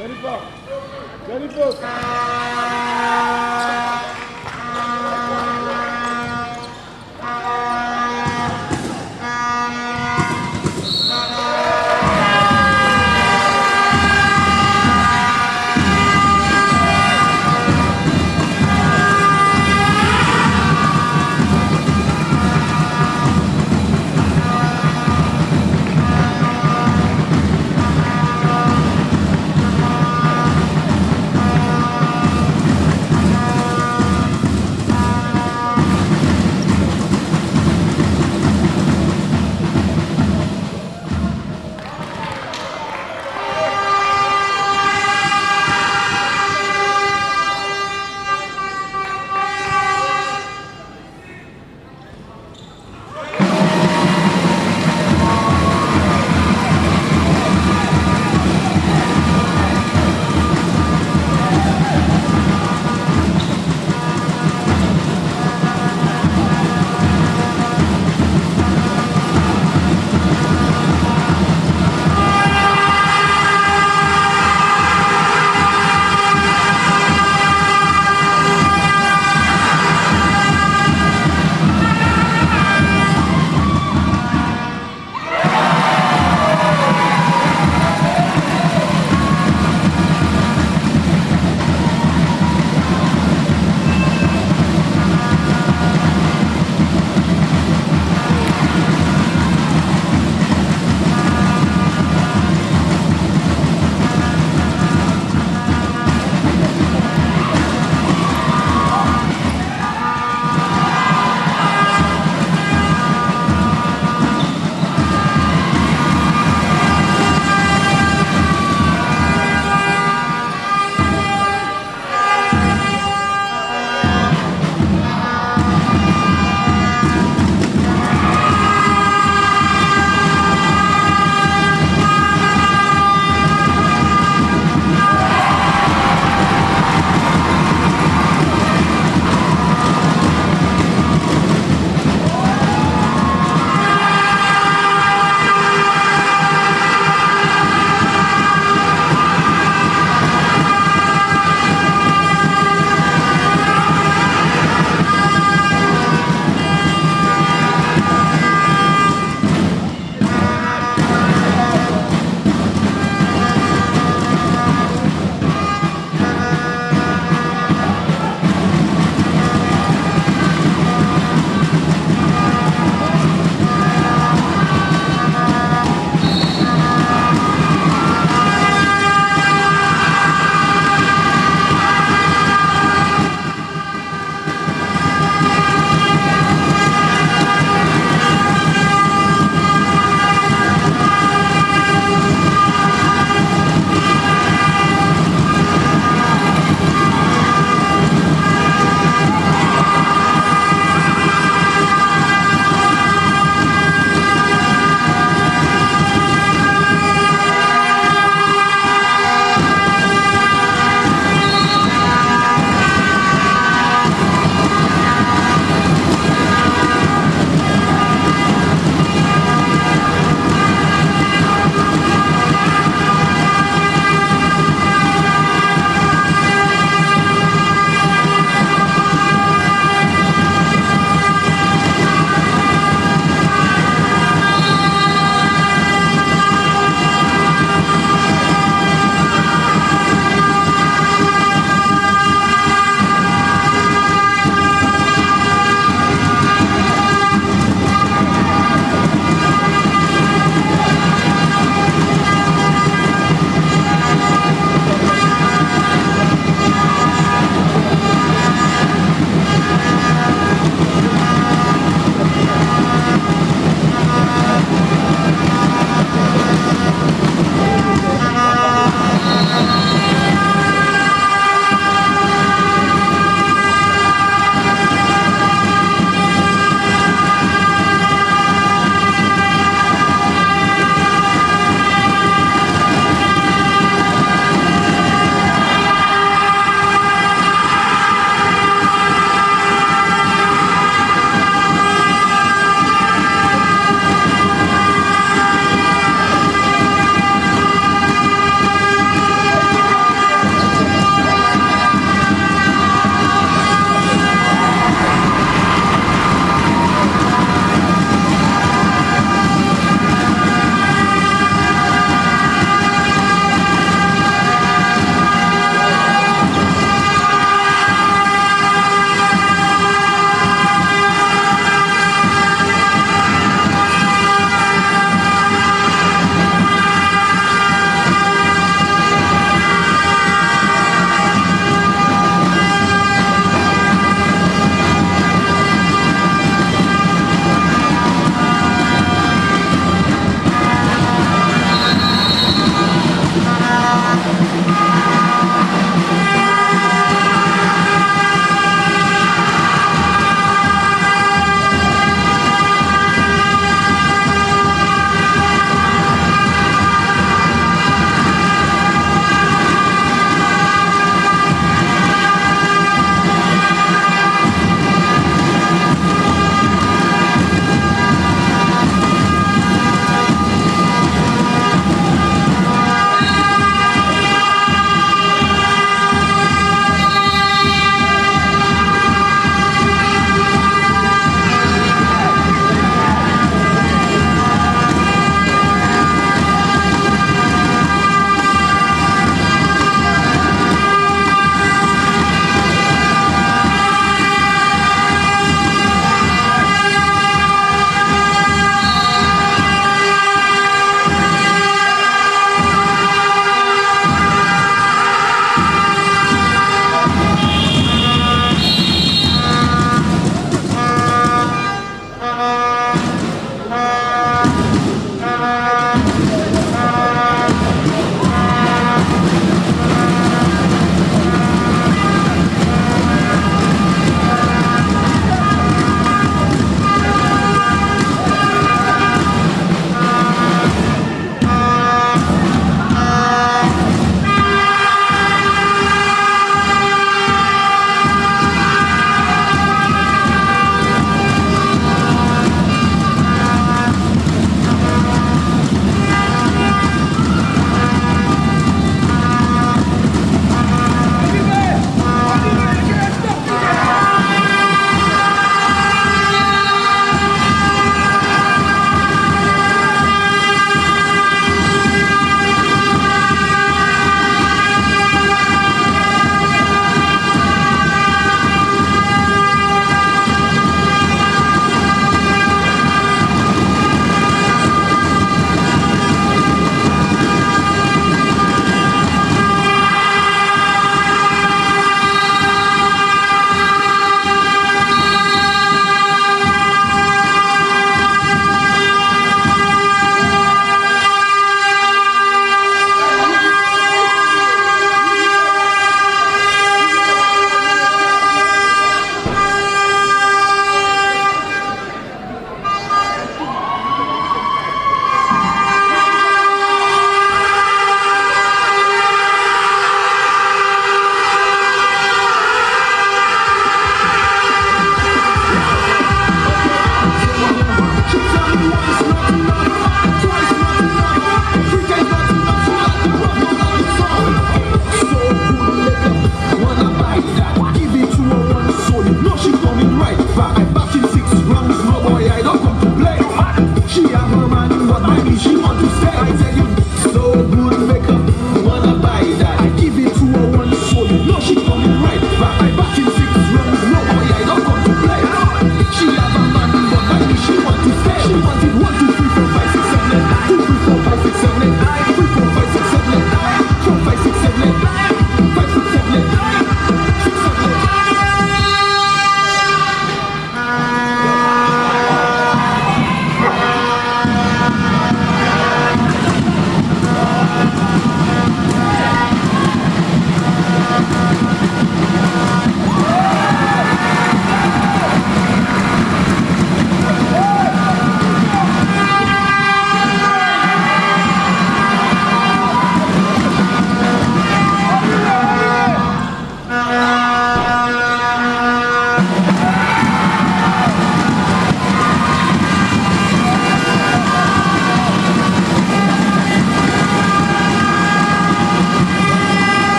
Jennifer! Jennifer!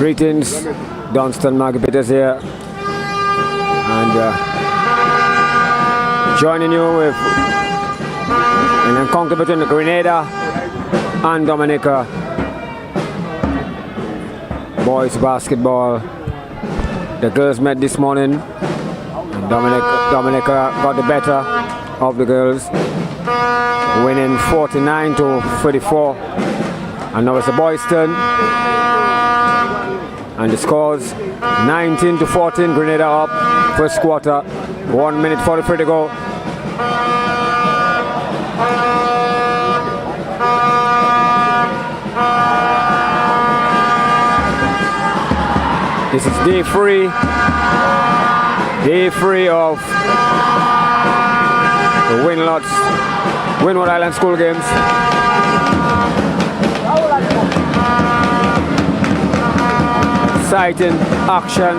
Greetings, Dunstan Magpitters here, and joining you with an encounter between Grenada and Dominica. Boys basketball. The girls met this morning. And Dominica got the better of the girls, winning 49-34. And now it's the boys' turn. And the scores 19-14, Grenada up, first quarter, 1 minute 43 to go. This is day three of the Windward Island School Games. Exciting action.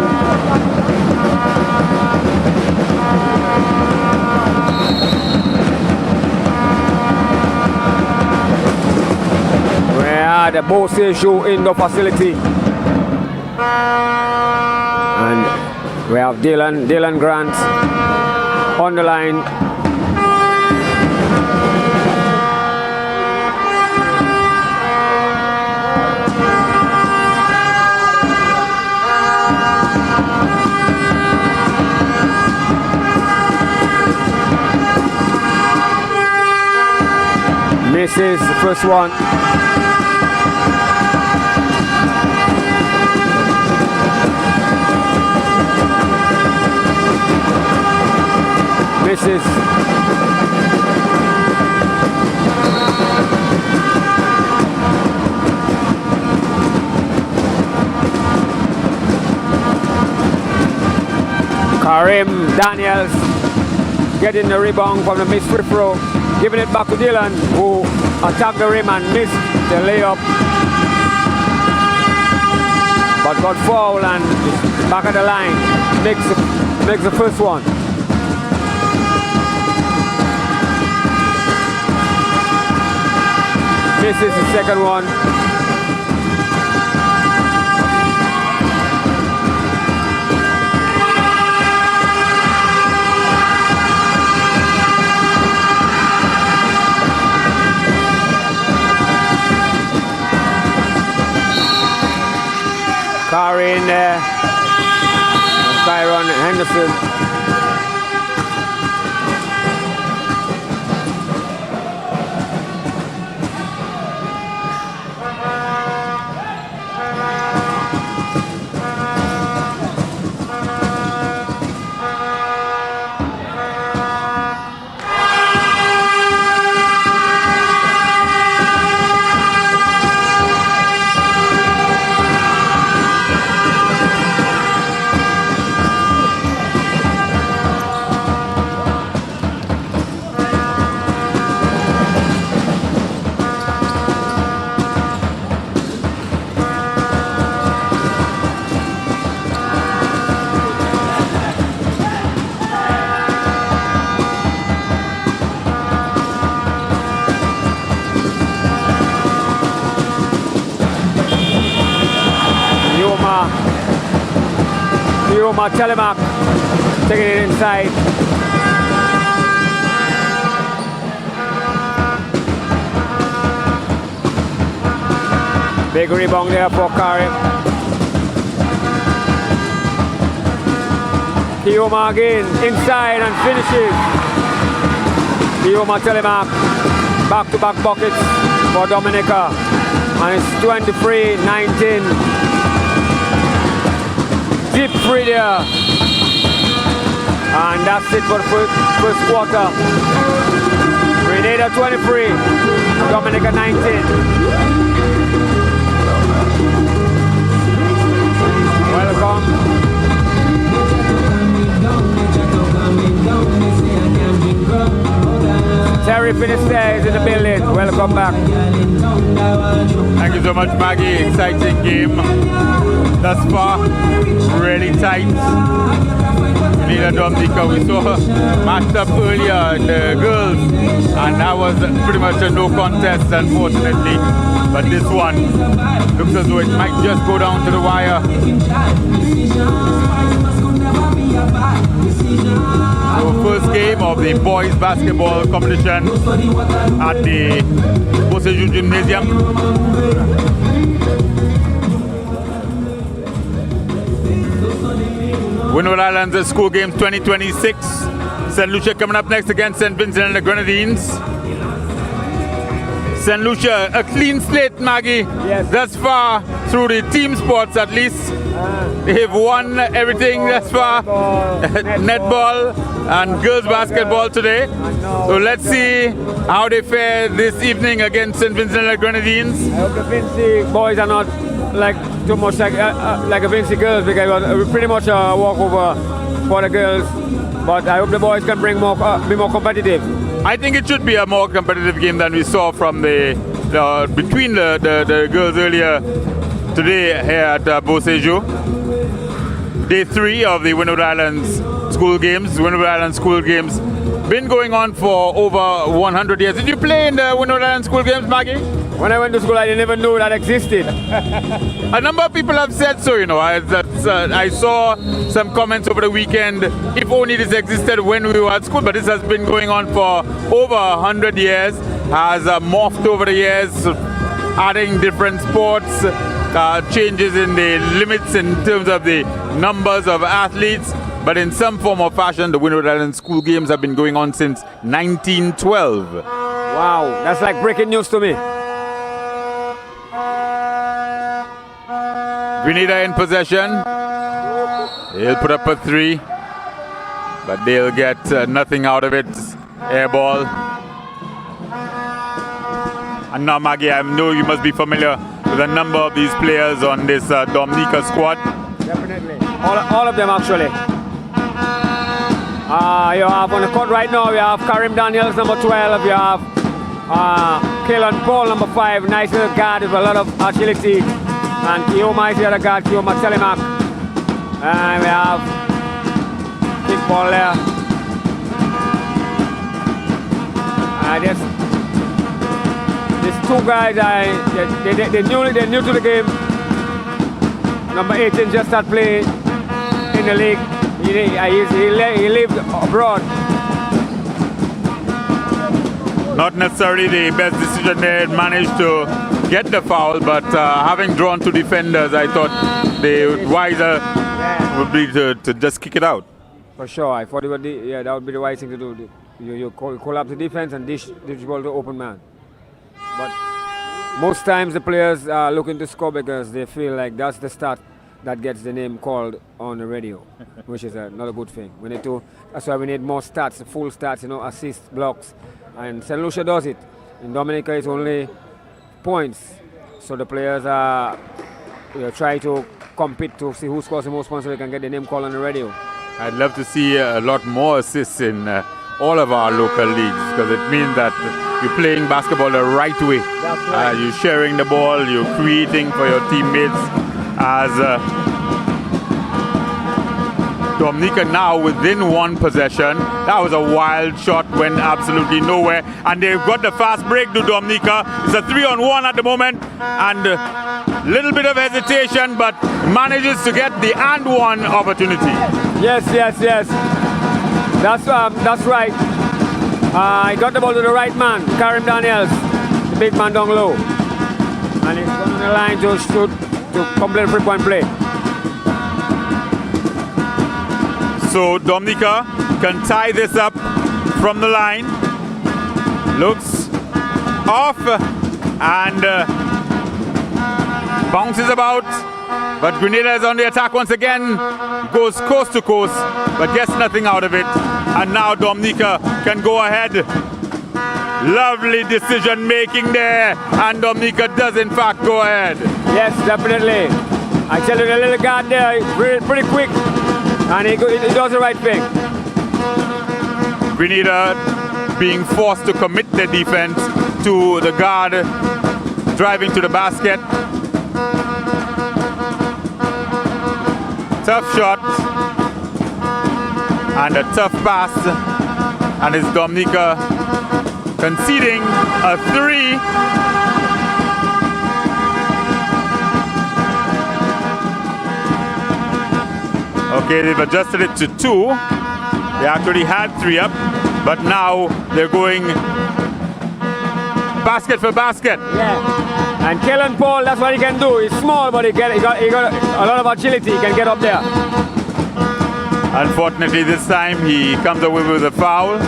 We are the Bose Shoe indoor facility, and we have Dylan Grant on the line. Misses the first one. Misses. Karim Daniels getting the rebound from the missed free throw. Giving it back to Dylan, who attacked the rim and missed the layup, but got fouled and back at the line. Makes the first one. Misses the second one. Curry in there, Byron Henderson. Telemark taking it inside. Big rebound there for Karim. Kioma again inside and finishes. Kioma Telemark back-to-back buckets for Dominica, and it's 23-19. Deep free there, and that's it for the first quarter. Grenada 23, Dominica 19. Welcome. Terry Finisterre is in the building. Welcome back. Thank you so much, Maggie. Exciting game thus far. Really tight. Grenada Dominica. We saw her matched up earlier in the girls, and that was pretty much a no contest, unfortunately. But this one looks as though it might just go down to the wire. So first game of the boys basketball competition at the Boseju Gymnasium. Windward Islands School Games 2026. St. Lucia coming up next against St. Vincent and the Grenadines. St. Lucia, a clean slate, Maggie. Yes. Thus far, through the team sports at least. They've won everything thus far. Netball and girls basketball today. So let's see how they fare this evening against St. Vincent and the Grenadines. I hope the Vinci boys are not like too much like a Vinci girls, because it was pretty much a walkover for the girls. But I hope the boys can bring more, be more competitive. I think it should be a more competitive game than we saw from between the girls earlier today here at Boseju. Day 3 of the Windward Islands School Games. Windward Islands School Games been going on for over 100 years. Did you play in the Windward Islands School Games, Maggie? When I went to school, I didn't even know that existed. A number of people have said so, you know. I saw some comments over the weekend, if only this existed when we were at school, but this has been going on for over 100 years, has morphed over the years, adding different sports, changes in the limits in terms of the numbers of athletes, but in some form or fashion, the Windward Islands School Games have been going on since 1912. Wow, that's like breaking news to me. Grenada in possession. He'll put up a 3, but they'll get nothing out of it. Air ball. And now, Maggie, I know you must be familiar with a number of these players on this Dominica squad. Definitely. All of them, actually. You have on the court right now, you have Karim Daniels, number 12. You have Kalen Paul, number 5. Nice little guard with a lot of agility. And Kioma is the other guard, Kioma Telemak. And we have kick ball there. These two guys, they're new to the game. Number 18 just started playing in the league. He lived abroad. Not necessarily the best decision. They managed to get the foul, but having drawn 2 defenders, I thought the wiser would be to just kick it out. For sure, I thought that would be the wise thing to do. You call up the defense and dish the ball to open man. But most times the players are looking to score because they feel like that's the start that gets the name called on the radio, which is not a good thing. We need to. That's why we need more stats, full stats, assists, blocks, and St. Lucia does it. In Dominica, it's only points, so the players are try to compete to see who scores the most points so they can get the name called on the radio. I'd love to see a lot more assists in all of our local leagues, because it means that you're playing basketball the right way. That's right. You're sharing the ball, you're creating for your teammates. As Dominica now within 1 possession. That was a wild shot, went absolutely nowhere, and they've got the fast break to Dominica. It's a 3-on-1 at the moment, and a little bit of hesitation, but manages to get the and one opportunity. Yes. That's right. He got the ball to the right man, Karim Daniels, the big man down low, and he's on the line to shoot to complete 3-point play. So Dominica can tie this up from the line. Looks off and bounces about. But Grenada is on the attack once again. Goes coast to coast, but gets nothing out of it. And now Dominica can go ahead. Lovely decision making there. And Dominica does in fact go ahead. Yes, definitely. I tell you, the little guard there is pretty quick. And he does the right thing. Grenada being forced to commit their defense to the guard driving to the basket. Tough shot. And a tough pass. And it's Dominica conceding a 3. Okay, they've adjusted it to 2. They actually had 3 up, but now they're going basket for basket. Yeah. And Kellen Paul, that's what he can do. He's small, but he got a lot of agility. He can get up there. Unfortunately, this time he comes away with a foul.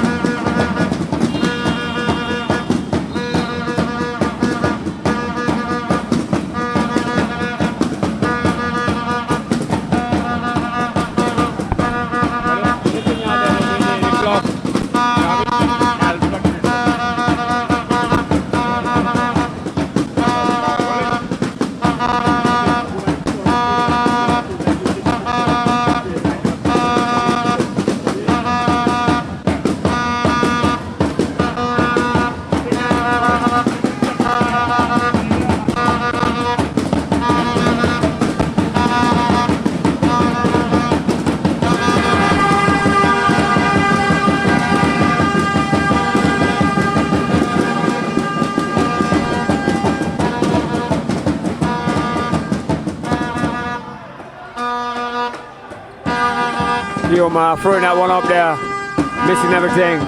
Guillaume throwing that one up there, missing everything.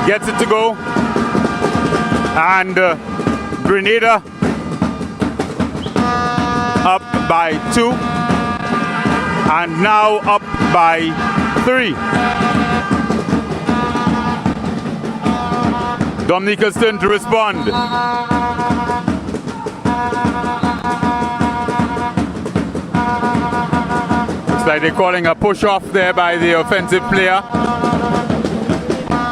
Gets it to go, and Grenada up by 2, and now up by 3. Dominica's turn to respond. Looks like they're calling a push off there by the offensive player.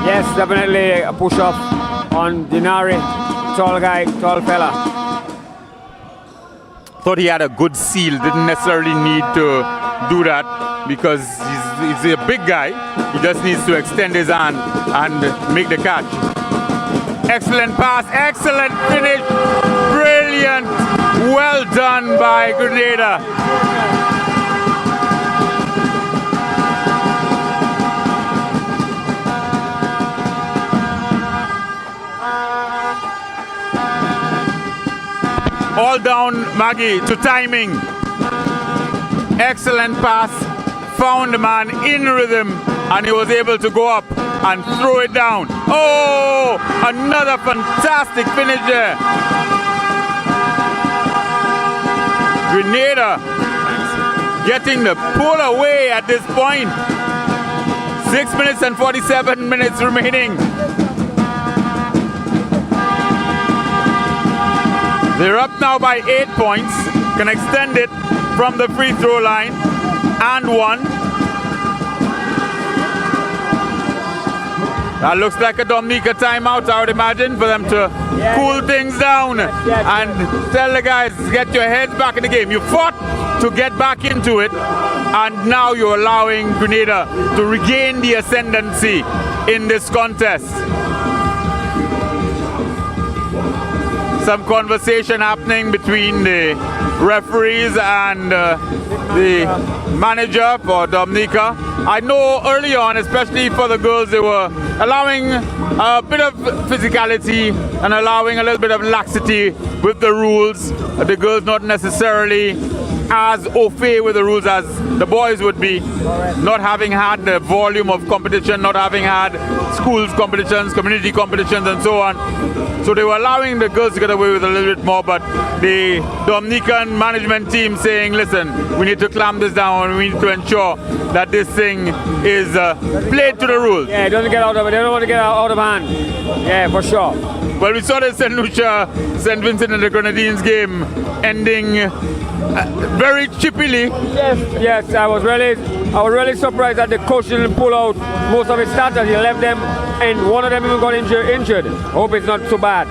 Yes, definitely a push off on Dinari. Tall guy, tall fella. Thought he had a good seal, didn't necessarily need to do that because he's a big guy. He just needs to extend his hand and make the catch. Excellent pass, excellent finish, brilliant, well done by Grenada. All down Maggie to timing. Excellent pass, found the man in rhythm, and he was able to go up and throw it down. Oh, another fantastic finish there. Grenada getting the pull away at this point. 6 minutes and 47 minutes remaining. They're up now by 8 points, can extend it from the free throw line, and 1. That looks like a Dominica timeout, I would imagine, for them to cool things down and tell the guys, get your heads back in the game. You fought to get back into it, and now you're allowing Grenada to regain the ascendancy in this contest. Some conversation happening between the referees and the manager for Dominica. I know early on, especially for the girls, they were allowing a bit of physicality and allowing a little bit of laxity with the rules. The girls not necessarily as au fait with the rules as the boys would be, not having had the volume of competition, not having had schools competitions, community competitions and so on. So they were allowing the girls to get away with a little bit more, but the Dominican management team saying, listen, we need to clamp this down, we need to ensure that this thing is played to the rules. Yeah, it doesn't get out of it. They don't want to get out of hand. Yeah, for sure. Well, we saw the St. Lucia, St. Vincent and the Grenadines game ending very chippily. Yes, I was really surprised that the coach didn't pull out most of his starters. He left them, and one of them even got injured. Hope it's not so bad.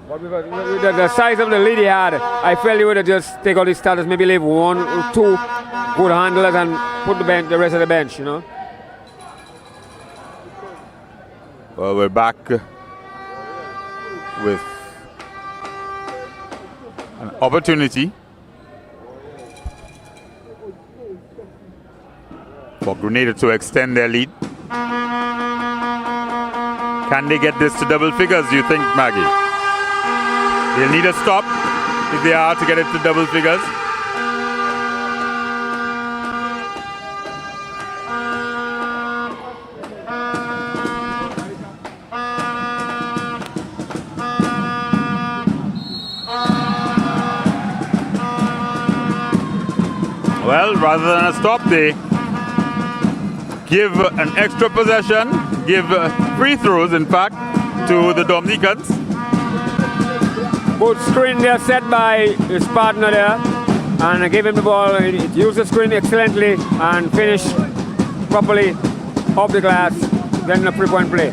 But with the size of the lead he had, I felt he would have just take out his starters, maybe leave one or two good handlers and put the rest of the bench, you know. Well, we're back with an opportunity for Grenada to extend their lead. Can they get this to double figures, do you think, Maggie? They'll need a stop if they are to get it to double figures. Well, rather than a stop, they give an extra possession, give free throws, in fact, to the Dominicans. Good screen there set by his partner there, and I gave him the ball. He used the screen excellently and finished properly off the glass, then a three-point play.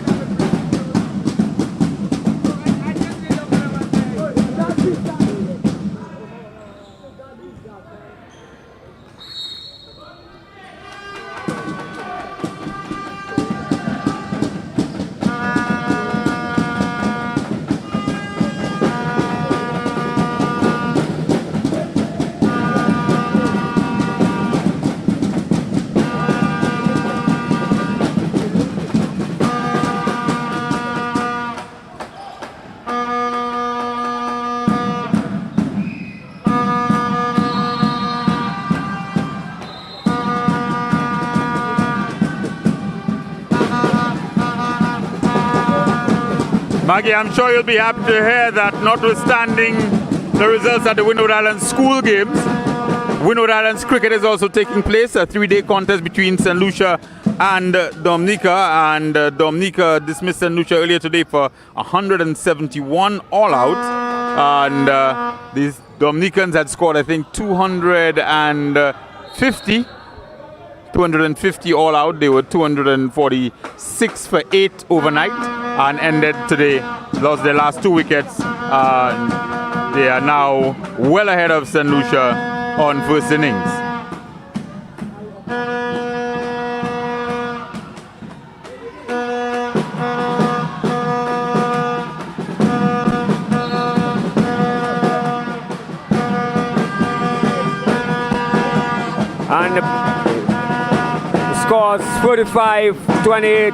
Maggie, I'm sure you'll be happy to hear that notwithstanding the results at the Windward Islands school games, Windward Islands cricket is also taking place, a three-day contest between St. Lucia and Dominica, and Dominica dismissed St. Lucia earlier today for 171 all out, and these Dominicans had scored, I think, 250 all out. They were 246 for 8 overnight and ended today, lost their last 2 wickets, and they are now well ahead of St. Lucia on first innings. And the scores 45-28.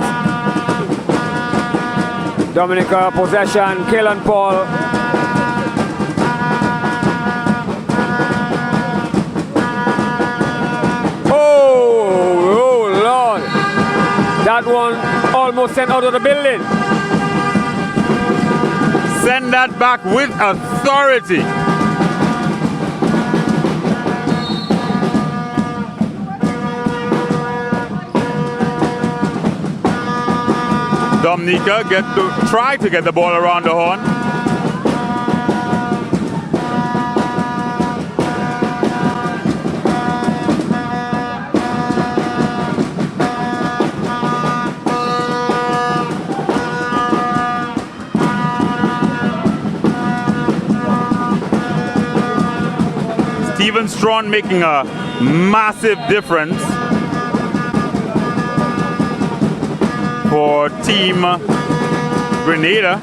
Dominica possession, Kalen Paul. Oh Lord. That one almost sent out of the building. Send that back with authority. Dominica try to get the ball around the horn. Stephen Strawn making a massive difference for Team Grenada.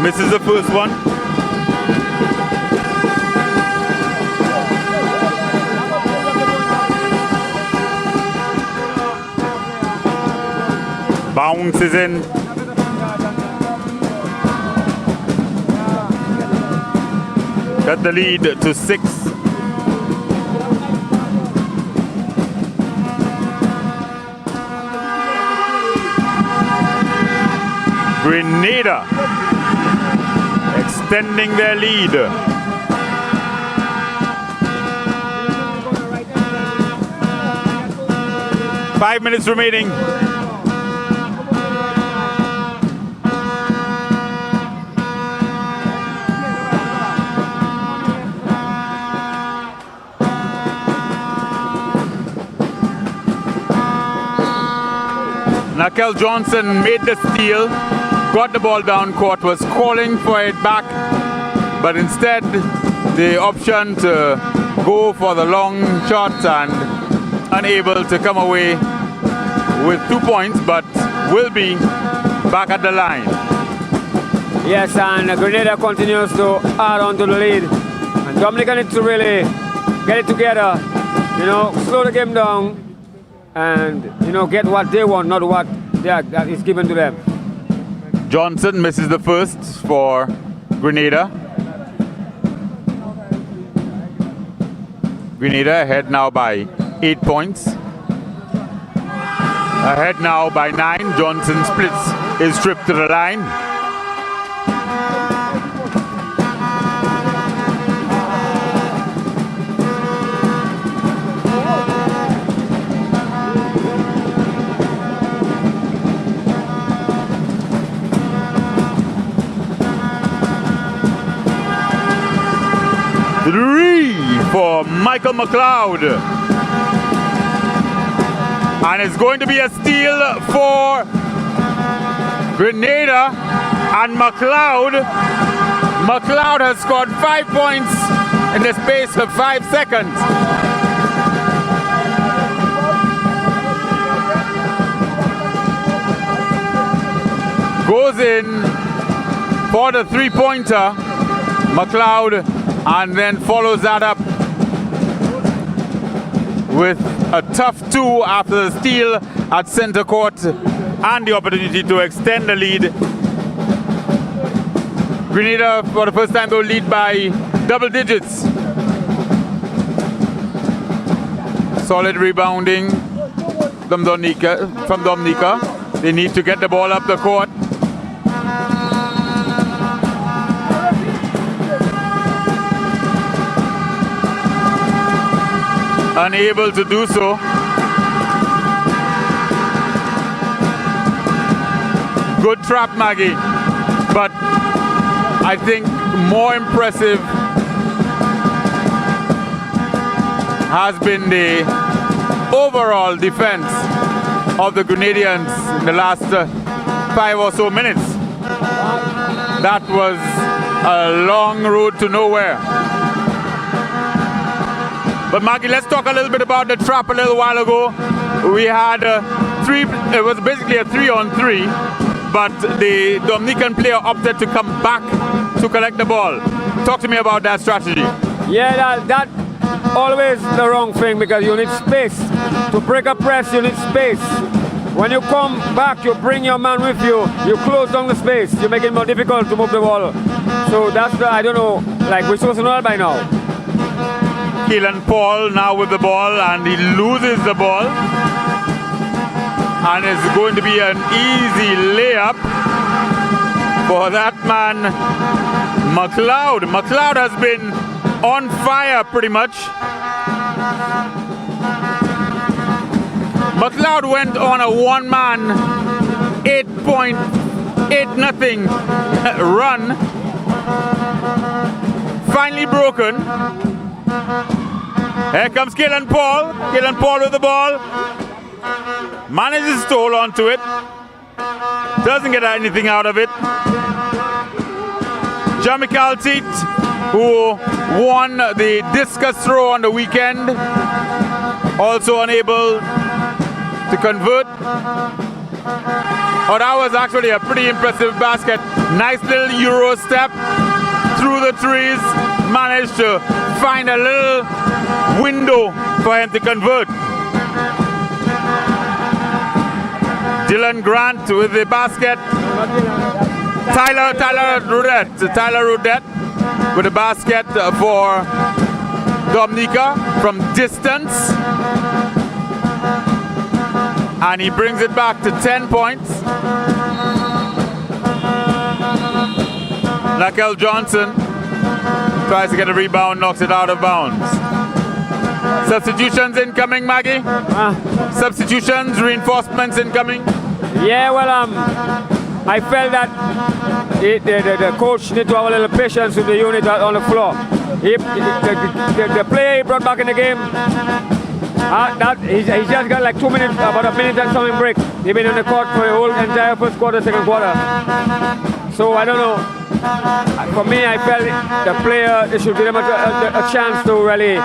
misses the first one. Bounces in. Cut the lead to 6. Grenada extending their lead. Five minutes remaining. Nakel Johnson made the steal, got the ball down court, was calling for it back, but instead the option to go for the long shots and unable to come away with 2 points, but will be back at the line. Yes, and Grenada continues to add on to the lead. And Dominica needs to really get it together, slow the game down and, get what they want, not what that is given to them. Johnson misses the first for Grenada. Grenada ahead now by 8 points. Ahead now by 9. Johnson splits his trip to the line. For Michael McLeod, and it's going to be a steal for Grenada, and McLeod has scored 5 points in the space of 5 seconds. Goes in for the 3-pointer, McLeod, and then follows that up with a tough 2 after the steal at center court and the opportunity to extend the lead. Grenada, for the first time, will lead by double digits. Solid rebounding from Dominica. They need to get the ball up the court. Unable to do so. Good trap, Maggie, but I think more impressive has been the overall defense of the Grenadians in the last 5 or so minutes. That was a long road to nowhere. But Maggie, let's talk a little bit about the trap. A little while ago, we had it was basically a 3-on-3, but the Dominican player opted to come back to collect the ball. Talk to me about that strategy. Yeah, that always the wrong thing, because you need space. To break a press, you need space. When you come back, you bring your man with you, you close down the space, you make it more difficult to move the ball. So that's I don't know, we're supposed to know that by now. Keelan Paul now with the ball, and he loses the ball, and it's going to be an easy layup for that man McLeod. McLeod has been on fire pretty much. McLeod went on a one-man 8-0 run, finally broken. Here comes Keelan Paul. Keelan Paul with the ball. Manages to hold on to it. Doesn't get anything out of it. Jamikal Teet, who won the discus throw on the weekend, also unable to convert. Oh, that was actually a pretty impressive basket. Nice little Euro step through the trees. Managed to find a little window for him to convert. Dylan Grant with the basket. Tyler Roudette with the basket for Dominica from distance. And he brings it back to 10 points. Lakel Johnson tries to get a rebound, knocks it out of bounds. Substitutions incoming, Maggie? Substitutions, reinforcements incoming? Yeah, well, I felt that the coach need to have a little patience with the unit on the floor. The player he brought back in the game, he's just got like 2 minutes, about a minute and something break. He's been on the court for the whole entire first quarter, second quarter. So I don't know. For me, I felt the player, they should give them a chance to really,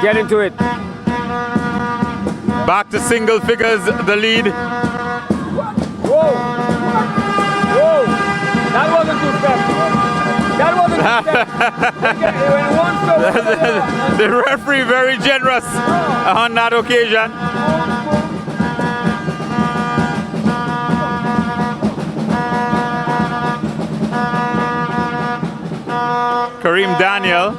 get into it. Back to single figures, the lead. Whoa! That wasn't two steps. That wasn't two steps. The referee very generous on that occasion. Kareem Daniel.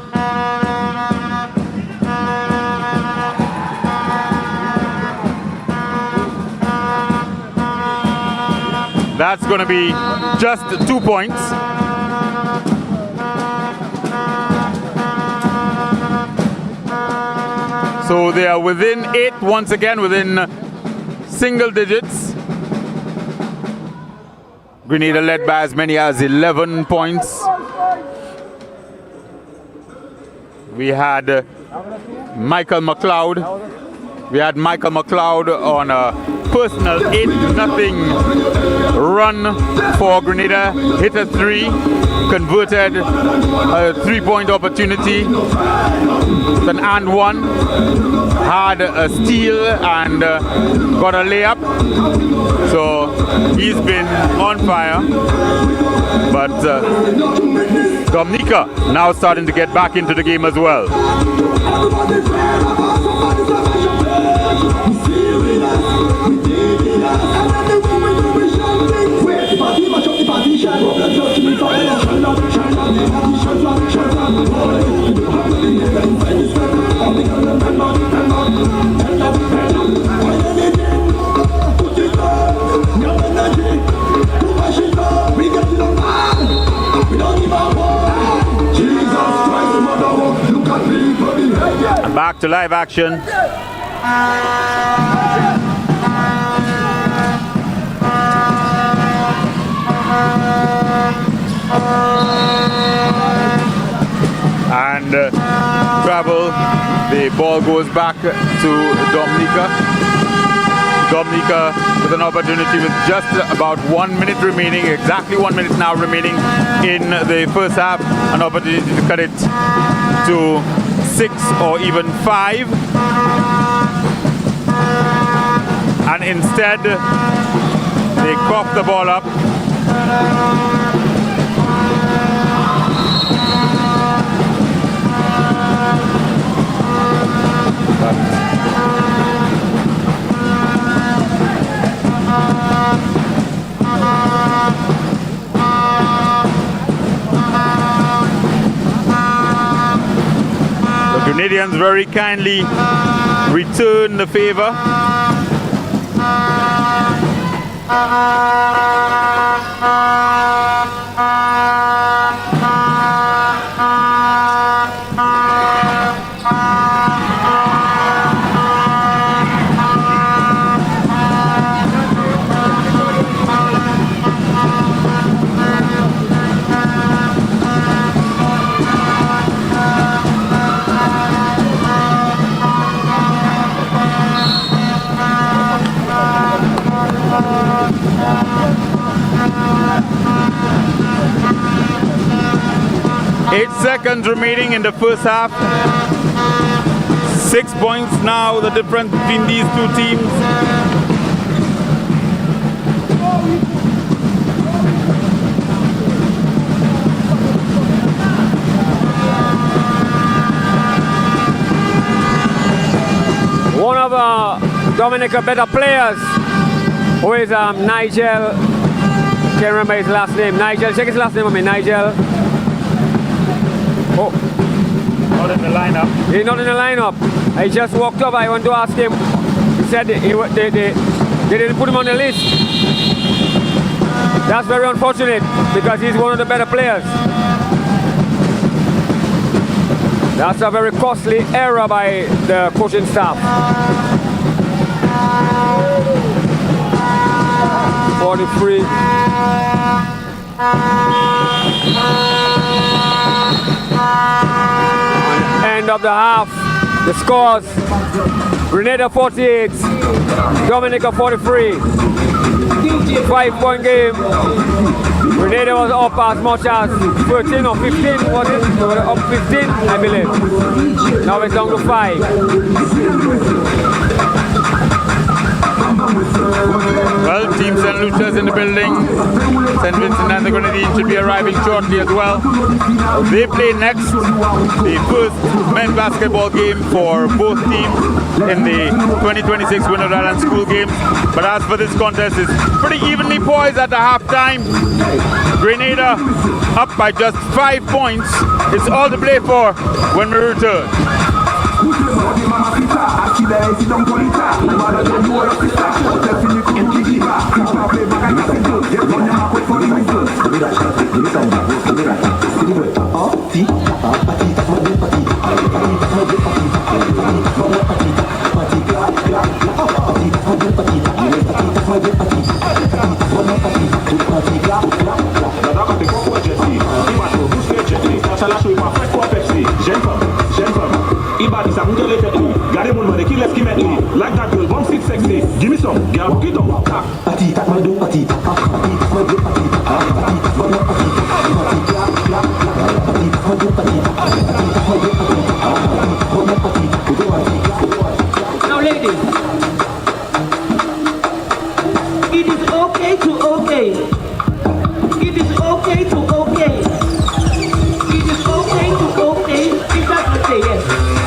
That's going to be just 2 points. So they are within 8 once again, within single digits. Grenada led by as many as 11 points. We had Michael McLeod. We had Michael McLeod on a personal 8-0 run for Grenada. Hit a 3, converted a 3-point opportunity. An and 1, had a steal and got a layup. So he's been on fire. But Dominica now starting to get back into the game as well. Back to live action. And travel, the ball goes back to Dominica. Dominica with an opportunity with just about 1 minute remaining, exactly 1 minute now remaining in the first half. An opportunity to cut it to 6 or even 5. And instead, they cough the ball up. The Grenadians very kindly return the favor. Eight seconds remaining in the first half. 6 points now, the difference between these two teams. Dominica better players. Who is Nigel? Can't remember his last name. Nigel, check his last name on me. Nigel. Oh. Not in the lineup. He's not in the lineup. I just walked up. I want to ask him. He said they didn't put him on the list. That's very unfortunate because he's one of the better players. That's a very costly error by the coaching staff. 43. End of the half, the scores: Grenada 48, Dominica 43. 5-point game. Grenada was up as much as 13 or 15, was it? They were up 15, I believe. Now it's down to 5. Well, Team St. Lucia's in the building. St. Vincent and the Grenadines should be arriving shortly as well. They play next the first men's basketball game for both teams in the 2026 Windward Island School Games. But as for this contest, it's pretty evenly poised at the halftime. Grenada up by just 5 points. It's all to play for when we return. Like that girl, 1660. Give me some, girl, book it up. Now, ladies, it is okay to okay. It is okay to okay. It is okay to okay. If that doesn't say yes,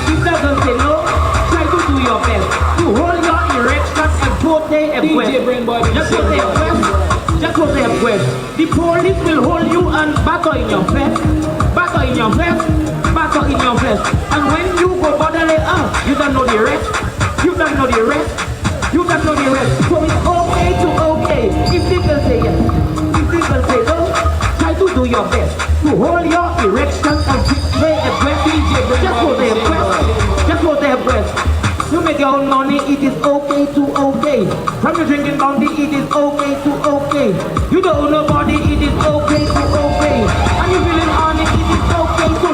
if that doesn't say no, try to do your best. You hold your erection and put the request. Just put the request. Just put the request. The police will hold you and battle in your face. Battle in your face. Battle in your face. And when you go bodily out, you don't know the rest. You don't know the rest. You don't know the rest. So it's okay to okay. If people say yes, if people say no, try to do your best. To hold your erection and play a breath. Just hold the breath. Just hold the breath. You make your own money, it is okay to okay. From you drinking bounty, it is okay to okay. You don't owe nobody, it is okay to okay. And you feeling on it, it is okay to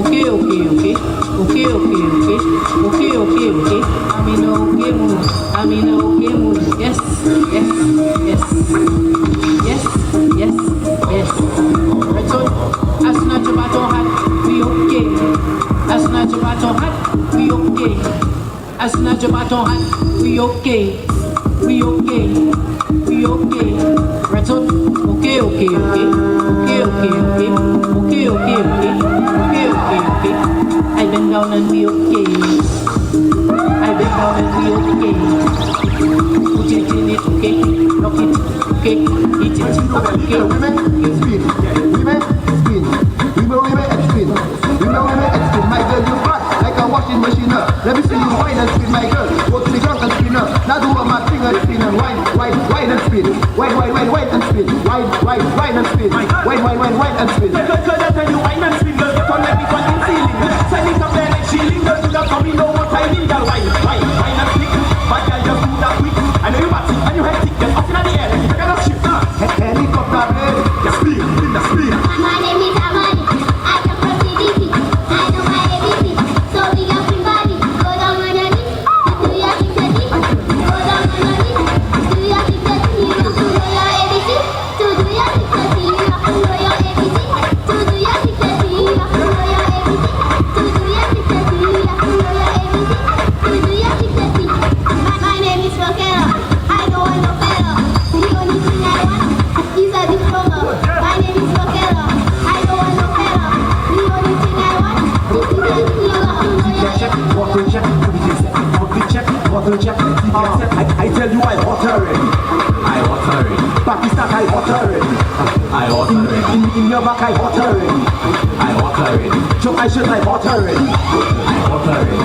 okay, okay, okay. Okay, okay, okay. Okay, okay, okay. I'm in a okay mood. I'm in a okay mood. Yes, yes, yes. Yes, yes, yes. Right, so as not your baton hat, we okay. As not your baton hat, we okay. As not your baton hat, we okay. We okay. We okay. Right, so okay, okay, okay. Okay, okay, okay. Okay, okay, okay. Okay, okay, okay. I bend down and be okay. I bend down and be okay. Put it in it, okay. Lock it, okay. Eat it, okay. Women spin. Women spin. Women spin. Women spin. My girl, you hot like a washing machine. Let me see you wine and spin, my girl. Go to the ground and spin. Now do my finger spin and wine and spin. Wine and spin. Wine and spin. Wine and spin. That's when you wine and spin, girl, get on every one in ceiling. Send it up there like shilling, girl, you just come in, know what I mean, girl. Wine and spin. But girl, just do that quick. I know you batty and you hectic, just up in the air like you take a ship. Helicopter, baby. You spin, in the spin. My name is Amani. I can proceed. I know my ABC. So we got free body. Go down on your knees. Do your thing to me. Go down on your knees. Do your thing to me. You have to know your ABC. To do your thing to me. You have to know your ABC. To do your thing to me. You have to know your ABC. in your back, I hot already. I hot already. Jump my shirt, I hot already. I hot already.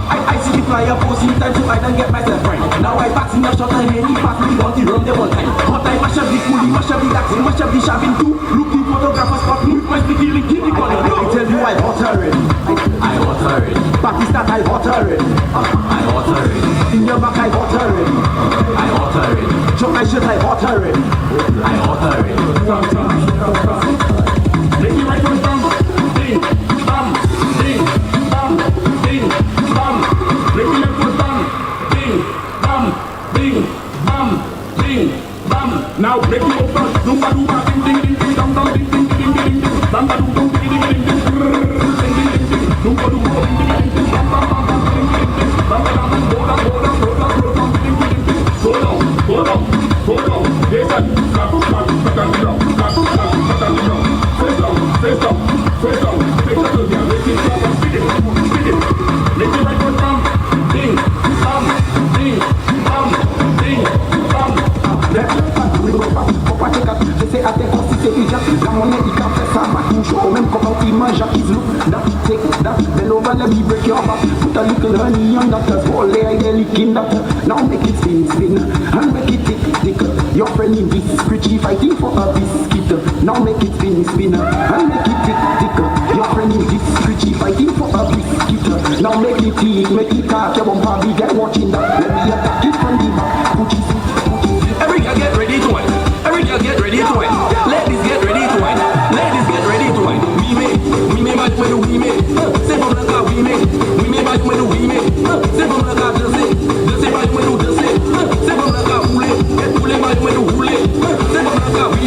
I see the flyer posting time so I don't get myself right. Now I passing up shot and any pass me on the run the one time. Hot I mash up the coolie, mash up the dancing, mash up the shaving too. Looking photographers spot me, must be feeling guilty. I tell you I hot already. I hot already. Pakistan I hot already. I hot already. In your back I hot already. I hot already. Jump my shirt I hot already. I hot already. Make me right on bam, ding, bam, ding, bam, ding, bam. Make me left foot bam, ding, bam, ding, bam, ding, bam. Now break it over, doomba doomba, ding ding ding ding, dum dum ding ding ding ding ding, bamba doom doom ding ding ding ding, ding ding ding ding, doomba doomba ding ding ding ding, bam bam bam bam ding ding ding, bamba bam bam, hold on, hold on, hold on, hold on, ding ding ding, hold on, hold on, hold on, yes I, clap clap, clap down the ground, clap clap, clap down the ground, face down, face down, face down, face down, yeah, make it clap and spin it, make it right foot bam, ding, bam, ding, bam, ding, bam. Je sais à tes concis c'est déjà la monnaie il can fait ça ma touche au même comment il mange his look that take that bend over let me break your back put a little honey on that as whole layer they licking that now make it spin spin and make it tick tick your friend in this pretty fighting for a biscuit now make it spin spin and make it tick tick your friend in this pretty fighting for a biscuit now make it tick make it talk your bumper be there watching that let me attack it from the back put it every girl get ready to wine. Every girl get ready to wine. Ladies get ready to wine. Ladies get ready to wine. We may back when we may. C'est comme le cas we may back when we may. C'est comme le cas danser back when we danser. C'est comme le cas rouler back when we rouler. C'est comme le cas we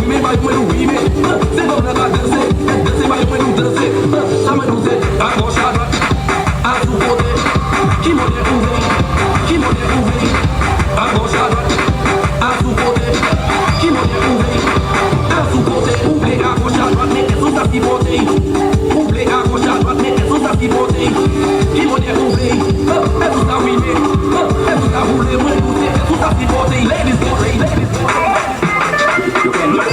may back when we may. C'est comme le cas danser back when we danser. Ça me nous aide à gauche à droite, à tout côté. Qui m'en est ouvert, qui m'en est ouvert, à gauche à droite. À sous-côté, qui m'en est ouvert, à sous-côté, oublé à gauche à droite, mettez sous sa pivoté, oublé à gauche à droite, mettez sous sa pivoté, qui m'en est ouvert, et tout ça oui, et tout ça roulé, moi écoutez, sous sa pivoté, ladies get ready, ladies get ready. You can hear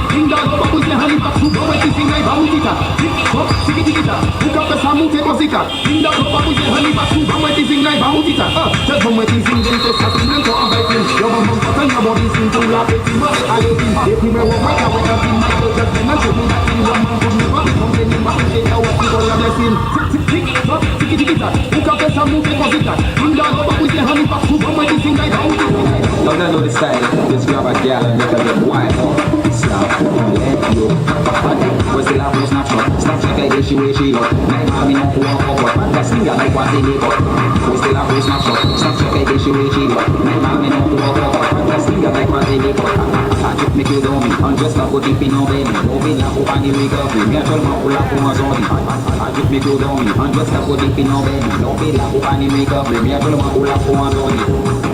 Tinggal, bapak punya hari tak, bawa isi singai bau kita. Tiki-tiki-ta, buka pesa mute cosita. Linda ropa mute honey batu, vamos a sing like bautita. Just vamos a sing in the satin and so I'm biting. Your mom and your body sing to la petty mother. I love him. If you were white, I would have been my daughter. Then I should be that thing one man could never be complaining. But they know what you call a blessing. Tiki-tiki-ta, buka pesa mute cosita. Linda ropa mute honey batu, vamos a sing like bautita. Don't know the style, just grab a gal and make her get wild. Stop, let you. Where's the love, where's snapshot? Snapshot like this, she look. Night, mommy, not to walk up. Fantastic, like what they did. Where's the love, where's snapshot? Snapshot like this, she look. Night, mommy, not to walk up. Fantastic, like what they did. I just make you know me. I'm just not put deep in no baby. No baby, I'm up on the wake up. Me, I told my pull up on my zone. I just make you know me. I'm just not put deep in no baby. No baby, I'm up on the wake up. Me, I told my pull up on my zone.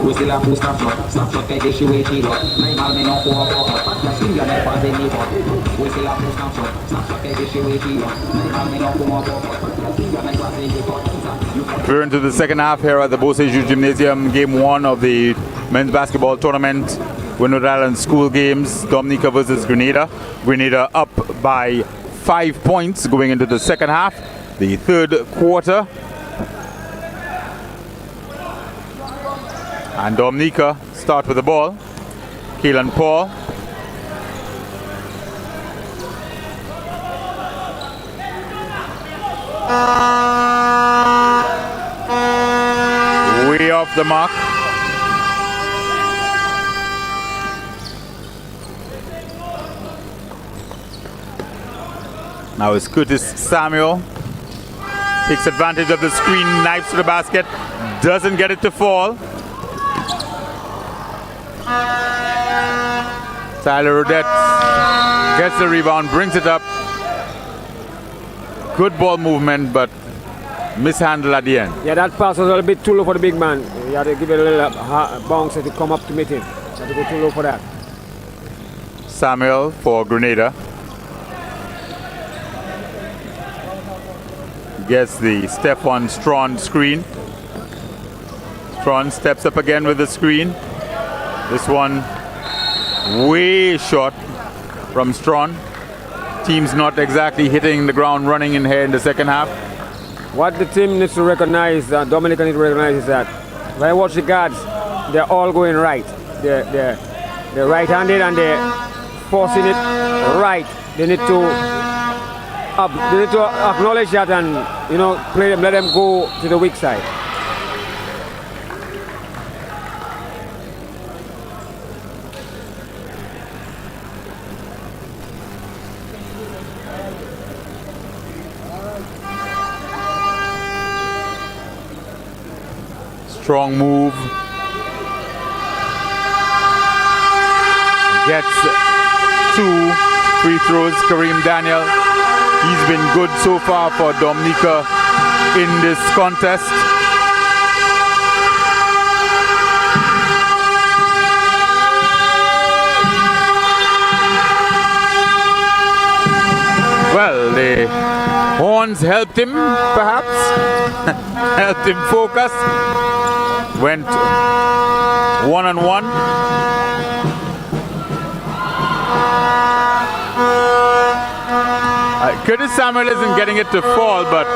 Where's the love, where's snapshot? Snapshot like this, she look. Night, mommy, not to walk up. Fantastic, like what they did. Where's the love, where's snapshot? Snapshot like this, she look. We're into the second half here at the Bose Youth Gymnasium, game 1 of the men's basketball tournament, Windward Island School Games, Dominica versus Grenada. Grenada up by 5 points going into the second half, the third quarter. And Dominica start with the ball. Keelan Paul. Way off the mark. Now it's Curtis Samuel. Takes advantage of the screen, knifes to the basket, doesn't get it to fall. Tyler Rodette gets the rebound, brings it up. Good ball movement, but mishandled at the end. Yeah, that pass was a little bit too low for the big man. You had to give it a little bounce to come up to meet him. You had to go too low for that. Samuel for Grenada. Gets the Stephon Strawn screen. Strawn steps up again with the screen. This one way short from Strawn. Team's not exactly hitting the ground running in here in the second half. What the team needs to recognize, Dominica needs to recognize, is that when I watch the guards, they're all going right. They're right-handed and they're forcing it right. They need to acknowledge that and play them, let them go to the weak side. Strong move. Gets 2 free throws. Kareem Daniel. He's been good so far for Dominica in this contest. Well, the horns helped him, perhaps. Helped him focus. Went one-on-one. Curtis Samuel isn't getting it to fall, but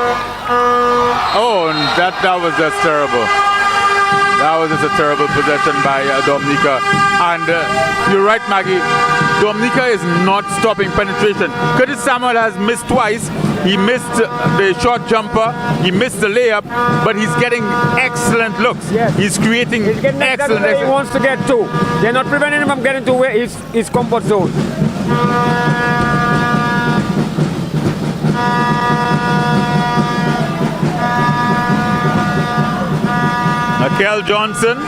that was just terrible. That was just a terrible possession by Dominica. And you're right, Maggie. Dominica is not stopping penetration. Curtis Samuel has missed twice. He missed the short jumper. He missed the layup, but he's getting excellent looks. Yes. He's creating excellent. He wants to get to. They're not preventing him from getting to where his comfort zone. Michael Johnson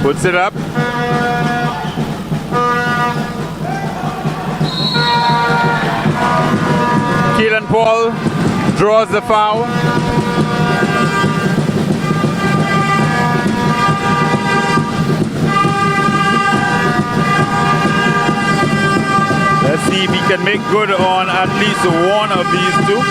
puts it up. Keelan Paul draws the foul. Let's see if he can make good on at least one of these two.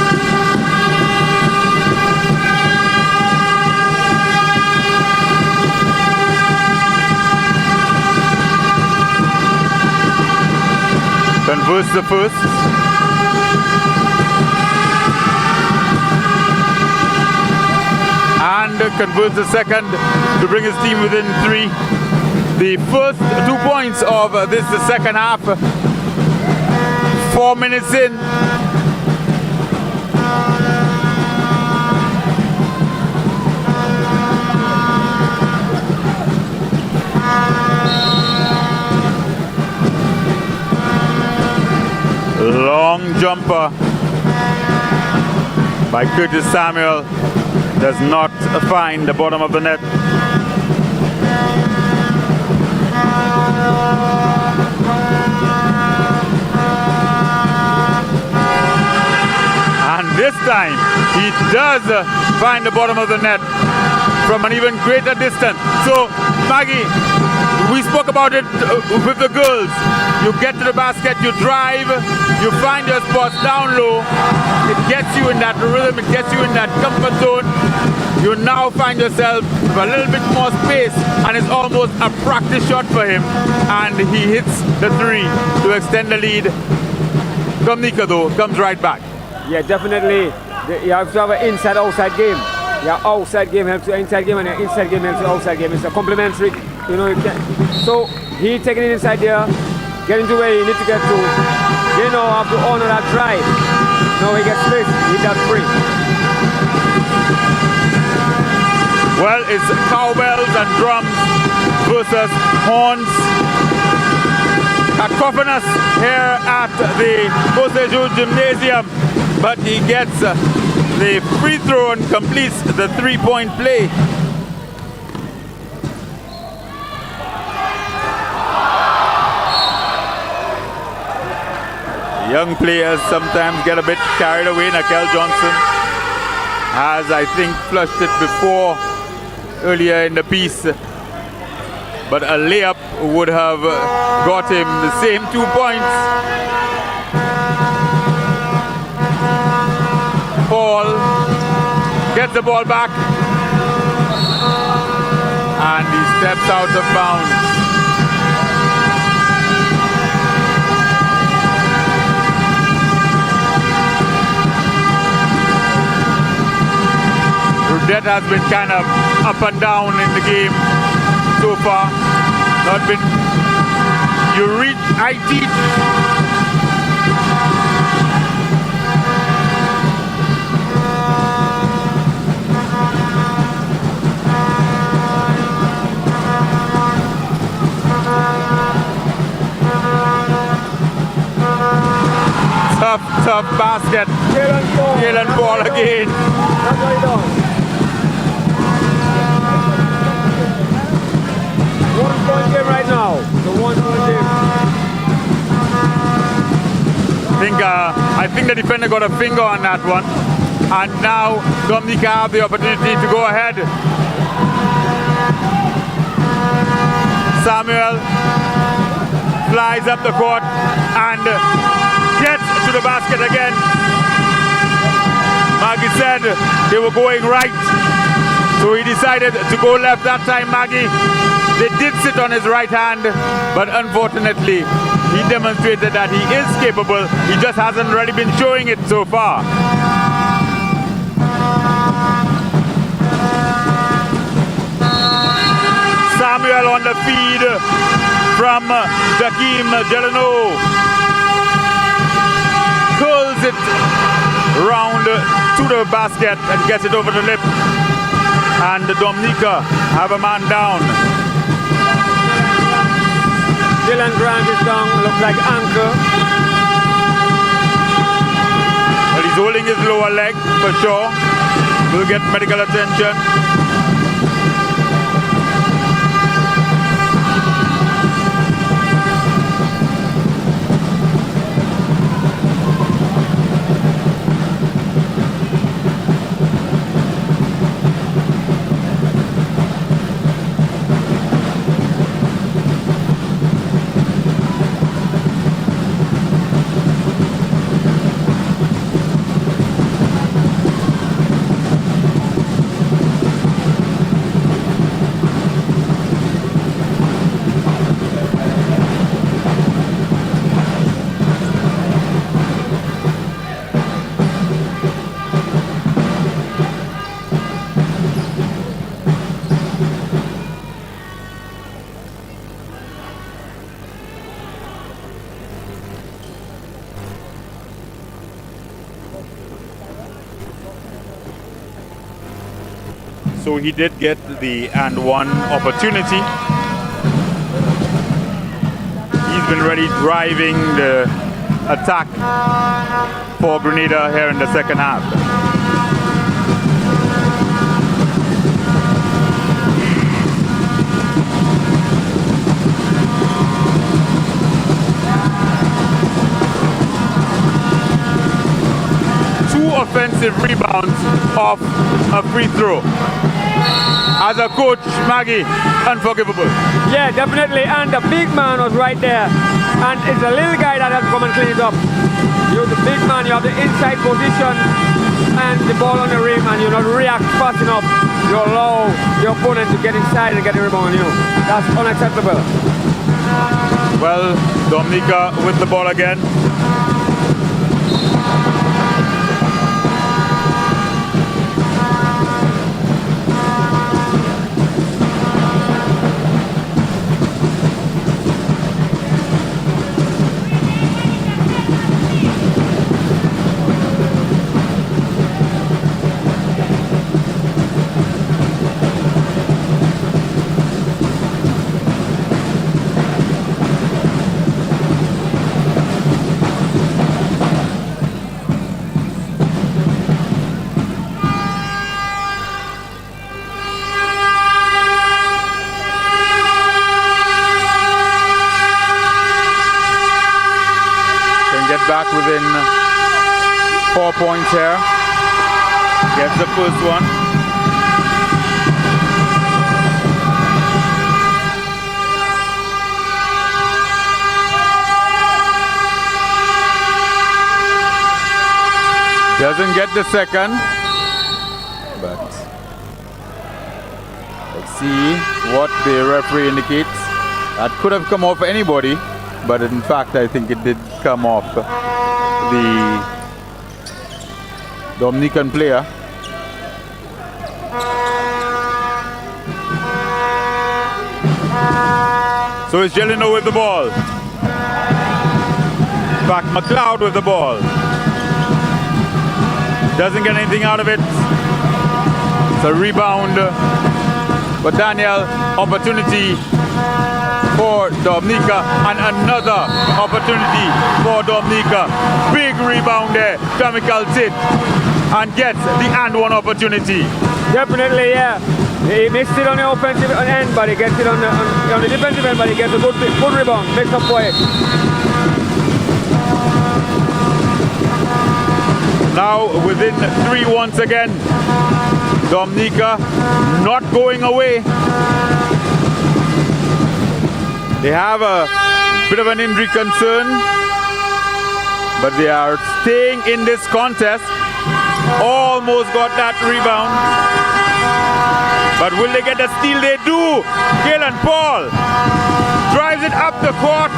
converts the first. And converts the second to bring his team within 3. The first 2 points of the second half. 4 minutes in. Long jumper by Curtis Samuel does not find the bottom of the net. And this time he does find the bottom of the net from an even greater distance. So Maggie, we spoke about it with the girls. You get to the basket, you drive, you find your spots down low. It gets you in that rhythm, it gets you in that comfort zone. You now find yourself with a little bit more space, and it's almost a practice shot for him. And he hits the 3 to extend the lead. Dominica, though, comes right back. Yeah, definitely. You have to have an inside-outside game. Your outside game helps your inside game, and your inside game helps your outside game. It's a complementary, you know. So he taking it inside there, getting to where he needs to get to. You know, have to honor that drive. Now he gets space, he does free. Well, it's cowbells and drums versus horns. Cacophonous here at the Costa Gymnasium, but he gets the free throw and completes the 3-point play. Young players sometimes get a bit carried away. Nakel Johnson has, I think, flushed it before earlier in the piece, but a layup would have got him the same 2 points. Paul gets the ball back and he steps out of bounds. Rudette has been kind of up and down in the game so far. Not been, you read, I teach. Tough basket. Jalen Paul again. That's what he does. 1 point game right now. The 1 point game. I think the defender got a finger on that one. And now Dominica have the opportunity to go ahead. Samuel flies up the court and gets to the basket again. Maggie said they were going right, so he decided to go left that time. Maggie, they did sit on his right hand, but unfortunately he demonstrated that he is capable. He just hasn't really been showing it so far. Samuel on the feed from Jakeem Delano. Curls it round to the basket and gets it over the lip. And Dominica have a man down. Dylan Grant is down, looks like anchor. Well, he's holding his lower leg for sure. Will get medical attention. So he did get the and one opportunity. He's been really driving the attack for Grenada here in the second half. Offensive rebounds off a free throw. As a coach, Maggie, unforgivable. Yeah, definitely. And the big man was right there. And it's a little guy that has to come and clean it up. You're the big man, you have the inside position and the ball on the rim, and you not react fast enough. You allow your opponent to get inside and get the rebound on you. That's unacceptable. Well, Dominica with the ball again. Back within 4 points here. Gets the first one. Doesn't get the second. But let's see what the referee indicates. That could have come off anybody. But in fact, I think it did come off the Dominican player. So it's Jelino with the ball. Back McLeod with the ball. Doesn't get anything out of it. It's a rebound. But Daniel, opportunity for Dominica, and another opportunity for Dominica. Big rebound there. Chemical Tit, and gets the and one opportunity. Definitely, yeah. He missed it on the offensive end, but he gets it on the defensive end, but he gets a good rebound. Makes up for it. Now within 3 once again. Dominica not going away. They have a bit of an injury concern, but they are staying in this contest. Almost got that rebound. But will they get the steal? They do. Galen Paul drives it up the court.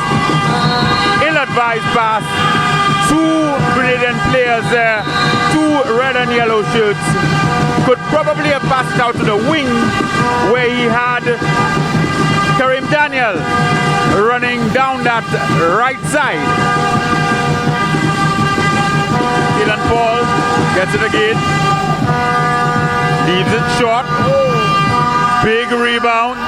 Ill-advised pass. 2 brilliant players there. 2 red and yellow shirts. Could probably have passed out to the wing where he had Karim Daniel running down that right side. Dylan Paul gets it again. Leaves it short. Big rebound.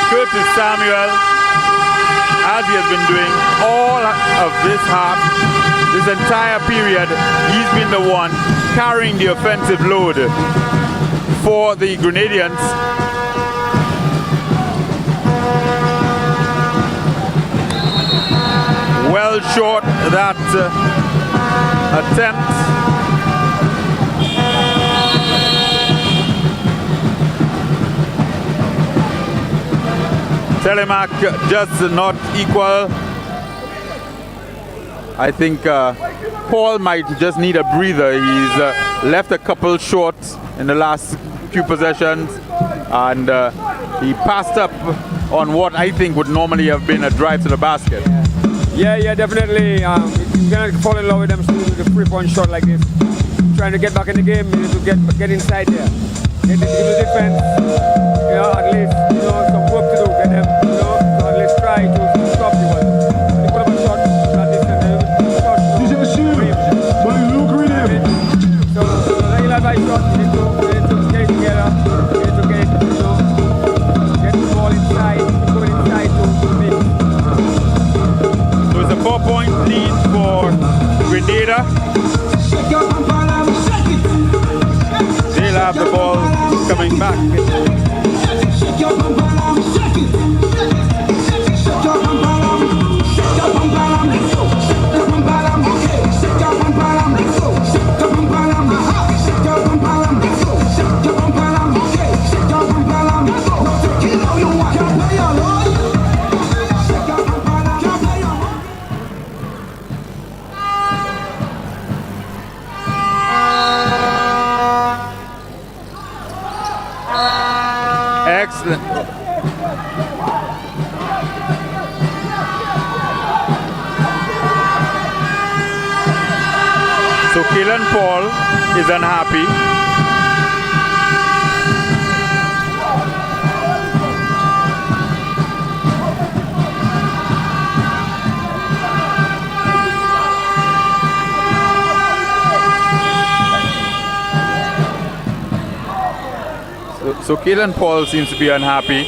Curtis Samuel, as he has been doing all of this half, this entire period, he's been the one carrying the offensive load for the Grenadians. Well short that attempt. Telemac just not equal. I think Paul might just need a breather. He's left a couple shorts in the last few possessions, and he passed up on what I think would normally have been a drive to the basket. Yeah, definitely. You cannot fall in love with them with a 3-point shot like this. Trying to get back in the game, you need to get inside there. Get into the defense. At least some work to do. Get them, to at least try to stop you. When you put up a shot, that distance, have the ball coming back. Shake your bum bum, shake it. Shake your bum bum, shake your bum bum, let's go. Shake your bum bum, okay. Shake your bum bum, let's go. Shake your bum bum, shake your bum bum, let's go. Shake your bum bum, okay. Shake your bum bum, let's go. You know you want to play your role. Shake your bum bum, can't play your role. Excellent. So Keelan Paul is unhappy. So Keelan Paul seems to be unhappy.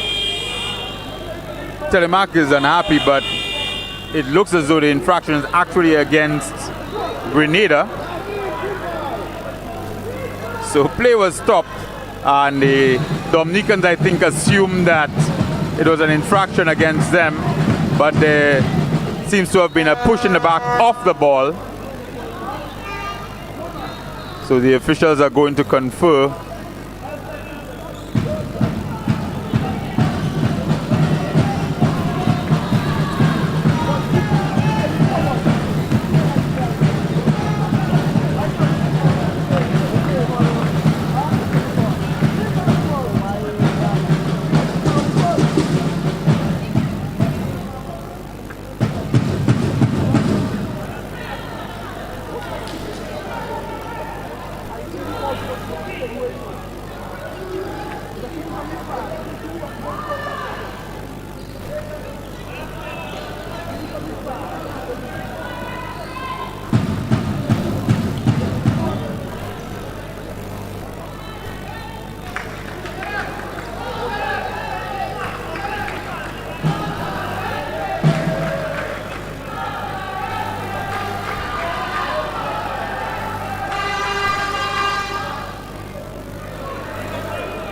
Telemark is unhappy, but it looks as though the infraction is actually against Grenada. So play was stopped, and the Dominicans, I think, assumed that it was an infraction against them, but there seems to have been a push in the back off the ball. So the officials are going to confer.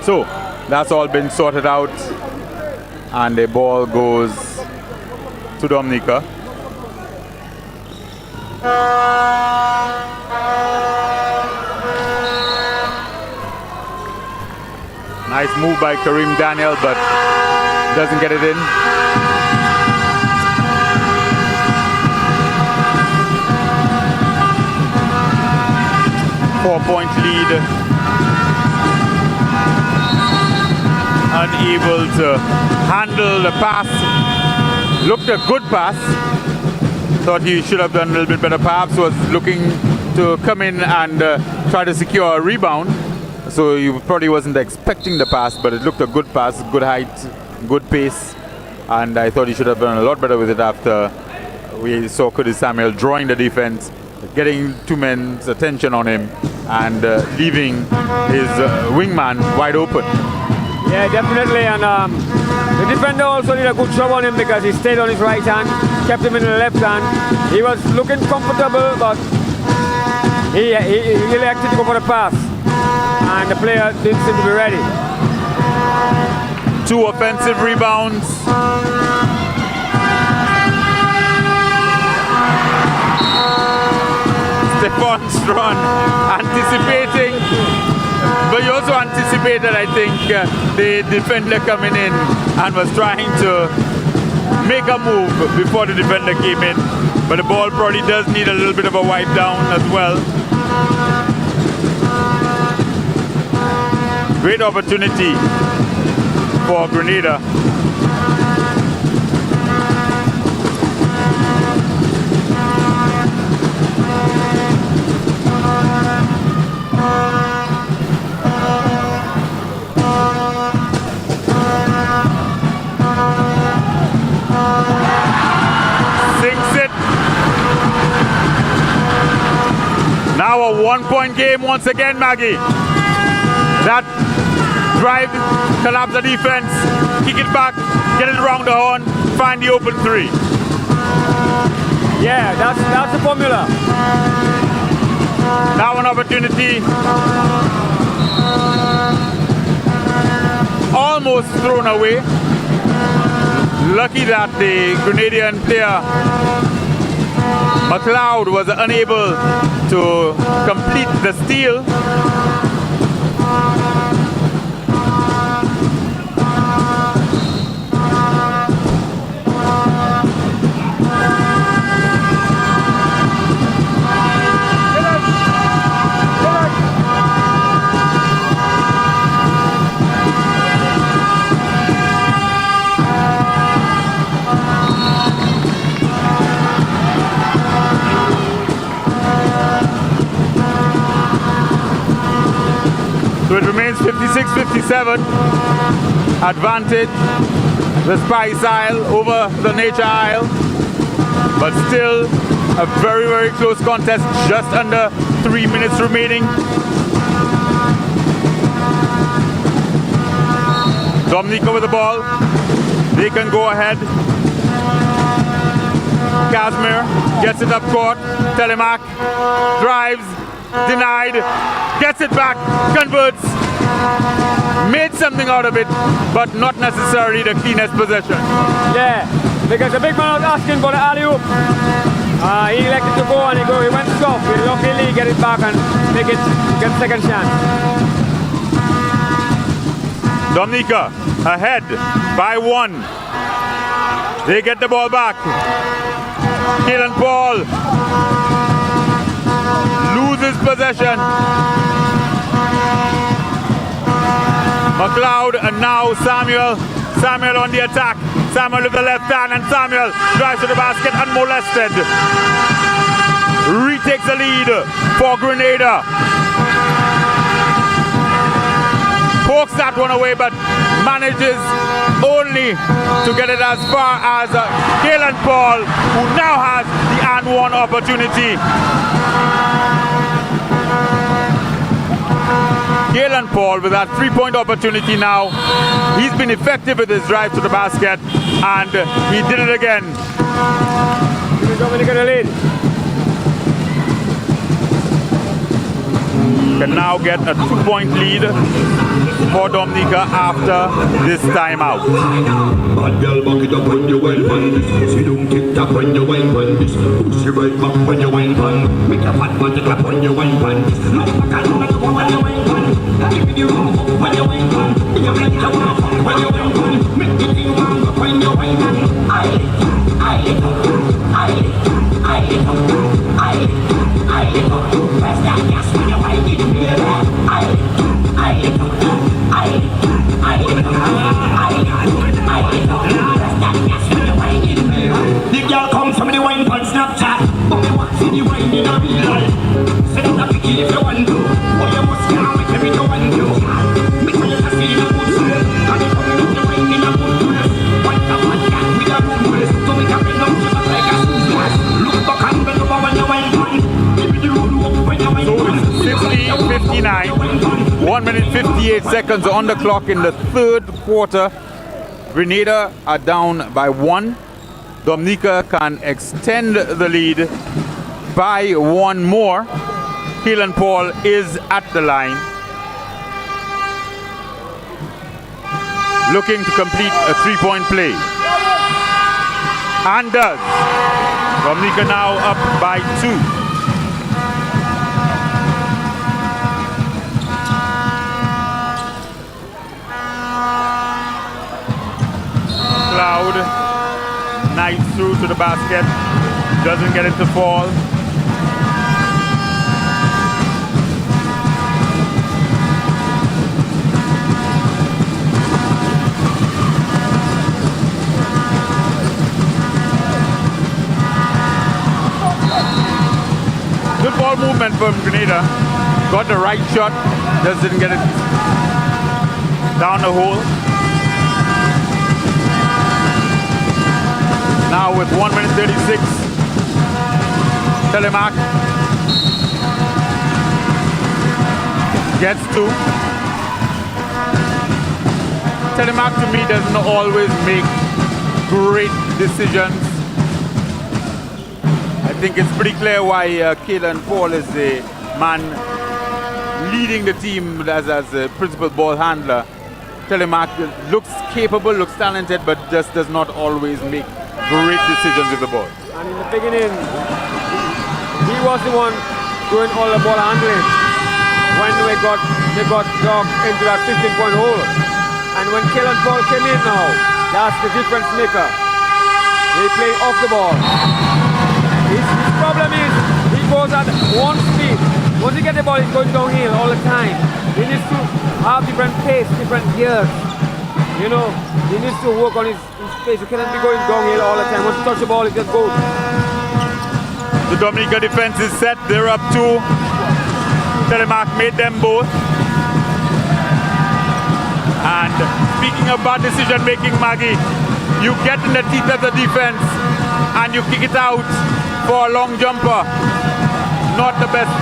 So that's all been sorted out, and the ball goes to Dominica. Nice move by Kareem Daniel, but doesn't get it in. Four-point lead. Unable to handle the pass. Looked a good pass. Thought he should have done a little bit better. Perhaps was looking to come in and try to secure a rebound. So he probably wasn't expecting the pass, but it looked a good pass, good height, good pace. And I thought he should have done a lot better with it after we saw Curtis Samuel drawing the defense, getting two men's attention on him, and leaving his wingman wide open. Yeah, definitely, and the defender also did a good job on him because he stayed on his right hand, kept him in the left hand. He was looking comfortable, but he elected to go for the pass, and the player didn't seem to be ready. Two offensive rebounds. Stephon Strachan anticipating, but you also anticipated, I think, the defender coming in and was trying to make a move before the defender came in. But the ball probably does need a little bit of a wipe down as well. Great opportunity for Grenada. Now a one-point game once again, Maggie. That drive, collapse the defense, kick it back, get it around the horn, find the open three. Yeah, that's the formula. Now an opportunity almost thrown away. Lucky that the Grenadian player McLeod was unable to complete the steal. So it remains 56-57. Advantage the Spice Isle over the Nature Isle. But still a very, very close contest. Just under 3 minutes remaining. Dominica with the ball. They can go ahead. Casimir gets it up court. Telemac drives. Denied, gets it back, converts, made something out of it, but not necessarily the cleanest possession. Yeah, because the big man was asking for the alley-oop. He elected to go and he went soft. He luckily get it back and make it, get second chance. Dominica ahead by 1. They get the ball back. Kalen Paul loses possession. McLeod and now Samuel. Samuel on the attack. Samuel with the left hand and Samuel drives to the basket unmolested. Retakes the lead for Grenada. Pokes that one away but manages only to get it as far as Kalen Paul, who now has the and one opportunity. Kalen Paul with that 3-point opportunity now. He's been effective with his drive to the basket and he did it again. Dominica the lead. Can now get a 2-point lead for Dominica after this timeout. Bad girl, back it up when you wine pan this. Pussy don't tick tock when you wine pan this. Pussy right back when you wine pan. Make a fat man to clap when you wine pan this. Look back and look when you wine pan. Give me the room when you wine pan. You make your mouth when you wine pan. Make the thing warm up when you wine pan. Press that gas when you wine it, baby. The girl comes from the wine pan Snapchat, but me want see the wine in a real life. Say that a picky if you want to, but you must get with every you want to. Me tell you to see the good side, and you come with the wine in a good place. Wine the fat cat with a good waist, so we can bring up just like a suitcase. Look back and bend over when you wine pan. Give me the road up when you wine pan. So it's 50-59, 1 minute 58 seconds on the clock in the third quarter. Grenada are down by 1. Dominica can extend the lead by 1 more. Kalen Paul is at the line, looking to complete a 3-point play. And does. Dominica now up by 2. Cloud, nice through to the basket, doesn't get it to fall. Good ball movement from Grenada, got the right shot, just didn't get it down the hole. Now with 1 minute 36, Telemac gets 2. Telemac to me doesn't always make great decisions. I think it's pretty clear why Kalen Paul is the man leading the team as a principal ball handler. Telemark looks capable, looks talented, but just does not always make great decisions with the ball. And in the beginning, he was the one doing all the ball handling when they got dug into that 15-point hole. And when Kellen Paul came in now, that's the difference maker. They play off the ball. His problem is he goes at one speed. Once he gets the ball, he's going downhill all the time. He needs to have different pace, different gears. You know, he needs to work on his pace. He cannot be going downhill all the time. Once he touches the ball, he just goes. The Dominica defense is set. They're up 2. Telemark made them both. And speaking of bad decision making, Maggie, you get in the teeth of the defense and you kick it out for a long jumper. Not the best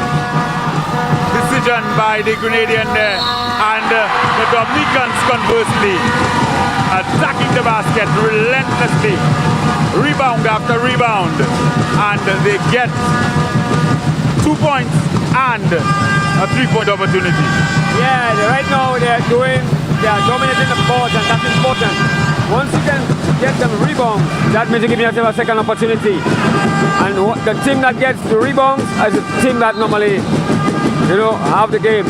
decision by the Grenadian there. And the Dominicans, conversely, attacking the basket relentlessly. Rebound after rebound. And they get 2 points and a 3-point opportunity. Yeah, right now they are dominating the board, and that's important. Once you can get them rebounds, that means you give yourself a second opportunity. And the team that gets the rebounds is a team that normally, have the game.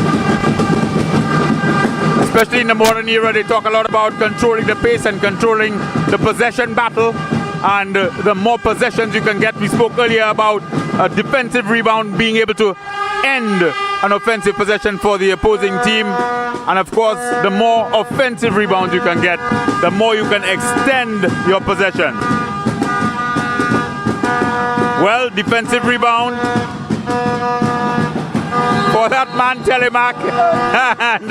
Especially in the modern era, they talk a lot about controlling the pace and controlling the possession battle. And the more possessions you can get, we spoke earlier about a defensive rebound being able to end an offensive possession for the opposing team. And of course, the more offensive rebounds you can get, the more you can extend your possession. Well, defensive rebound for that man Telemark. And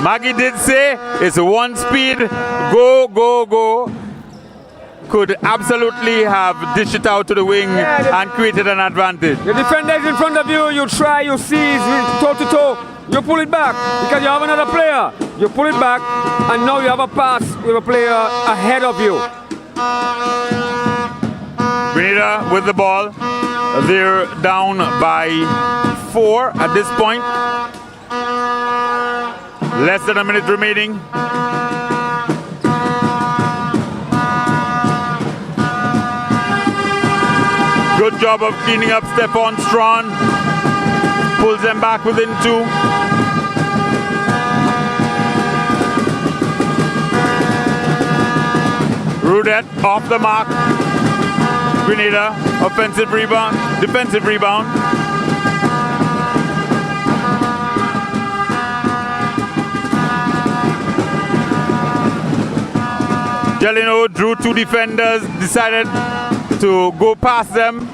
Maggie did say it's one speed, go, go, go. Could absolutely have dished it out to the wing and created an advantage. The defender is in front of you, you try, you seize, toe to toe, you pull it back because you have another player. You pull it back and now you have a pass with a player ahead of you. Grenada with the ball. They're down by 4 at this point. Less than a minute remaining. Good job of cleaning up Stephon Strawn. Pulls them back within 2. Rudette off the mark. Grenada, offensive rebound, defensive rebound. Delino drew 2 defenders, decided to go past them.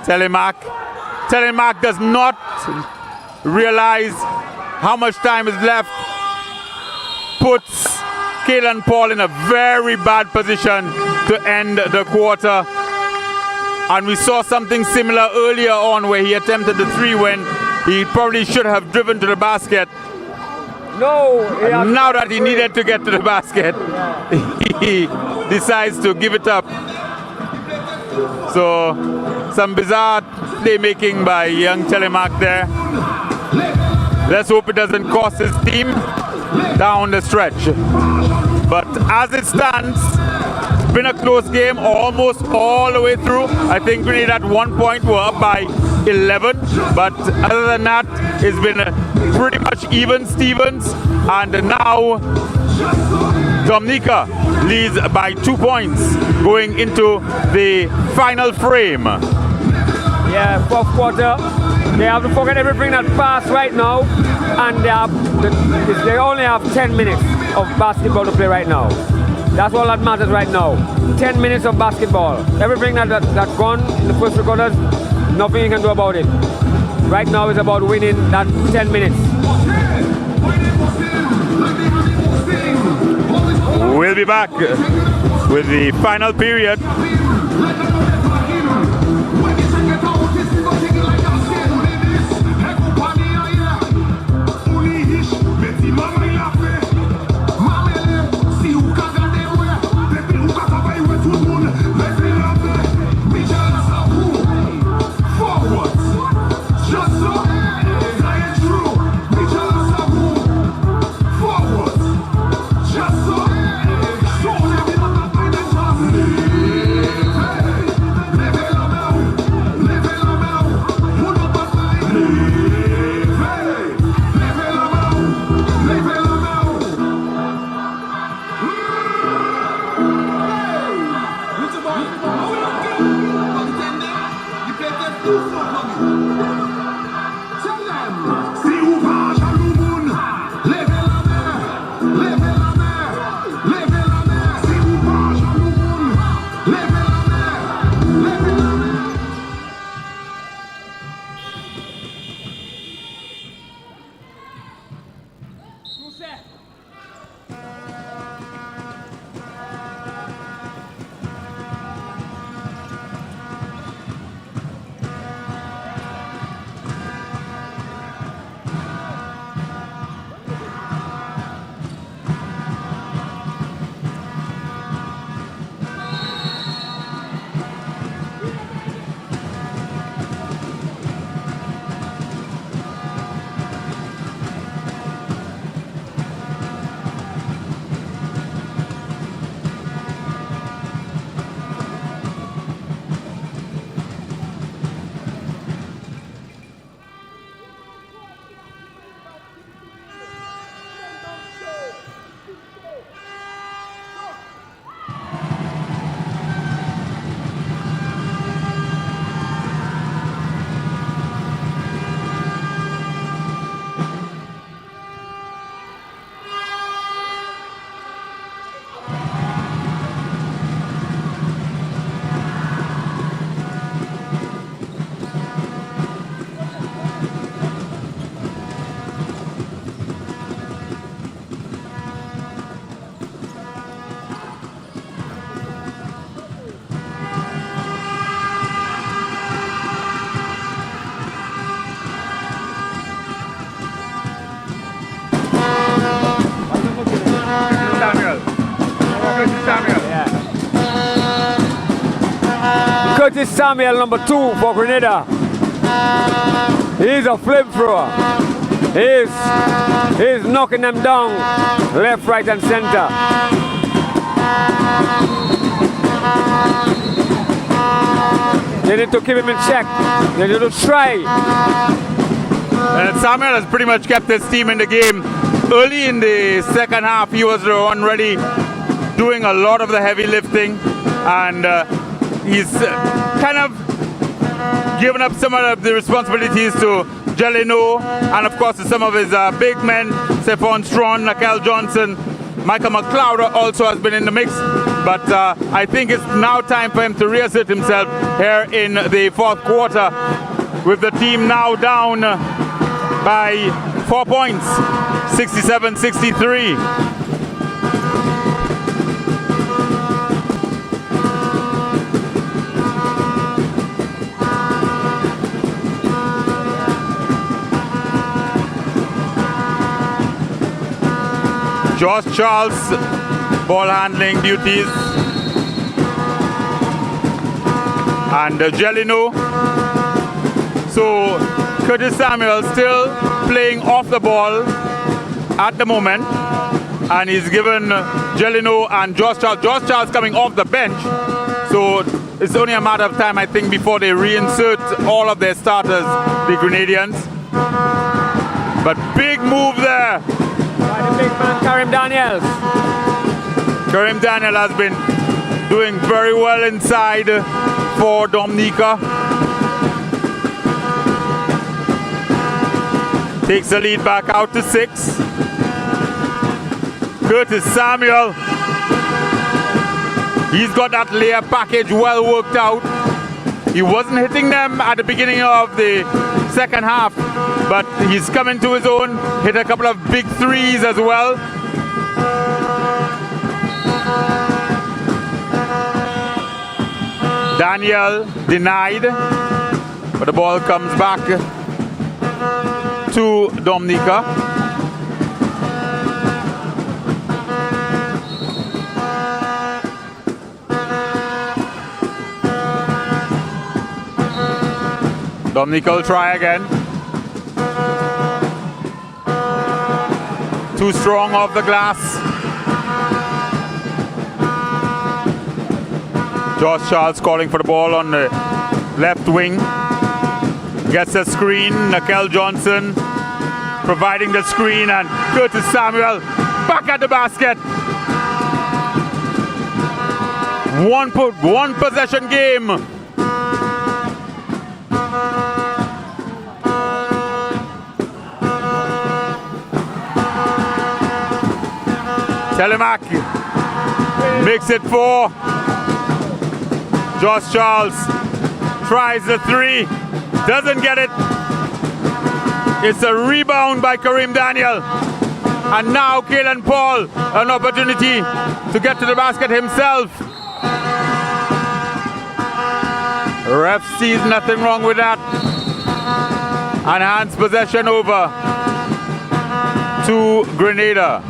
Telemark does not realize how much time is left. Puts Kalen Paul in a very bad position to end the quarter. And we saw something similar earlier on where he attempted the 3 when he probably should have driven to the basket. No. Now that he needed to get to the basket, he decides to give it up. So some bizarre playmaking by young Telemark there. Let's hope it doesn't cost his team down the stretch. But as it stands, it's been a close game almost all the way through. I think Grenada at one point were up by 11, but other than that, it's been pretty much even Stevens. And now Dominica leads by 2 points going into the final frame. Yeah, 4th quarter. They have to forget everything that passed right now, and they only have 10 minutes of basketball to play right now. That's all that matters right now. 10 minutes of basketball. Everything that gone in the first 3 quarters, nothing you can do about it. Right now it's about winning that 10 minutes. We'll be back with the final period. Forward, just so, Curtis Samuel, number 2 for Grenada. He's a flamethrower. He's knocking them down left, right, and center. They need to keep him in check. They need to try. And Samuel has pretty much kept his team in the game. Early in the second half, he was the one ready, doing a lot of the heavy lifting, and he's kind of given up some of the responsibilities to Jeleno, and of course to some of his big men, Stephon Strawn, Nakel Johnson. Michael McLeod also has been in the mix, but I think it's now time for him to reassert himself here in the fourth quarter, with the team now down by 4 points, 67-63. Josh Charles, ball handling duties, and Jeleno. So Curtis Samuel still playing off the ball at the moment, and he's given Jeleno and Josh Charles. Josh Charles coming off the bench, so it's only a matter of time, I think, before they reinsert all of their starters, the Grenadians. But big move there. By the big man, Karim Daniels. Karim Daniel has been doing very well inside for Dominica. Takes the lead back out to 6. Curtis Samuel. He's got that layer package well worked out. He wasn't hitting them at the beginning of the second half, but he's coming to his own, hit a couple of big threes as well. Daniel denied, but the ball comes back to Dominica. Dominica will try again. Too strong off the glass. Josh Charles calling for the ball on the left wing. Gets a screen. Nakel Johnson providing the screen, and Curtis Samuel back at the basket. One possession game. Telemac makes it 4. Josh Charles tries the 3, doesn't get it. It's a rebound by Kareem Daniel. And now Kalen Paul, an opportunity to get to the basket himself. Ref sees nothing wrong with that and hands possession over to Grenada.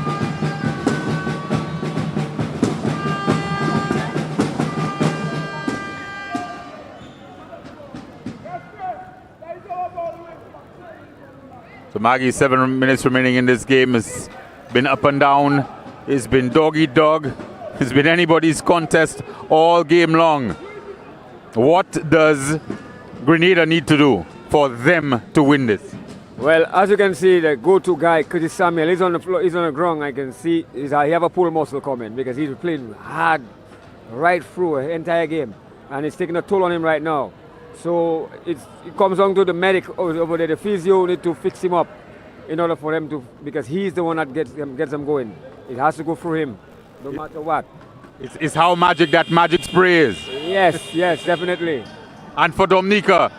So Maggie, 7 minutes remaining in this game. Has been up and down. It's been dog eat dog. It's been anybody's contest all game long. What does Grenada need to do for them to win this? Well, as you can see, the go-to guy, Curtis Samuel, he's on the floor, he's on the ground. I can see he have a pull muscle coming because he's playing hard right through the entire game, and it's taking a toll on him right now. So it comes down to the medic over there, the physio need to fix him up in order for them to, because he's the one that gets them going. It has to go through him, no matter what. It's how magic that magic spray is. Yes, definitely. And for Dominica,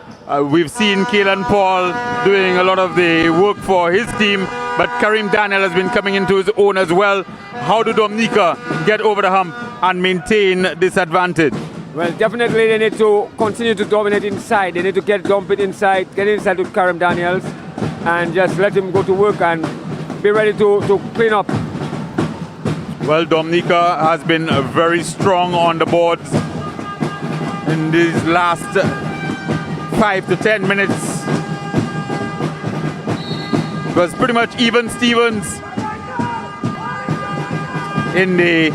we've seen Kalen Paul doing a lot of the work for his team, but Kareem Daniel has been coming into his own as well. How do Dominica get over the hump and maintain this advantage? Well, definitely they need to continue to dominate inside. They need to get inside to Kareem Daniels and just let him go to work and be ready to clean up. Well, Dominica has been very strong on the boards in these last 5 to 10 minutes. It was pretty much even Stevens in the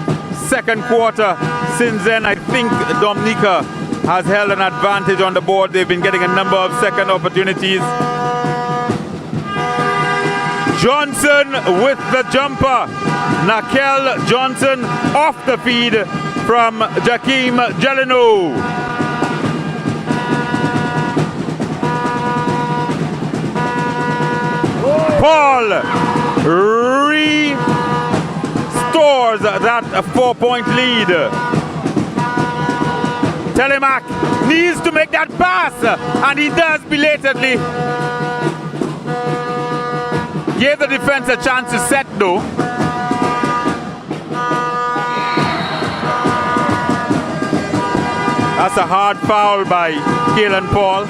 second quarter. Since then, I think Dominica has held an advantage on the board. They've been getting a number of second opportunities. Johnson with the jumper. Nakel Johnson off the feed from Jakeem Jeleno. Paul restores that 4-point lead. Telemac needs to make that pass, and he does belatedly. Gave the defense a chance to set though. That's a hard foul by Kalen Paul.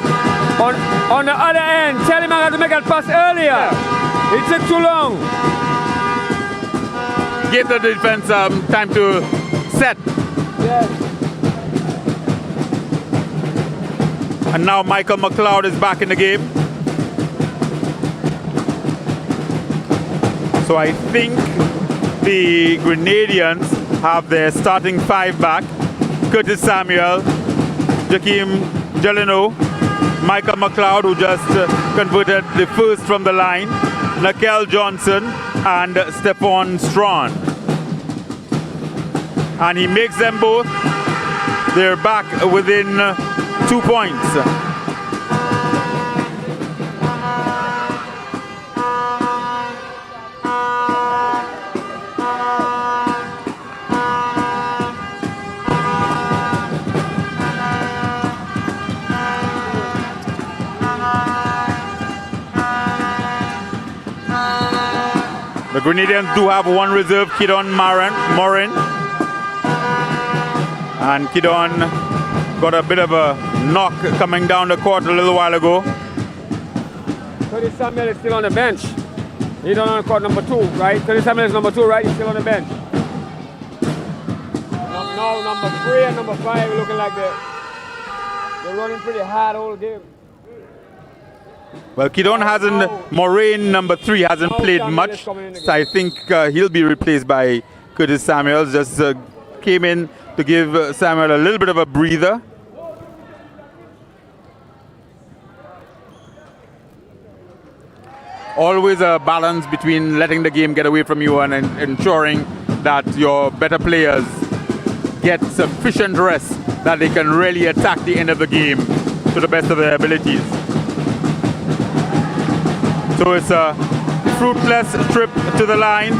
On the other end, Telemac had to make that pass earlier. It took too long. Give the defense time to set. Yes. And now Michael McLeod is back in the game. So I think the Grenadians have their starting 5 back. Curtis Samuel, Jakeem Jeleno, Michael McLeod, who just converted the first from the line, Nakel Johnson, and Stephon Strawn. And he makes them both. They're back within 2 points. The Grenadians do have one reserve, Kidon Morin. And Kidon got a bit of a knock coming down the court a little while ago. Curtis Samuel is still on the bench. He's on court number 2, right? Curtis Samuel is number 2, right? He's still on the bench. Now number 3 and number 5 looking like they're running pretty hard all game. Well, Kidon hasn't, Moraine number 3 hasn't played much. So I think he'll be replaced by Curtis Samuel. Just came in to give Samuel a little bit of a breather. Always a balance between letting the game get away from you and ensuring that your better players get sufficient rest that they can really attack the end of the game to the best of their abilities. So it's a fruitless trip to the line.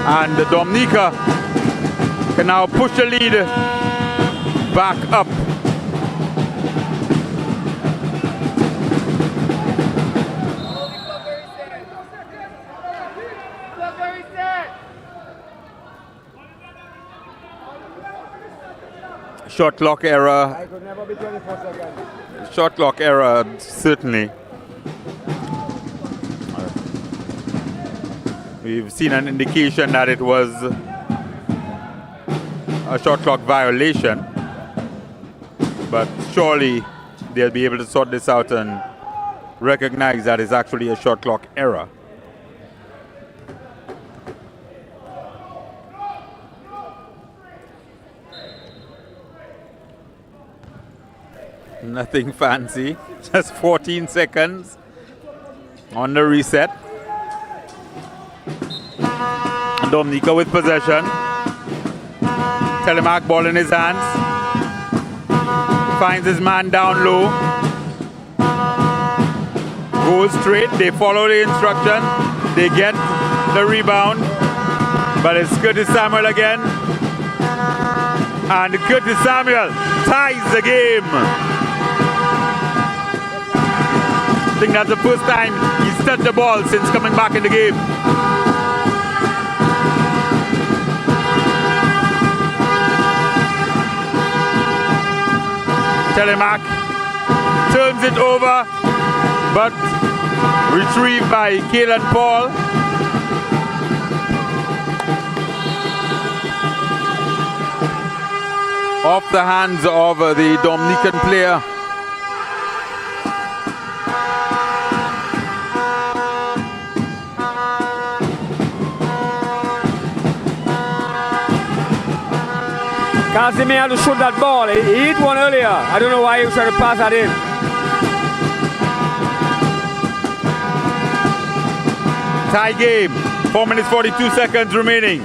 And Dominica can now push the lead back up. Shot clock error. I could never be 24 seconds. Shot clock error, certainly. We've seen an indication that it was a shot clock violation, but surely they'll be able to sort this out and recognize that it's actually a shot clock error. Nothing fancy, just 14 seconds on the reset. Dominica with possession. Telemark ball in his hands. Finds his man down low. Goes straight. They follow the instruction. They get the rebound. But it's Curtis Samuel again. And Curtis Samuel ties the game. I think that's the first time he's touched the ball since coming back in the game. Telemark turns it over, but retrieved by Kalen Paul. Off the hands of the Dominican player. Casimir had to shoot that ball. He hit one earlier. I don't know why he was trying to pass that in. Tie game. 4 minutes 42 seconds remaining.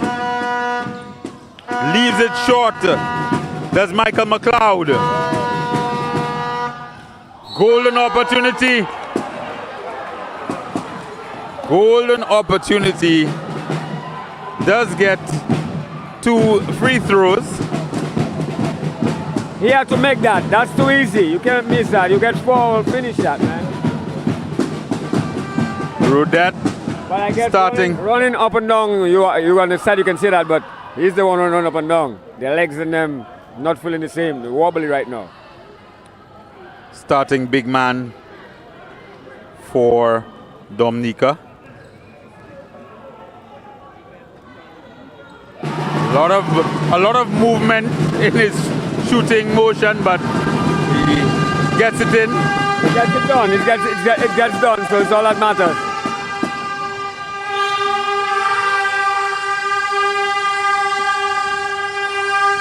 Leaves it short. That's Michael McLeod. Golden opportunity. Golden opportunity. Does get 2 free throws. He had to make that. That's too easy. You can't miss that. You get 4, finish that, man. Rudette But I guess starting. running up and down, you on the side, you can see that, but he's the one running up and down. The legs and them not feeling the same. They're wobbly right now. Starting big man for Dominica. A lot of movement in his shooting motion, but he gets it in. It gets it done. It gets done, so it's all that matters.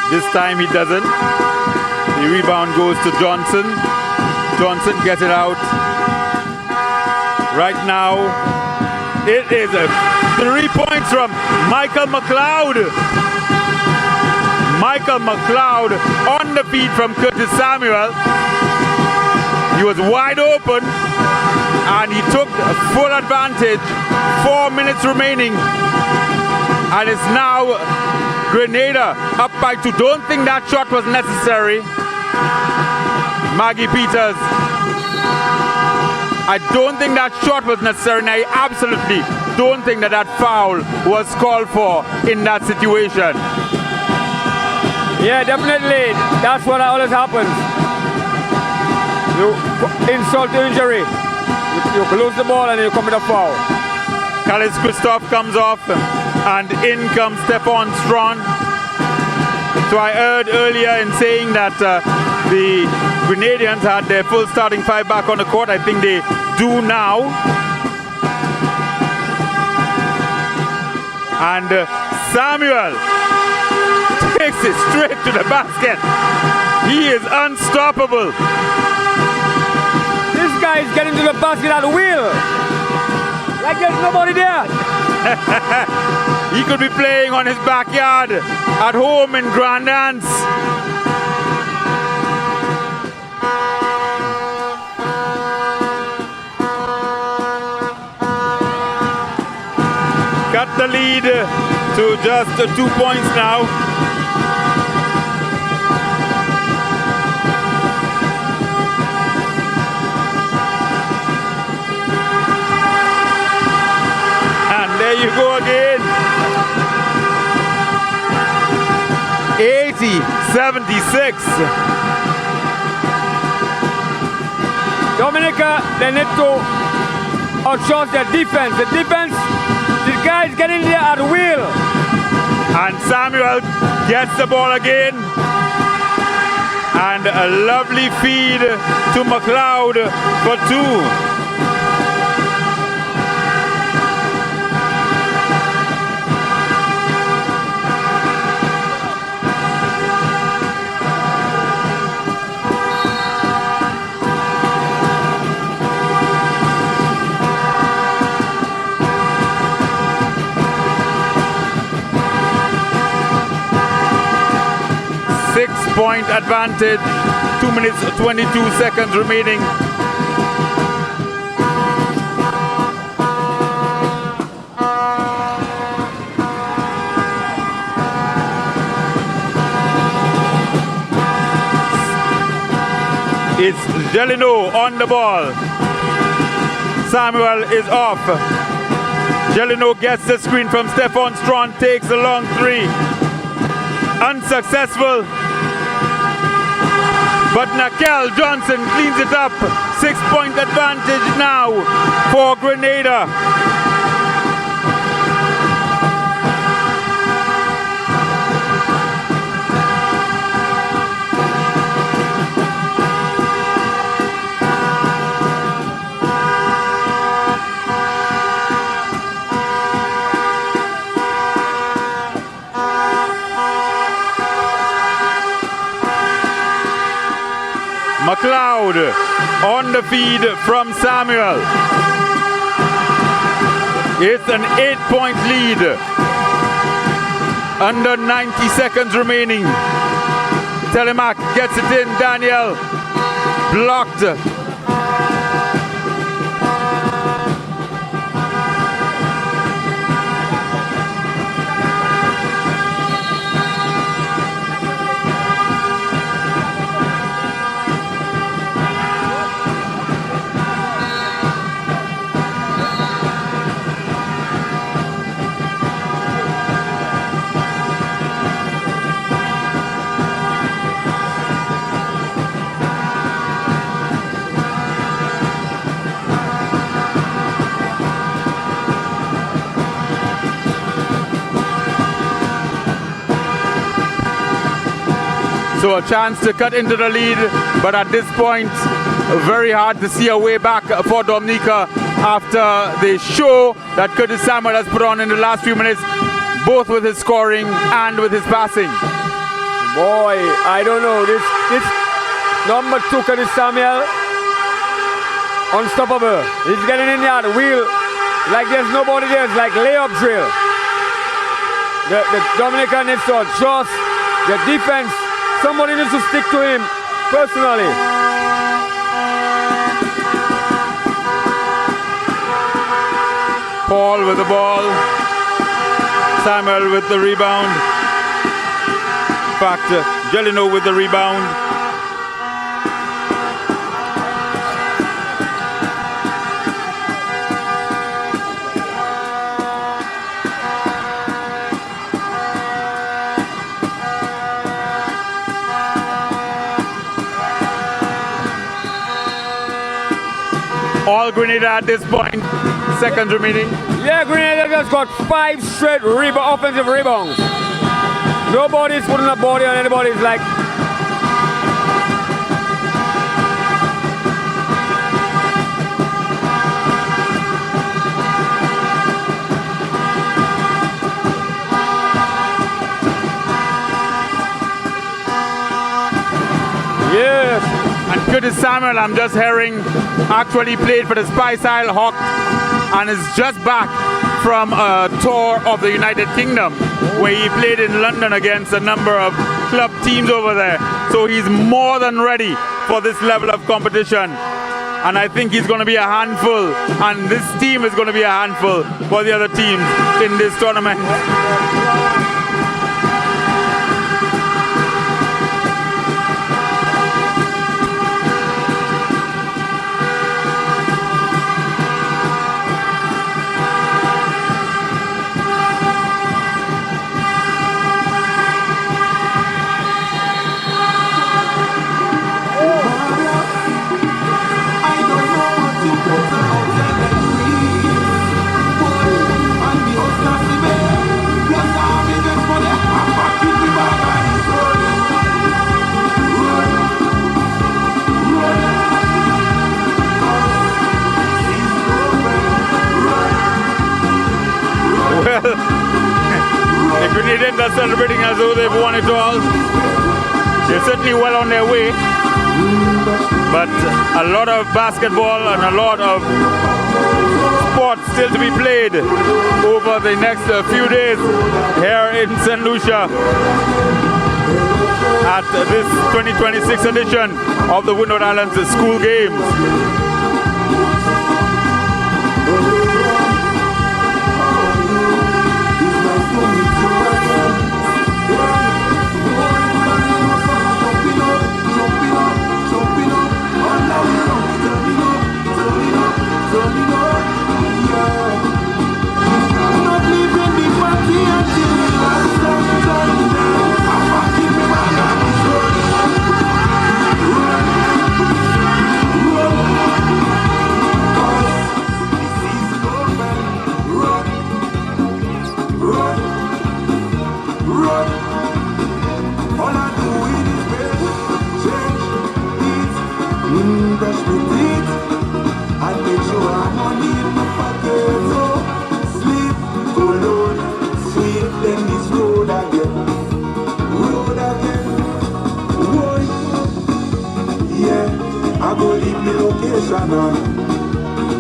This time he doesn't. The rebound goes to Johnson. Johnson gets it out. Right now, it is 3 points from Michael McLeod. Michael McLeod on the feed from Curtis Samuel. He was wide open and he took full advantage. 4 minutes remaining. And it's now Grenada up by 2. Don't think that shot was necessary. Maggie Peters. I don't think that shot was necessary, and I absolutely don't think that foul was called for in that situation. Yeah, definitely. That's what always happens. You insult to injury. You lose the ball and you commit a foul. Callis Christoph comes off and in comes Stephon Strawn. So I heard earlier in saying that the Grenadians had their full starting 5 back on the court. I think they do now. And Samuel takes it straight to the basket. He is unstoppable. This guy is getting to the basket at will. Like there's nobody there. He could be playing on his backyard at home in Grand Anse. Cut the lead to to just 2 points now. And there you go again. 80-76. Dominica, they need to adjust their defense. The defense, the guys get in there at will. And Samuel gets the ball again. And a lovely feed to McLeod for 2. 6-point advantage, 2 minutes 22 seconds remaining. It's Gelino on the ball. Samuel is off. Gelino gets the screen from Stefan Strawn, takes a long 3. Unsuccessful. But Nakel Johnson cleans it up. 6-point advantage now for Grenada. McLeod on the feed from Samuel. It's an 8-point lead. Under 90 seconds remaining. Telemac gets it in. Daniel blocked. So a chance to cut into the lead, but at this point, very hard to see a way back for Dominica after the show that Curtis Samuel has put on in the last few minutes, both with his scoring and with his passing. Boy, I don't know, this number 2 Curtis Samuel, unstoppable. He's getting in there at wheel like there's nobody there. It's like layup drill. The Dominica needs to adjust the defense. Somebody needs to stick to him personally. Paul with the ball. Samuel with the rebound. In fact, Gelino with the rebound. All Grenada at this point, seconds remaining. Yeah, Grenada just got 5 straight offensive rebounds. Nobody's putting a body on anybody. It's like yes. And Curtis Samuel, I'm just hearing, actually played for the Spice Isle Hawk and is just back from a tour of the United Kingdom where he played in London against a number of club teams over there. So he's more than ready for this level of competition. And I think he's going to be a handful, and this team is going to be a handful for the other teams in this tournament. are celebrating as though they've won it all. They're certainly well on their way. But a lot of basketball and a lot of sports still to be played over the next few days here in St. Lucia at this 2026 edition of the Windward Islands School Games.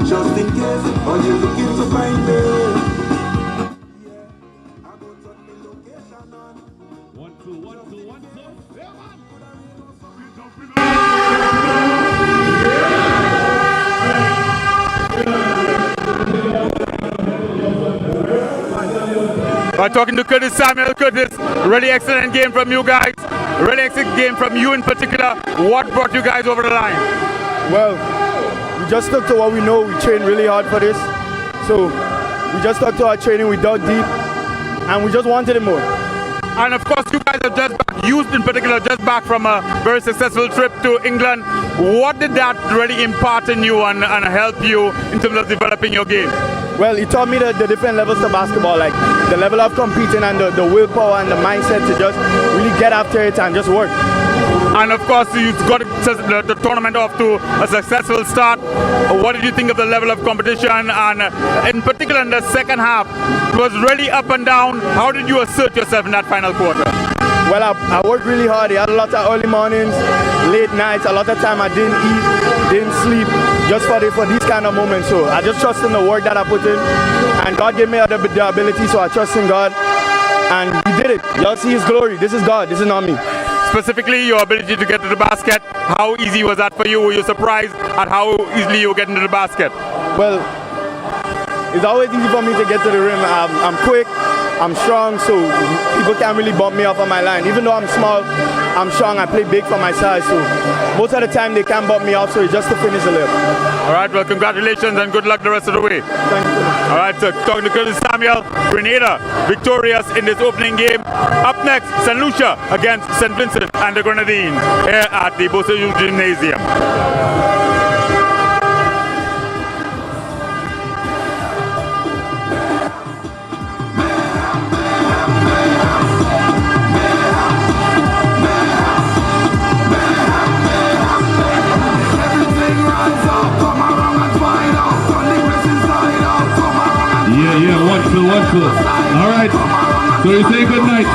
Just in case, or you're looking to find me. I go turn the location on. 1, 2, 1, 2, 1, 2. By talking to Curtis Samuel. Curtis, really excellent game from you guys. Really excellent game from you in particular. What brought you guys over the line? Well, we just stuck to what we know. We trained really hard for this. So we just stuck to our training. We dug deep and we just wanted it more. And of course, you guys are just back, you in particular, just back from a very successful trip to England. What did that really impart in you and help you in terms of developing your game? Well, it taught me the different levels of basketball, like the level of competing and the willpower and the mindset to just really get after it and just work. And of course, you got the tournament off to a successful start. What did you think of the level of competition? And in particular in the second half, it was really up and down. How did you assert yourself in that final quarter? Well, I worked really hard. I had a lot of early mornings, late nights, a lot of time I didn't eat, didn't sleep, just for these kind of moments. So I just trust in the work that I put in. And God gave me the ability, so I trust in God. And He did it. Y'all see His glory. This is God. This is not me. Specifically, your ability to get to the basket, how easy was that for you? Were you surprised at how easily you were getting to the basket? Well, it's always easy for me to get to the rim. I'm quick, I'm strong, so people can't really bump me off on my line. Even though I'm small, I'm strong, I play big for my size, so most of the time they can't bump me off, so it's just to finish the layup. All right, well, congratulations and good luck the rest of the way. Thank you. All right, so talking to Curtis Samuel, Grenada victorious in this opening game. Up next, St. Lucia against St. Vincent and the Grenadines here at the Boston Gymnasium. Yeah, 1-2, 1-2. All right, so you say good night.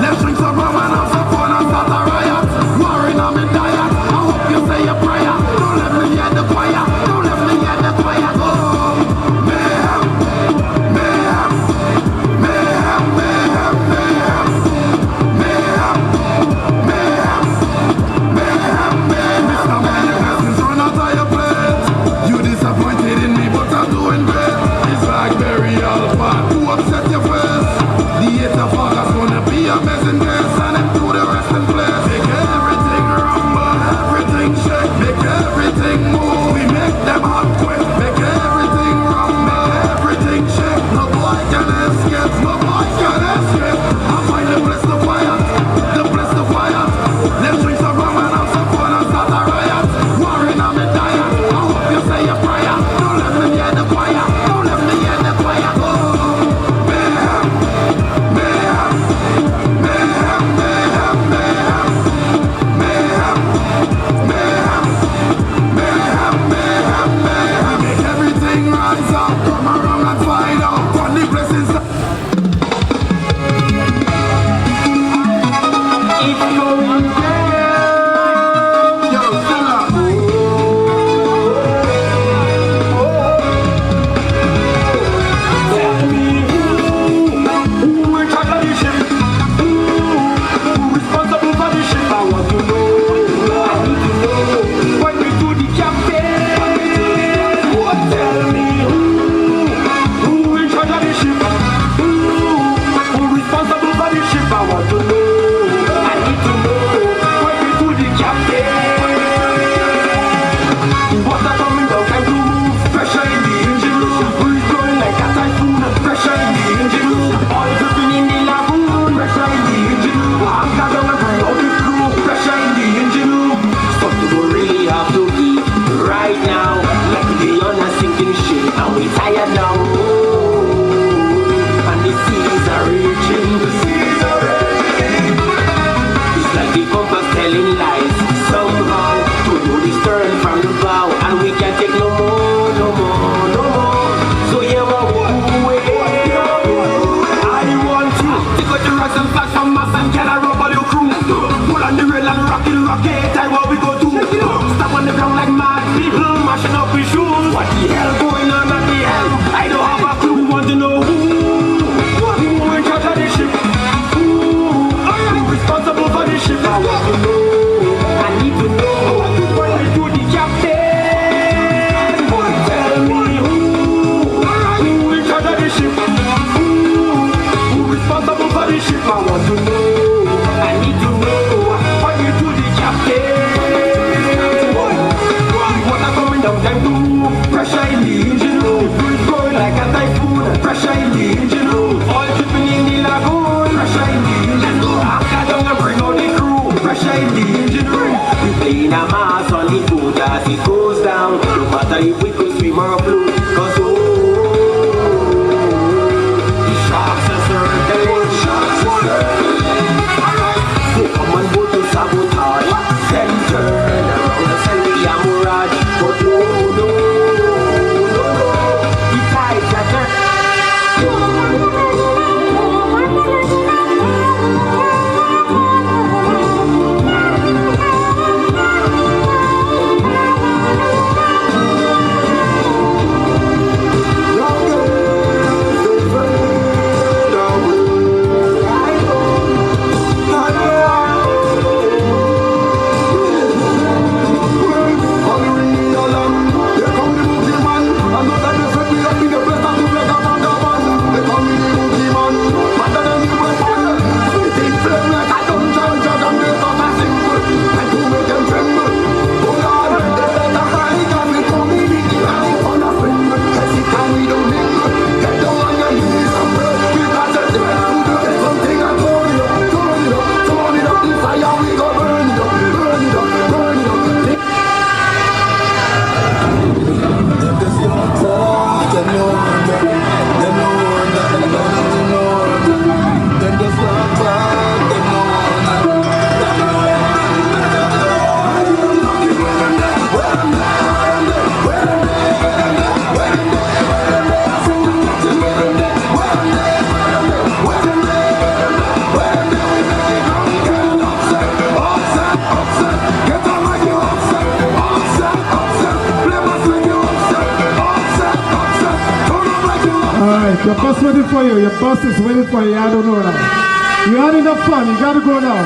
Let's drink some captain. Water coming down, time to move. Pressure in the engine room. Breeze blowing like a typhoon. Pressure in the engine room. Oil dripping in the lagoon. Pressure in the engine room. Anchor down and bring out the crew. Pressure in the engine room. Something we really have to eat right now. Like we on a sinking ship and we tired now. And the seas are raging. The seas are raging. It's like the compass telling lies somehow. To know the stern from the bow, and we can't take no more, no more, no more. So yeah, we're away. I want you to go to rocks and flash from mass and can I rub all your crew. Pull on the rail and rock it, I what we go do. Stop on the ground like mad people, mashing up his shoes. What the hell going on at the hell? I don't have a clue. We want to know who in charge of the ship. Who responsible for the ship? I want to know. I need to know. When we do the captain, tell me who in charge of the ship. Who responsible for the ship? I want to know. I need to know. When you do the captain, water coming down, time to move. Pressure in the engine room. Breeze blowing like a typhoon. Pressure in the engine room. Oil dripping in the lagoon. Pressure in the engine room. Anchor down and bring out the crew. Pressure in the engine room. We playing a mass on the boat as it goes down. No matter if we could swim or float, 'cause the sharks are circling. Sharks are circling. They come on board to sabotage. Then turn around and say we are mirage. But no, the tides are turning. Your bus waiting for you. Your bus is waiting for you. I don't know now. You had enough fun. You got to go now.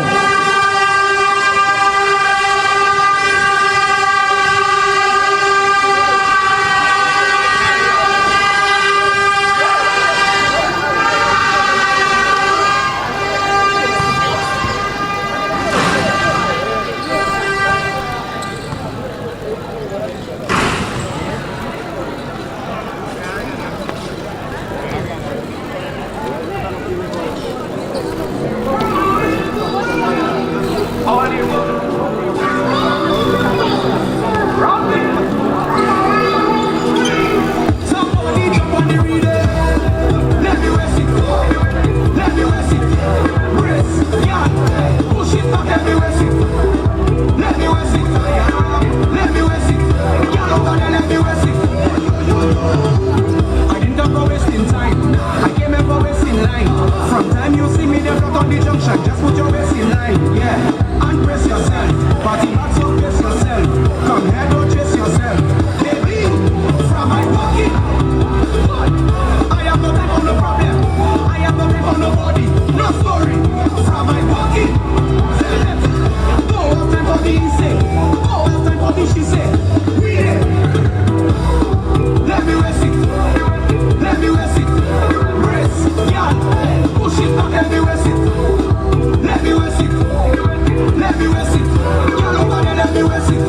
waste it.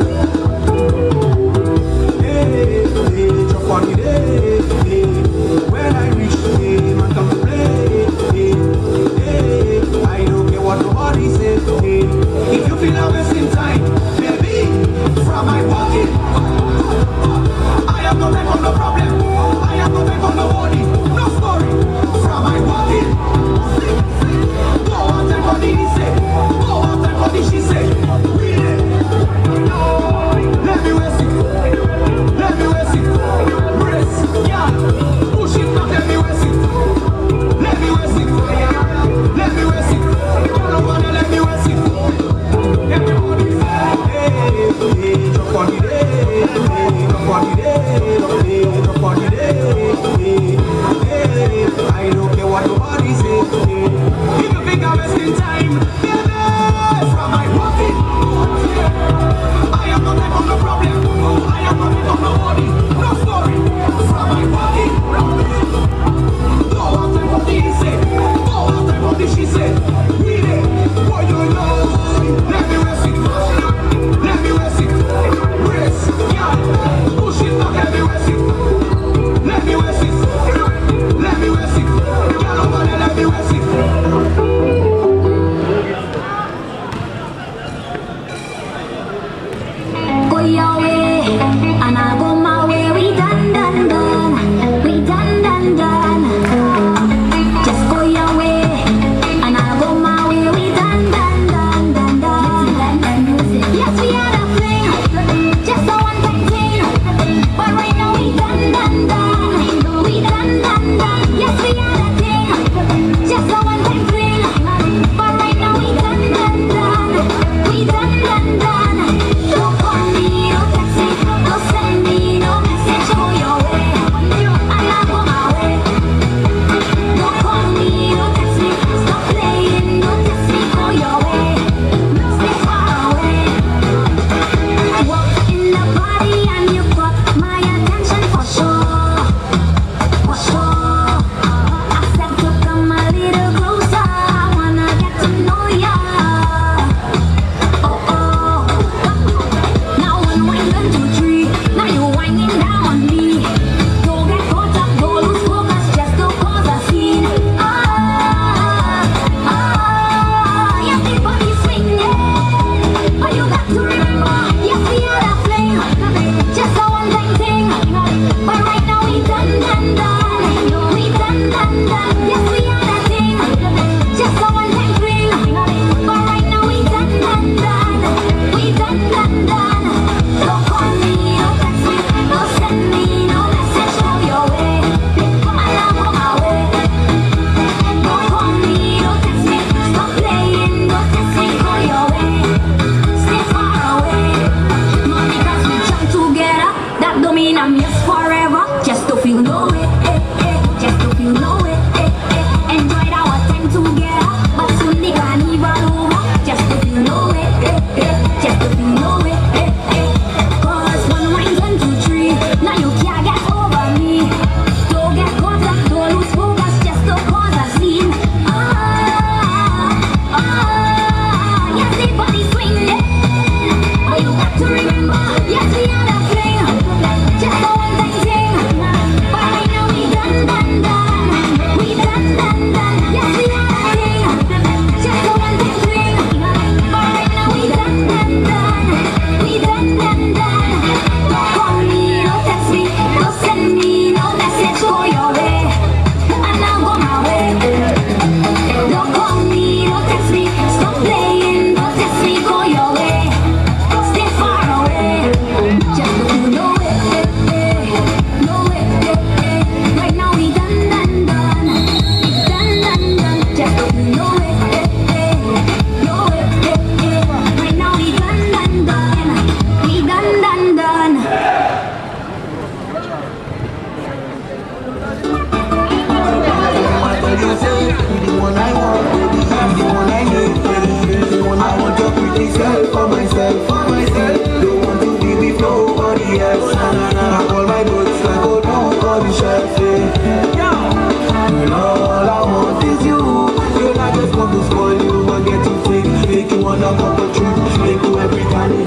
Hey, hey, jump on it, hey, hey. When I reach the man come to play, hey, hey. I don't care what nobody says, hey. If you feel I'm wasting time, baby, from my pocket, I am not there for no problem. I am not there for nobody, no story. From my pocket, go out and for the he say, go out and for the she say. Read it. Let me waste it. Let me waste it. Brace, yeah. Push it back. Let me waste it. Let me waste it. Let me waste it. Don't know what. Let me waste it.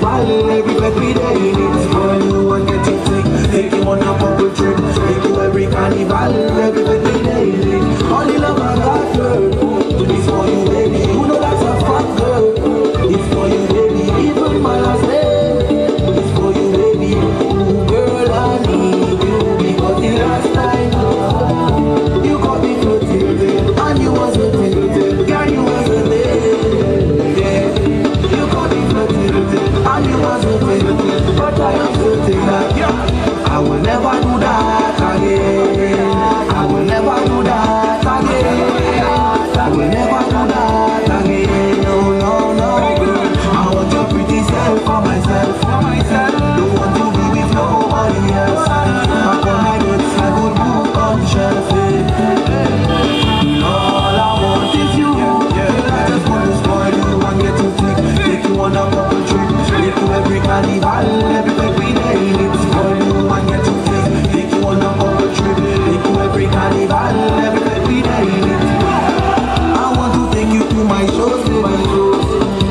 carnival, every baby day in it. Spoil you and get you sick. Take you on a bubble trip. Take you every carnival, every baby day in it. All the love I got, girl. It's for you, baby. You know that's a fact, girl. It's for you, baby. Even my last day. It's for you, baby. Ooh, girl, I need you because the last time you got me floating and you wasn't tilted. Girl, you wasn't there. You got me floating and you wasn't tilted. But I am certain that I will never do that again. I will never do that again. I will never do that again. No, no, no. I want your pretty self for myself. Don't want to be with nobody else. Back on my notes, I would move on the shelf. All I want is you. I just want to spoil you and get you thick. Take you on a couple trip. Take you every carnival, every day. It's spoil you and get you thick. Take you on a couple trip. Take you every carnival, every day. I want to take you to my shows,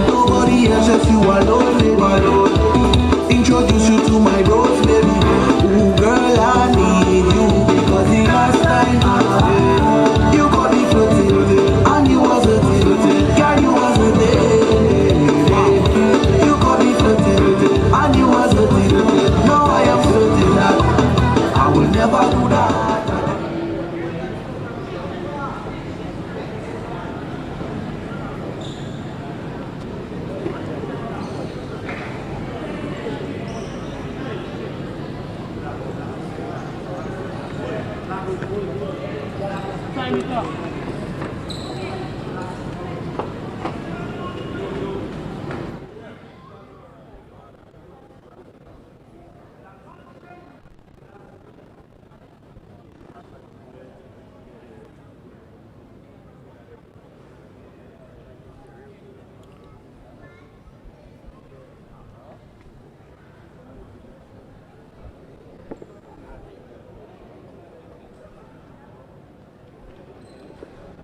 nobody else, just you alone, baby, alone. Introduce you to my bros, baby. Ooh, girl, I need you because the last time you got me floating and you wasn't tilted. Girl, you wasn't there. You got me floating and you wasn't tilted. Now I am certain that I will never do that.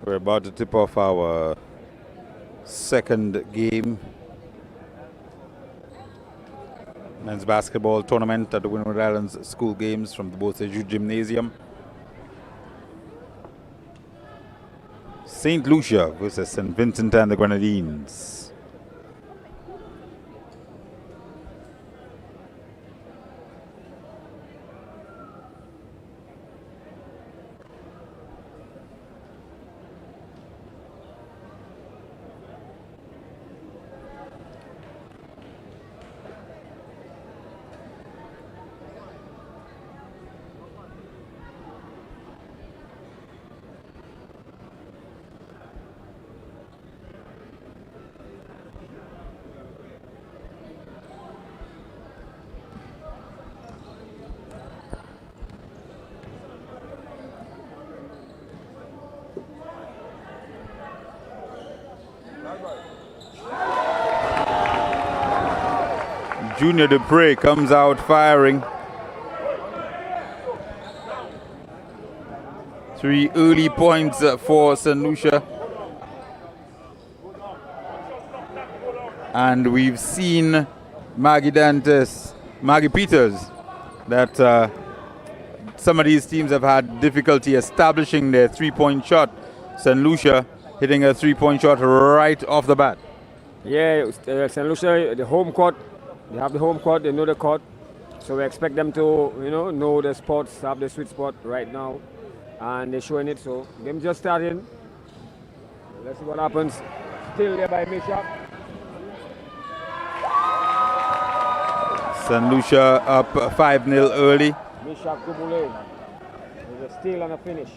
We're about to tip off our second game. Men's basketball tournament at the Windward Islands School Games from the Boseju Gymnasium. St. Lucia versus St. Vincent and the Grenadines. Junior Dupre comes out firing. 3 early points for St. Lucia. And we've seen Maggie Peters, that some of these teams have had difficulty establishing their three-point shot. St. Lucia hitting a three-point shot right off the bat. Yeah, St. Lucia, the home court. They have the home court, they know the court. So we expect them to, know the spots, have the sweet spot right now. And they're showing it, so game just starting. Let's see what happens. Still there by Misha. St. Lucia up 5-0 early. Misha Kubule. There's a steal and a finish.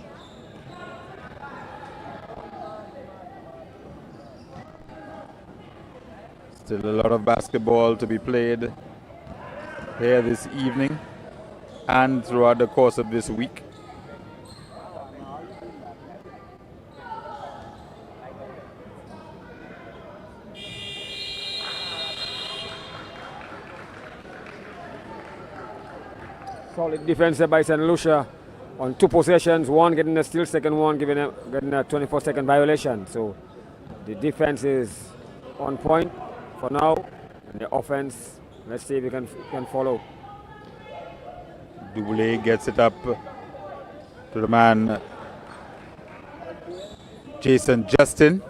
Still a lot of basketball to be played here this evening and throughout the course of this week. Solid defense by St. Lucia on 2 possessions, one getting a steal, second one getting a 24-second violation. So the defense is on point for now, and the offense Let's see if we can follow. Duboulet gets it up to the man Jason Justin.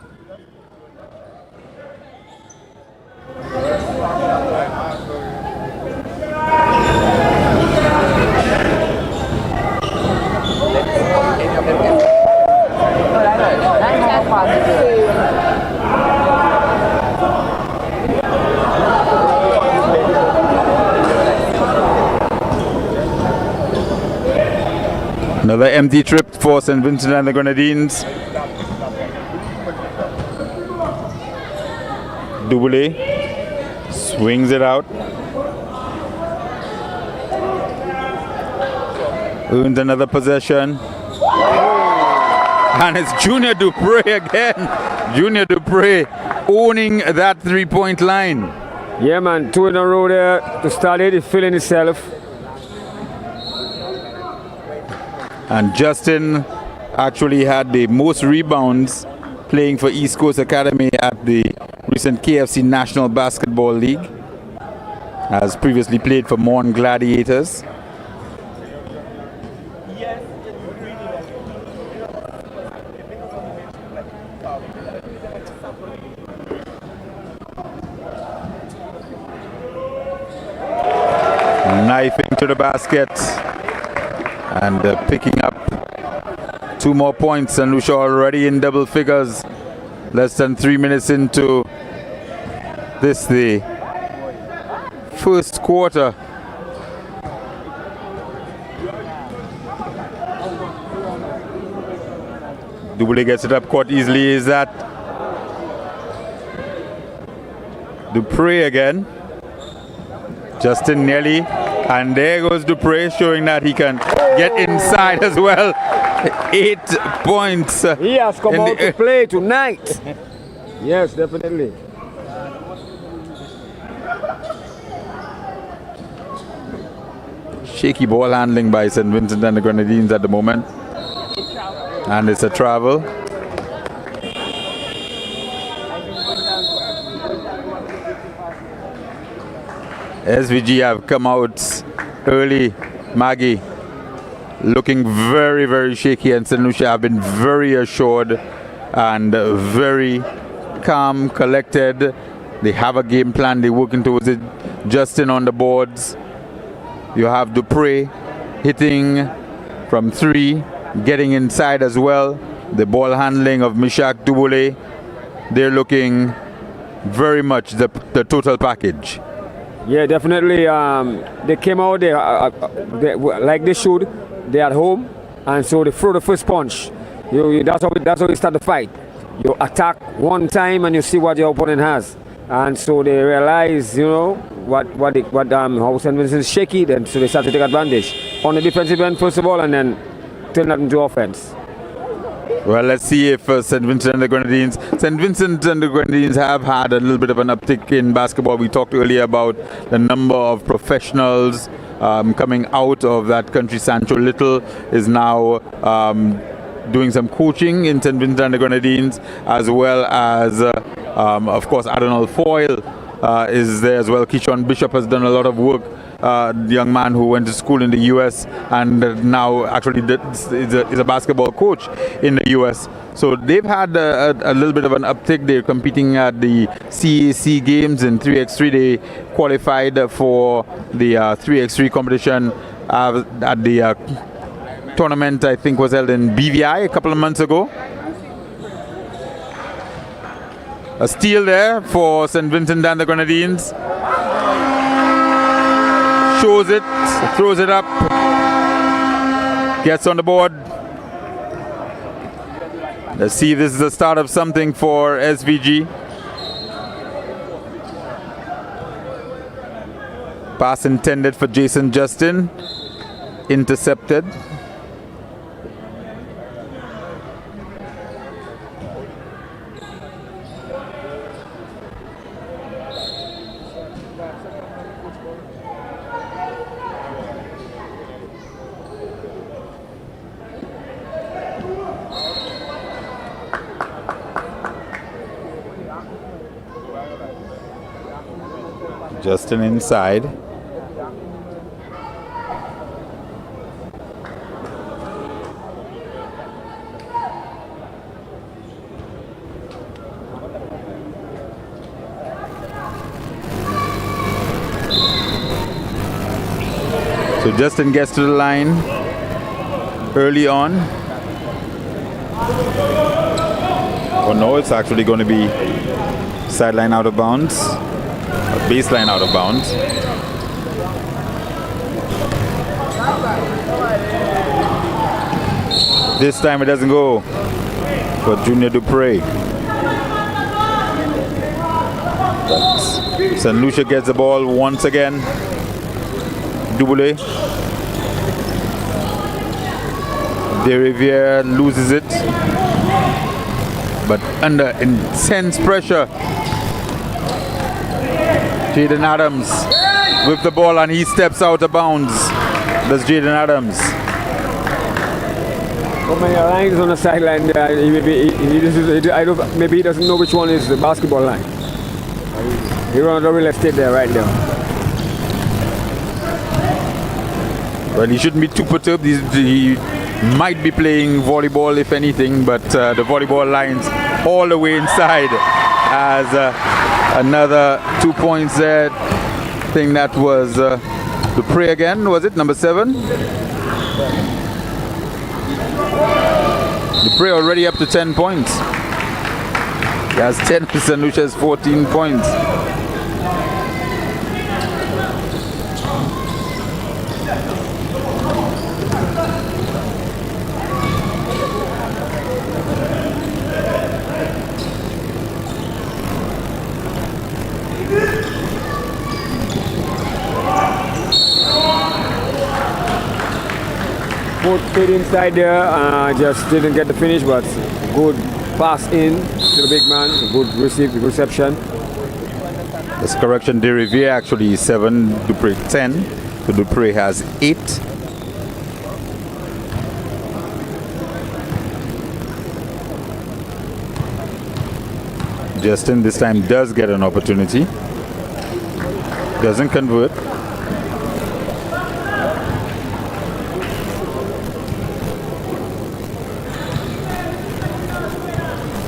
Another empty trip for St. Vincent and the Grenadines. Duboulet swings it out. Earns another possession. And it's Junior Dupre again. Junior Dupre owning that three-point line. Yeah, man, 2 in a row there to start it. It's feeling itself. And Justin actually had the most rebounds playing for East Coast Academy at the recent KFC National Basketball League. Has previously played for Morn Gladiators. Knifing to the basket and picking up 2 more points, and Lucia already in double figures. Less than 3 minutes into this, the first quarter. Duboulet gets it up quite easily. Is that Dupre again? Justin nearly, and there goes Dupre, showing that he can get inside as well. 8 points. He has come out to play tonight. Yes, definitely. Shaky ball handling by St. Vincent and the Grenadines at the moment. And it's a travel. SVG have come out early, Maggie, looking very, very shaky, and St. Lucia have been very assured and very calm, collected. They have a game plan, they're working towards it. Justin on the boards. You have Dupre hitting from 3, getting inside as well. The ball handling of Mishak Duboulet. They're looking very much the total package. Yeah, definitely. They came out there like they should. They're at home, and so they throw the first punch. That's how you start the fight. You attack one time, and you see what your opponent has, and so they realize, how St. Vincent is shaky. Then so they start to take advantage on the defensive end first of all, and then turn that into offense. Well, let's see if St. Vincent and the Grenadines have had a little bit of an uptick in basketball. We talked earlier about the number of professionals coming out of that country. Sancho Little is now doing some coaching in St. Vincent and the Grenadines, as well as, of course, Adonal Foyle is there as well. Keyshawn Bishop has done a lot of work. The young man who went to school in the US and now actually is a basketball coach in the US. So they've had a little bit of an uptick. They're competing at the CAC games in 3x3. They qualified for the 3x3 competition at the tournament, I think, was held in BVI a couple of months ago. A steal there for St. Vincent and the Grenadines. Shows it, throws it up, gets on the board. Let's see, this is the start of something for SVG. Pass intended for Jason Justin, intercepted. Justin inside. So Justin gets to the line early on. Oh no, it's actually going to be sideline out of bounds, or baseline out of bounds. This time it doesn't go for Junior Dupre. But St. Lucia gets the ball once again. Double. De Riviere loses it, but under intense pressure. Jaden Adams with the ball and he steps out of bounds. That's Jaden Adams. How many lines on the sideline there? Maybe he doesn't know which one is the basketball line. He runs the real estate there, right there. Well, he shouldn't be too perturbed. He might be playing volleyball, if anything, but the volleyball line's all the way inside. As another 2 points there. I think that was Dupre again, was it? Number 7? Dupre already up to 10 points. He has 10, St. Lucia has 14 points. Both stayed inside there, just didn't get the finish, but good pass in to the big man, good reception. This correction, De Riviere actually is 7, Dupre 10. So Dupre has 8. Justin this time does get an opportunity. Doesn't convert.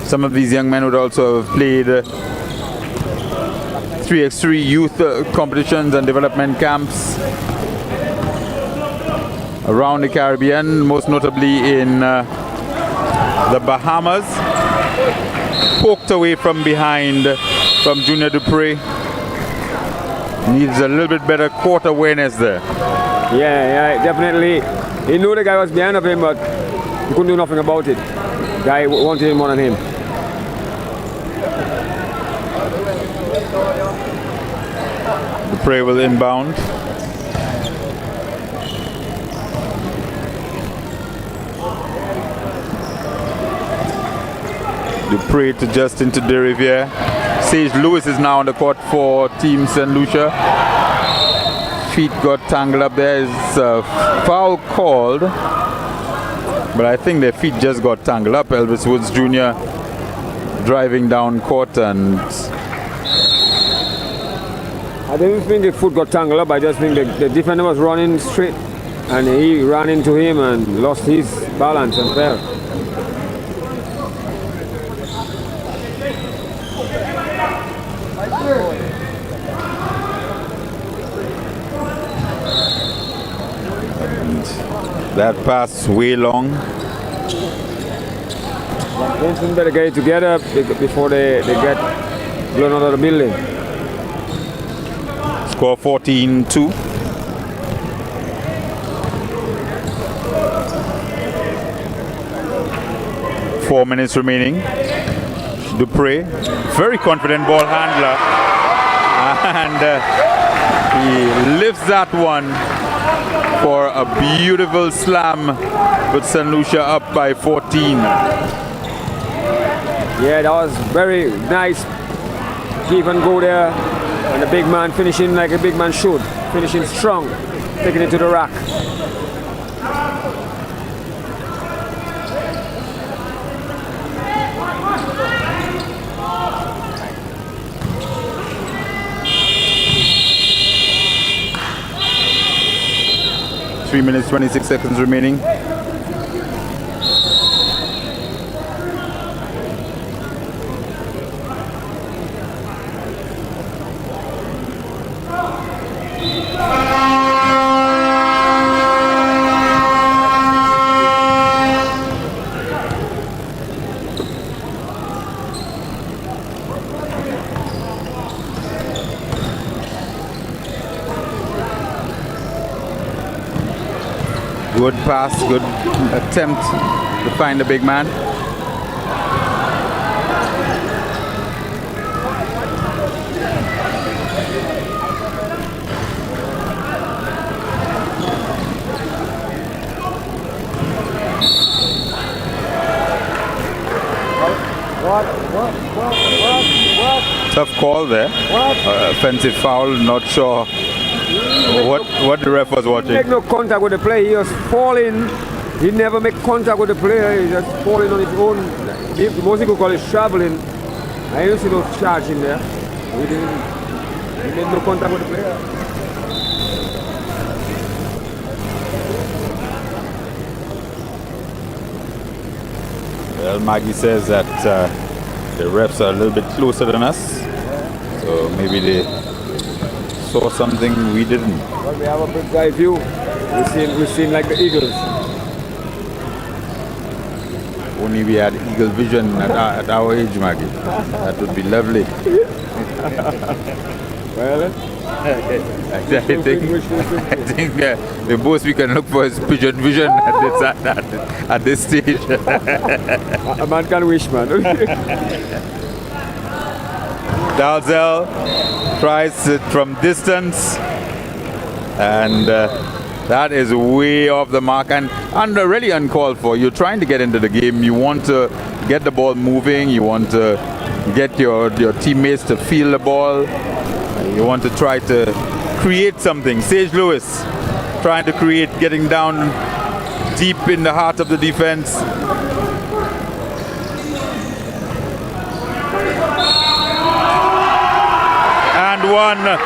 Some of these young men would also have played 3x3 youth competitions and development camps around the Caribbean, most notably in the Bahamas. Poked away from behind from Junior Dupre. Needs a little bit better court awareness there. Yeah, definitely. He knew the guy was behind of him, but he couldn't do nothing about it. The guy wanted him more than him. Dupre will inbound. Dupre to Justin to De Riviere. Sage Lewis is now on the court for Team St. Lucia. Feet got tangled up there. Is a foul called, but I think their feet just got tangled up. Elvis Woods Jr. driving down court, and I didn't think the foot got tangled up. I just think the defender was running straight and he ran into him and lost his balance and fell. that pass way long. Vincent better get it together before they get blown out of the building. Score 14-2. Four minutes remaining. Dupre, very confident ball handler, and he lifts that one for a beautiful slam with St. Lucia up by 14. Yeah, that was very nice. Keep and go there, and the big man finishing like a big man should, finishing strong, taking it to the rack. 3 minutes 26 seconds remaining. Good pass, good attempt to find the big man. Tough call there. Offensive foul, not sure what the ref was watching. He make no contact with the player. He was falling. He never make contact with the player. He just falling on his own. The most he could call it traveling. I didn't see no charge in there. He made no contact with the player. Well, Maggie says that the refs are a little bit closer than us, so maybe they saw something we didn't. Well, we have a big guy view. We seem like the Eagles. Only we had eagle vision at our age, Maggie. That would be lovely. Well, I think the most we can look for is pigeon vision at this stage. a man can wish, man. Dalzell tries it from distance, and that is way off the mark and really uncalled for. You're trying to get into the game. You want to get the ball moving. You want to get your teammates to feel the ball. You want to try to create something. Sage Lewis trying to create, getting down deep in the heart of the defense. And one.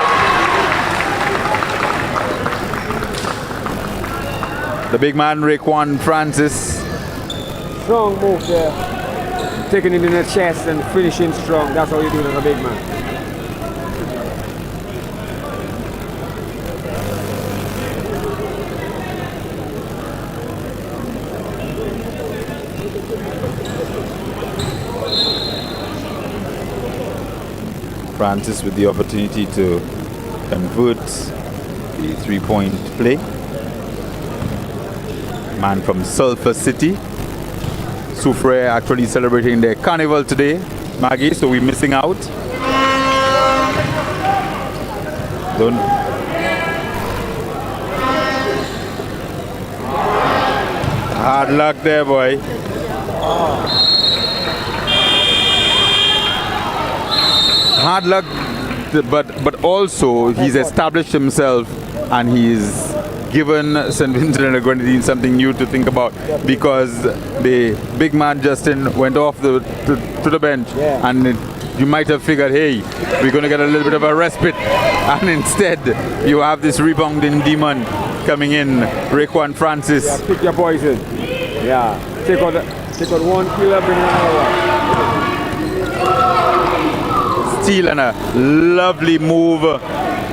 The big man, Raekwon Francis. Strong move there. Taking it in the chest and finishing strong. That's how you do it as a big man. Francis with the opportunity to convert the three-point play. Man from Sulphur City. Soufriere actually celebrating their carnival today, Maggie, so we're missing out. Hard luck there, boy. Hard luck, but also he's established himself and he's given St. Vincent and the Grenadines something new to think about, because the big man Justin went off to the bench, and you might have figured, hey, we're going to get a little bit of a respite, and instead you have this rebounding demon coming in, Raekwon Francis. Yeah, pick your poison. Yeah, take out one killer, bring another one. Steal and a lovely move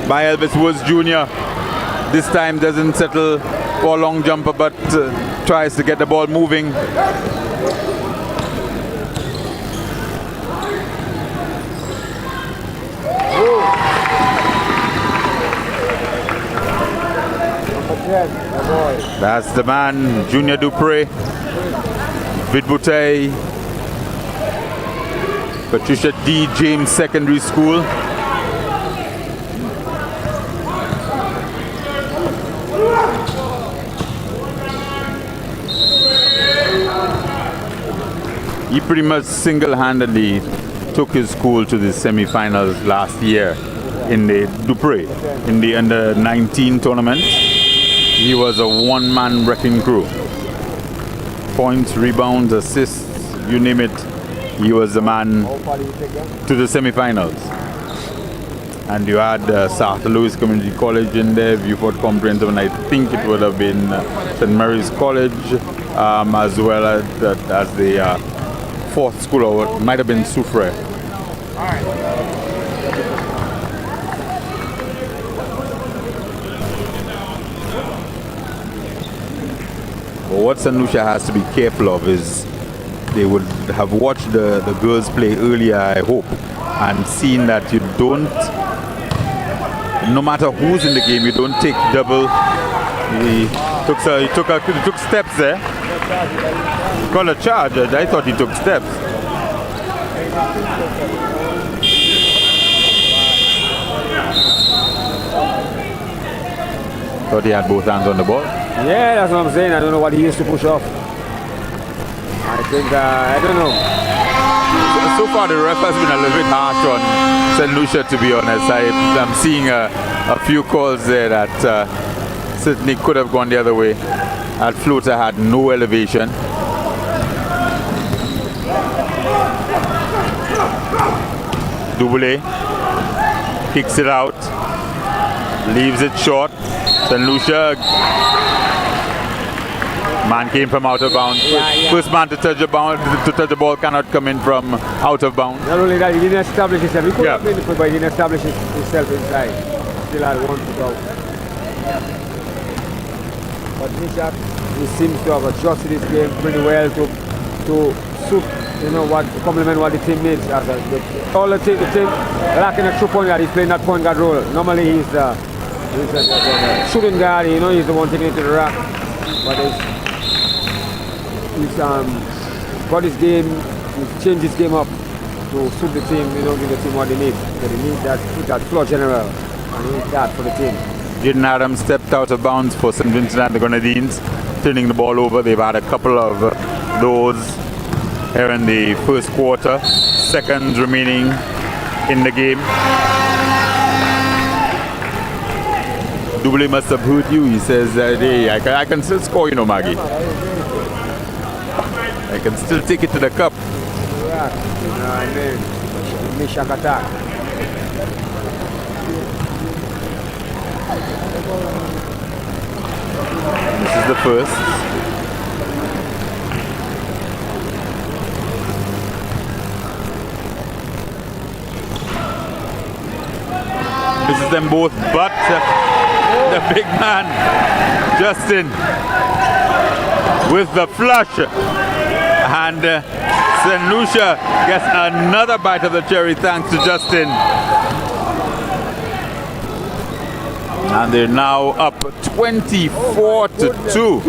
by Elvis Woods Jr. This time doesn't settle for a long jumper, but tries to get the ball moving. That's the man, Junior Dupre, Vidbutey, Patricia D. James Secondary School. He pretty much single-handedly took his school to the semi-finals last year in the Dupre, in the under-19 tournament. He was a one-man wrecking crew. Points, rebounds, assists, you name it. He was the man to the semi-finals. and you had South Louis Community College in there, Viewport Comprehensive, and I think it would have been St. Mary's College, as well as the fourth school, or it might have been Soufrière. But what St. Lucia has to be careful of is they would have watched the girls play earlier, I hope, and seen that you don't, no matter who's in the game, you don't take double. He took steps there. He called a charge. I thought he took steps. Thought he had both hands on the ball. Yeah, that's what I'm saying. I don't know what he used to push off. I think, I don't know. So far the ref has been a little bit harsh on St. Lucia, to be honest. I'm seeing a few calls there that certainly could have gone the other way. That floater had no elevation. Double kicks it out, leaves it short. St. Lucia, man came from out of bounds. First man to touch the ball cannot come in from out of bounds. Not only that, he didn't establish himself. He could have played the football, but he didn't establish himself inside. Still had one to go. But Nisha, he seems to have adjusted his game pretty well to suit, complement what the team needs. All the team lacking a true point guard, he's playing that point guard role. Normally he's a shooting guard, he's the one taking it to the rack. But he's got his game, he's changed his game up to suit the team, give the team what they need. So they need that floor general, and he needs that for the team. Jaden Adams stepped out of bounds for St. Vincent and the Grenadines, turning the ball over. They've had a couple of those here in the first quarter. Seconds remaining in the game. Double must have hurt you. He says, hey, I can still score, Maggie. I can still take it to the cup. This is the first. This is them both, but the big man, Justin, with the flush. And St. Lucia gets another bite of the cherry thanks to Justin. And they're now up 24-2. Two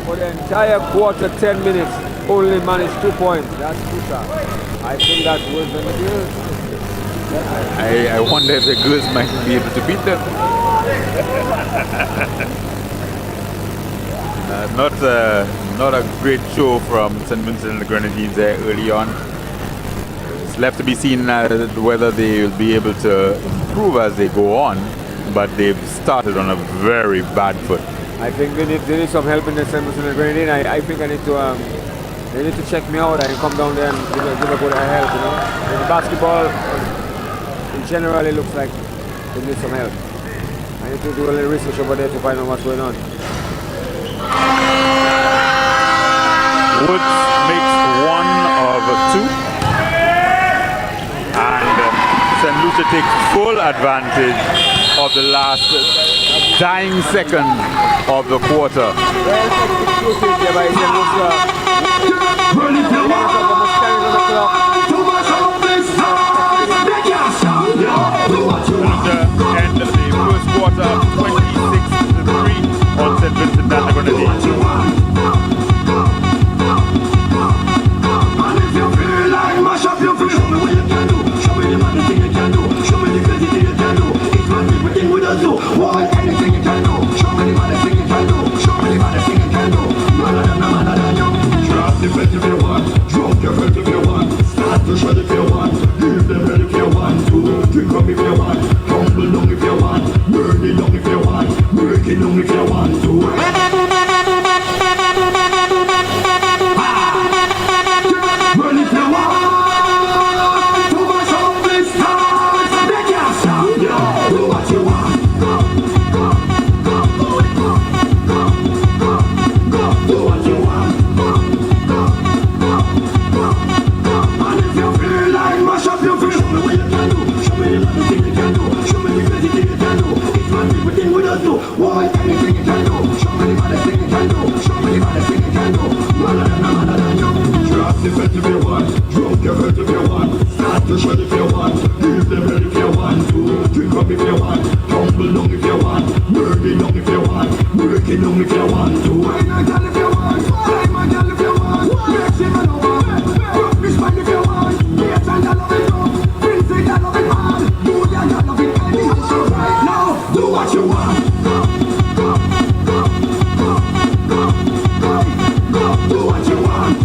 for the entire quarter, 10 minutes. Only managed 2 points. That's Lucia. I think that was the girls. I wonder if the girls might be able to beat them. Not a great show from St. Vincent and the Grenadines there early on. It's left to be seen whether they will be able to improve as they go on, but they've started on a very bad foot. I think they need some help in the St. Vincent and Grenadines. I think they need to check me out and come down there and give a good help. In the basketball, in general, it looks like they need some help. I need to do a little research over there to find out what's going on. Woods makes 1 of 2, and St. Lucia takes full advantage of the last dying second of the quarter. End of the first quarter, 26-3 on St. Vincent and the Grenadines. want, tumble down if you want, burn it down if you want, break it down if you want to. Wine a girl if you want, climb a girl if you want, make she man over, rock this man if you want, get and I love it up, bring it I love it hard, do the I love it anyhow. So right now, do what you want. Do what you want.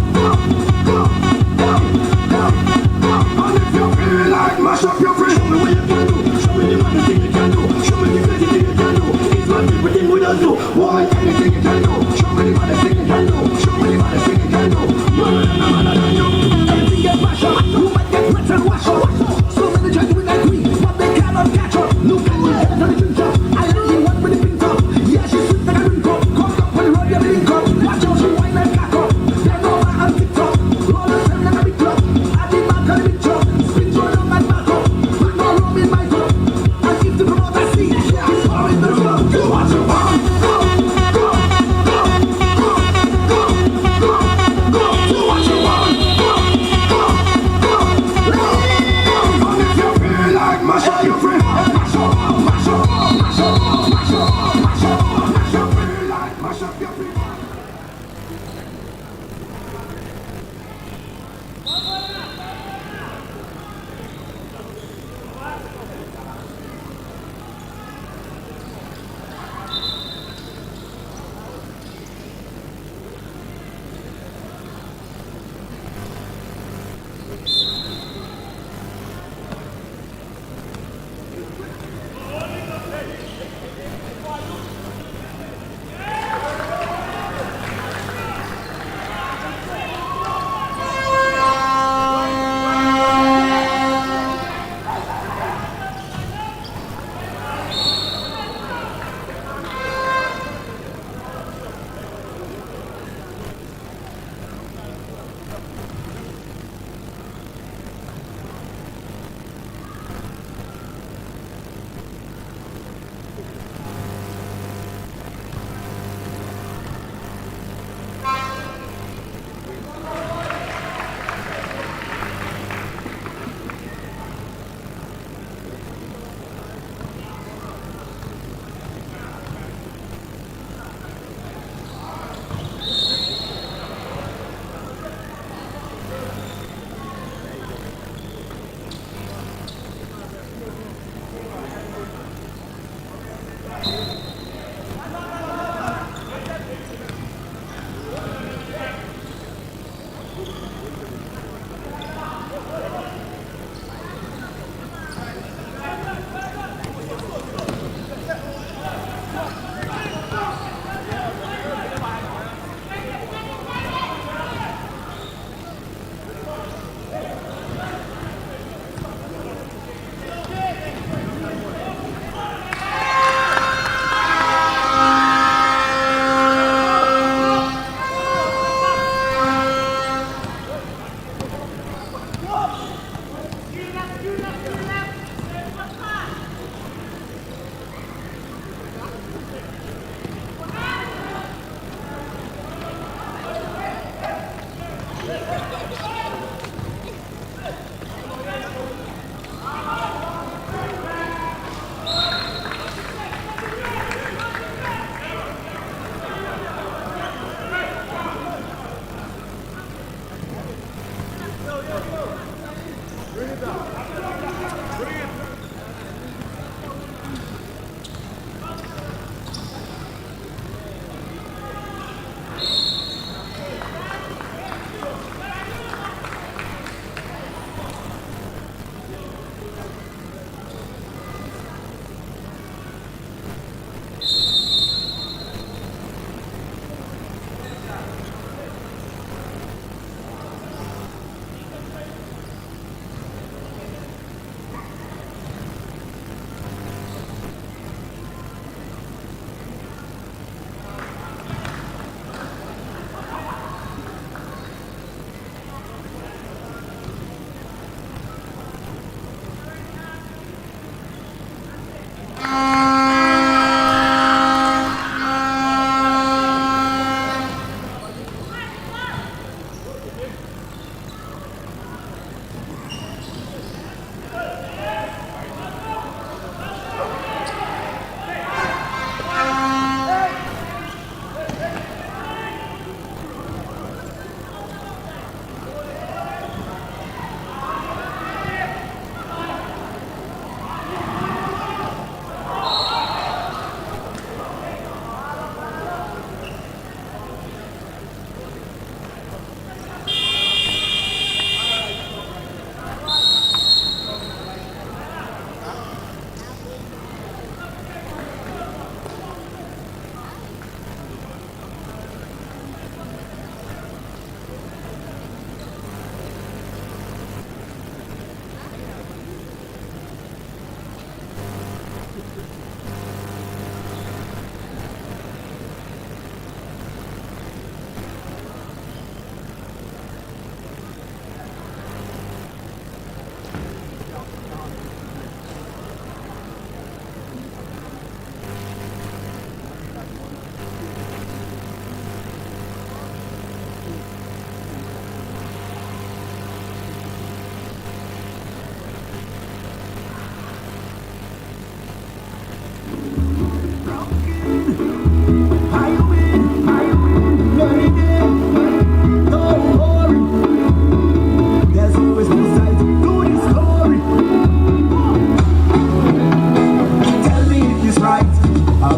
And if you feel like mash up your friend, show me what you can do. Show me the money thing you can do. Show me the crazy thing you can do. It's not everything we don't do. Why anything you can do? Show me the money thing you can do. Show me the money thing you can do. Man than you. Everything get mash up. You might get wet and wash up. So many try to win like we, but they cannot catch up. Look at me, head on the drink top. I like the one with the pink top. Yeah, she's sweet like a drink cup. Come up when you rub your link up. Watch out, she wine like cock up. Then over and TikTok. Roll the same like a big club. I did back on the big truck. Spin to a long and back up. Put more rum in my cup. And if the promoter see, yeah, it's all in the club. Do what you want. Go, go, go, go, go, go, go. Do what you want. Go, go, go, go, go. And if you feel like mash up your friend, mash up, mash up, mash up, mash up, mash up, mash up. Feel like mash up your friend.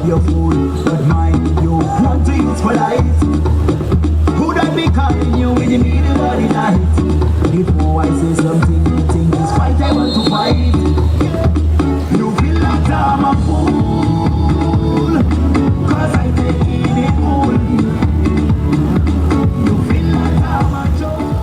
your fool, but mind you want to use for light. Who that be calling you in the middle of the night? Before I say something, you think it's fight I want to fight. You feel like I'm a fool, cause I'm taking it all. You feel like I'm a joke.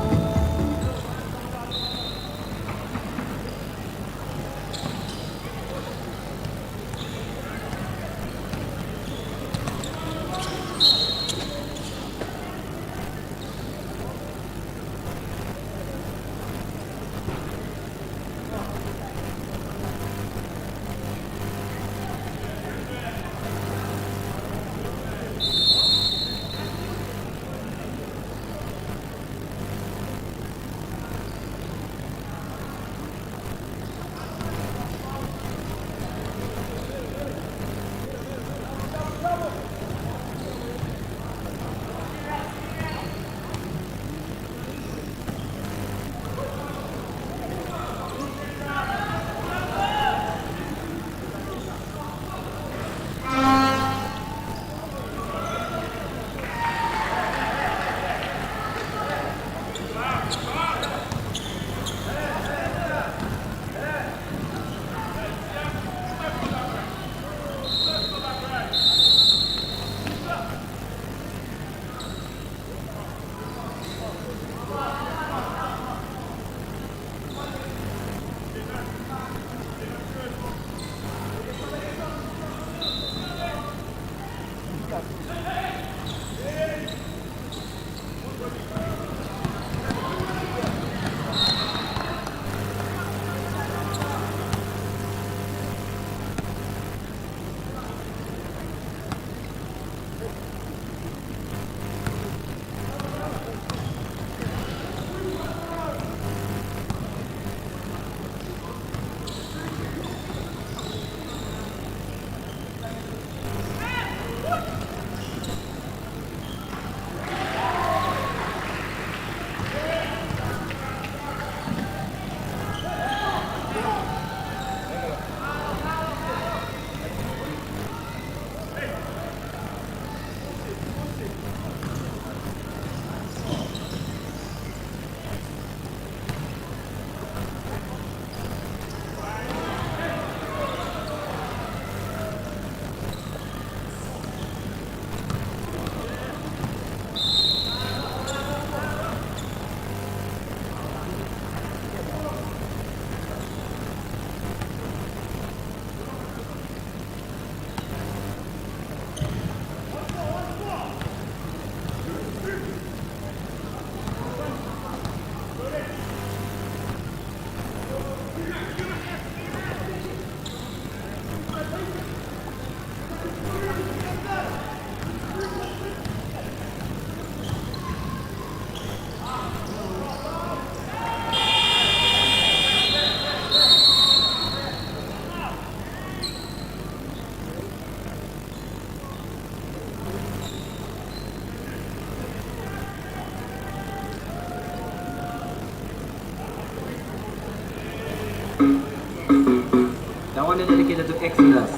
That one is dedicated to Exodus.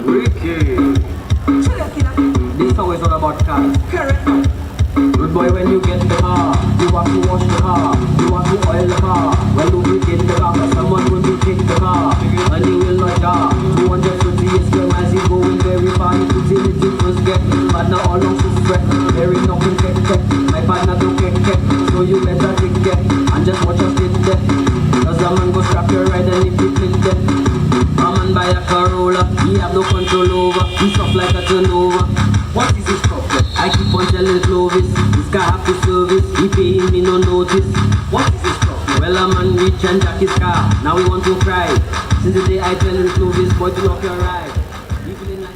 Ricky. This song is all about cars. Good boy, when you get the car, you have to wash the car, you have to oil the car. When you begin the car, someone will be take the car, and you will not jar. 250 square miles, you going very far. You put in it, you first get, but now all of this sweat. There is nothing check. My partner don't get, so you better take care, and just watch us get there. Cause a man go strap your ride and if you click there. A man buy a Corolla, he have no control over, he stop like a turnover. What is his problem? I keep on telling Clovis, this guy have to service, he paying me no notice. What is his problem? Well, a man reach and jack his car, now we want to cry. Since the day I tell him Clovis, boy, to knock your ride. Even in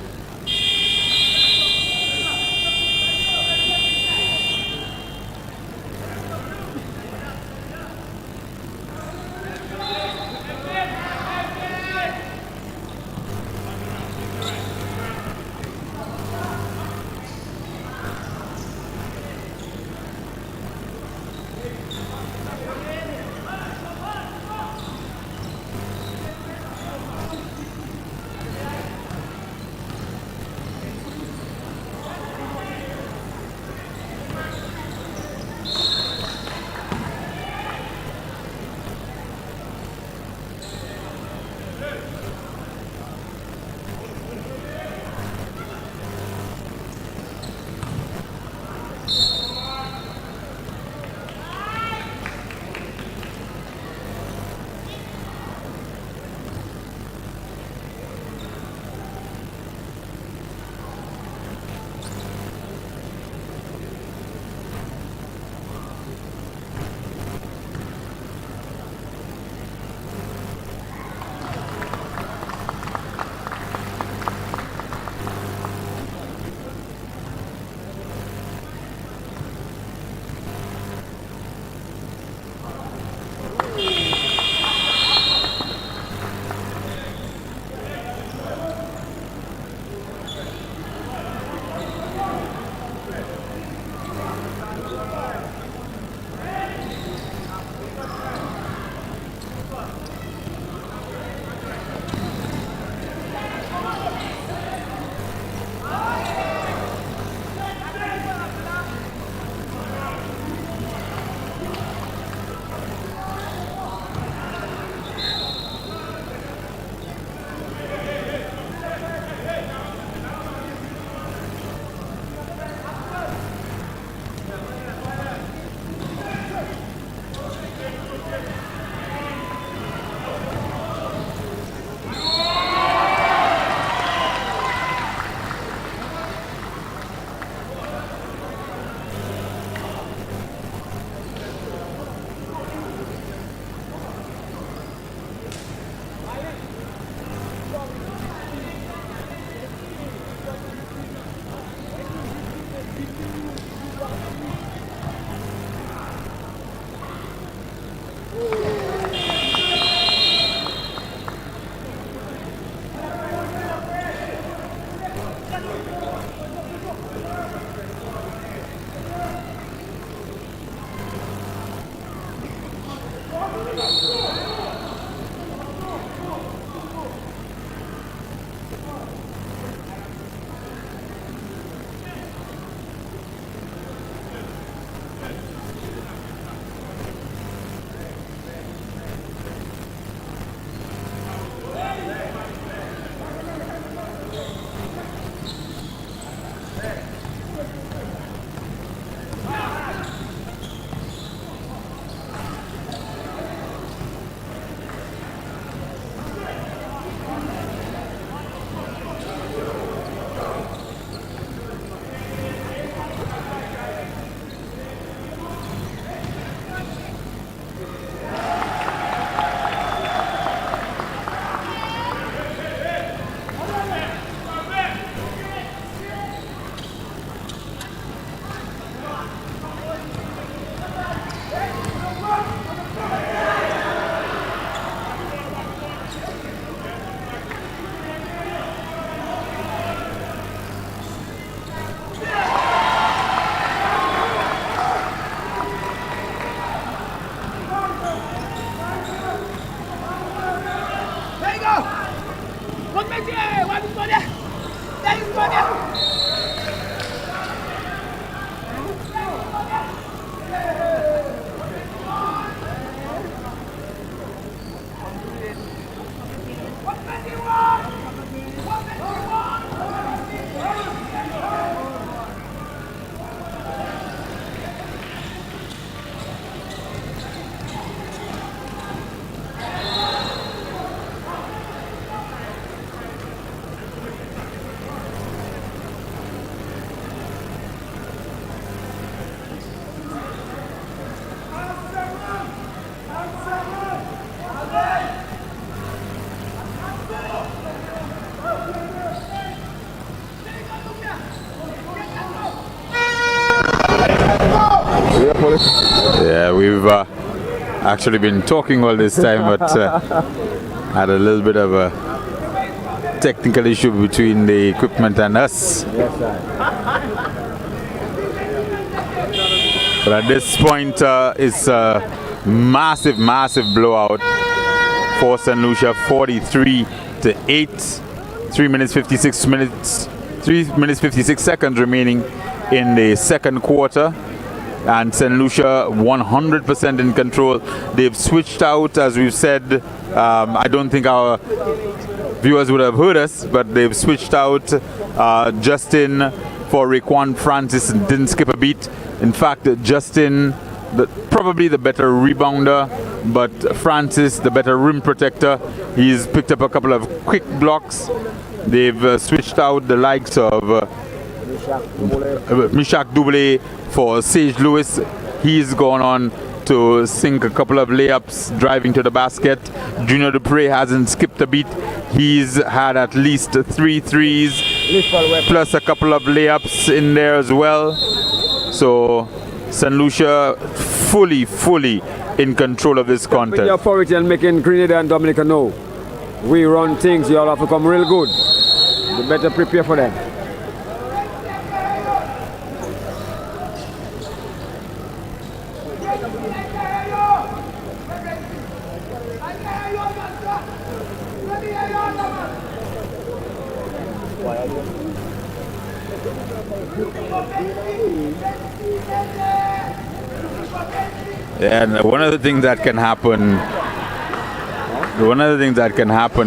Yeah, we've actually been talking all this time, but had a little bit of a technical issue between the equipment and us. Yes, sir. But at this point, it's a massive, massive blowout for St. Lucia, 43-8. 3 minutes 56 seconds remaining in the second quarter, and St. Lucia 100% in control. They've switched out, as we've said. I don't think our viewers would have heard us, but they've switched out Justin for Raekwon Francis and didn't skip a beat. In fact, Justin, probably the better rebounder, but Francis, the better rim protector. He's picked up a couple of quick blocks. They've switched out the likes of Mishak Double for Sage Lewis. He's gone on to sink a couple of layups driving to the basket. Junior Dupre hasn't skipped a beat. He's had at least 3 threes plus a couple of layups in there as well. So St. Lucia fully in control of this contest. Your authority and making Grenada and Dominica know we run things, you all have to come real good. You better prepare for them. And one of the things that can happen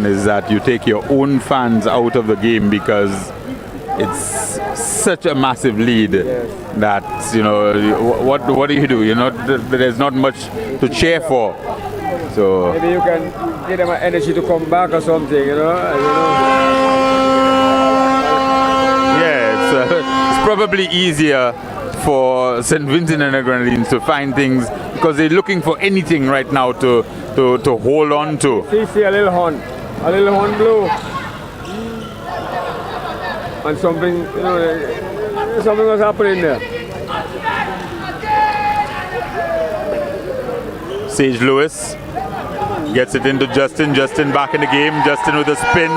is that you take your own fans out of the game because it's such a massive lead that, you know, what do you do? You know, there's not much to cheer for. So maybe you can give them an energy to come back or something, you know. Yeah, it's probably easier for St. Vincent and the Grenadines to find things because they're looking for anything right now to hold on to. See a little horn blue, and something, you know, something was happening there. Sage Lewis gets it into Justin. Justin back in the game. Justin with a spin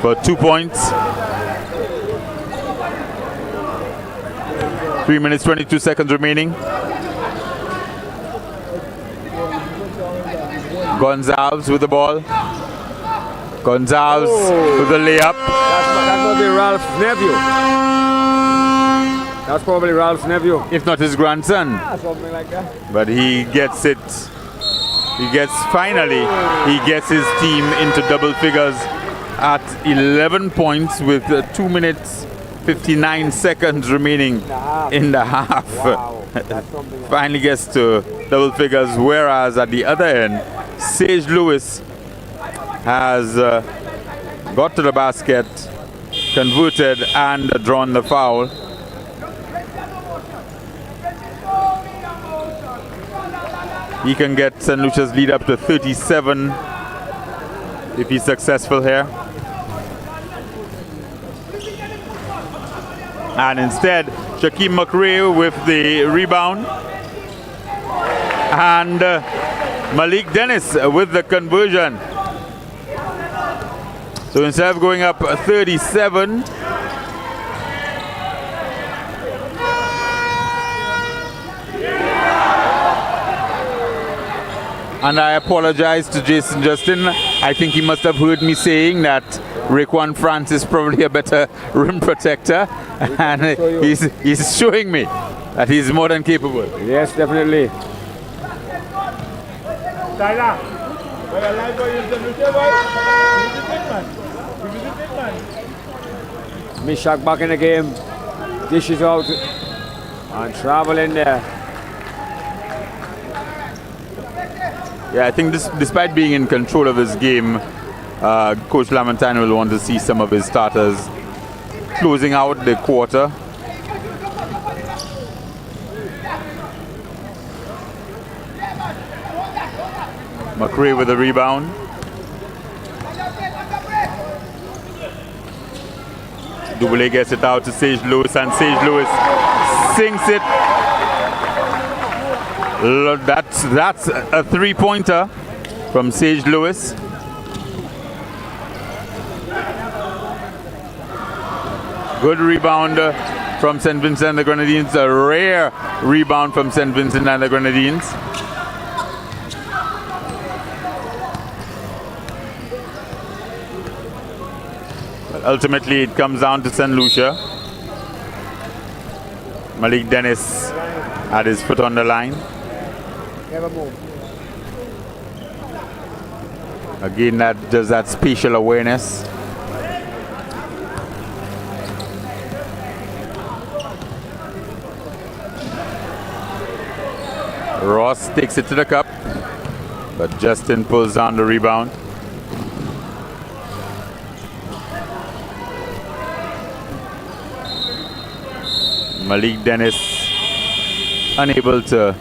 for 2 points. 3 minutes 22 seconds remaining. Gonzalez with the ball. Gonzalez with the layup. That must be Ralph's nephew. That's probably Ralph's nephew. If not his grandson. Something like that. But he gets it. He gets his team into double figures at 11 points with 2 minutes 59 seconds remaining in the half. Wow. Finally gets to double figures, whereas at the other end, Sage Lewis has got to the basket, converted, and drawn the foul. He can get St. Lucia's lead up to 37 if he's successful here. And instead, Shaquem McRae with the rebound. And Malik Dennis with the conversion. So instead of going up 37, and I apologize to Jason Justin. I think he must have heard me saying that Raekwon Francis is probably a better rim protector, and he's showing me that he's more than capable. Yes, definitely. Mishak back in the game. Dishes out and travel in there. Yeah, I think despite being in control of his game, Coach Lamontagne will want to see some of his starters closing out the quarter. McRae with a rebound. Double gets it out to Sage Lewis, and Sage Lewis sinks it. That's a three-pointer from Sage Lewis. Good rebound from St. Vincent and the Grenadines. A rare rebound from St. Vincent and the Grenadines. But ultimately, it comes down to St. Lucia. Malik Dennis had his foot on the line. Again, that does that spatial awareness. Ross takes it to the cup, but Justin pulls down the rebound. Malik Dennis unable to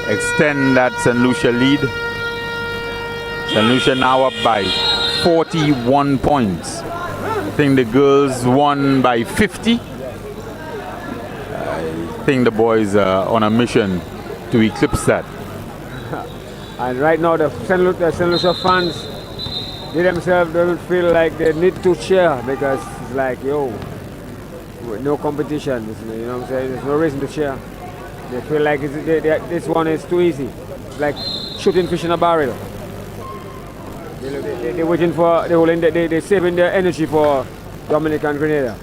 extend that St. Lucia lead. St. Lucia now up by 41 points. I think the girls won by 50. I think the boys are on a mission to eclipse that. And right now the St. Lucia fans, they themselves don't feel like they need to cheer because it's like, yo, no competition, you know what I'm saying? There's no reason to cheer. They feel like this one is too easy. It's like shooting fish in a barrel. They're waiting for, they're saving their energy for Dominican Grenada.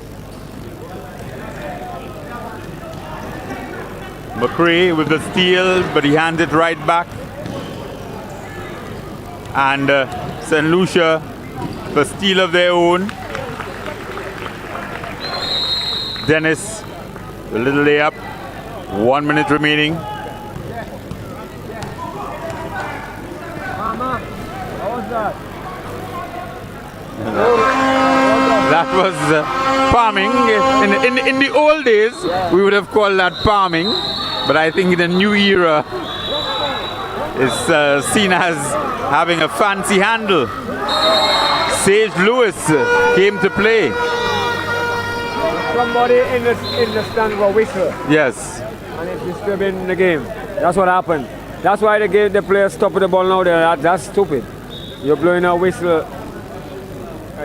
McCrae with the steal, but he hands it right back. And St. Lucia, the steal of their own. Dennis, a little layup. 1 minute remaining. That was palming. In the old days, we would have called that palming, but I think in the new era, it's seen as having a fancy handle. Sage Lewis came to play. Somebody in the stand will whistle. Yes. And it's disturbing the game. That's what happened. That's why the players stop with the ball now. That's stupid. You're blowing a whistle.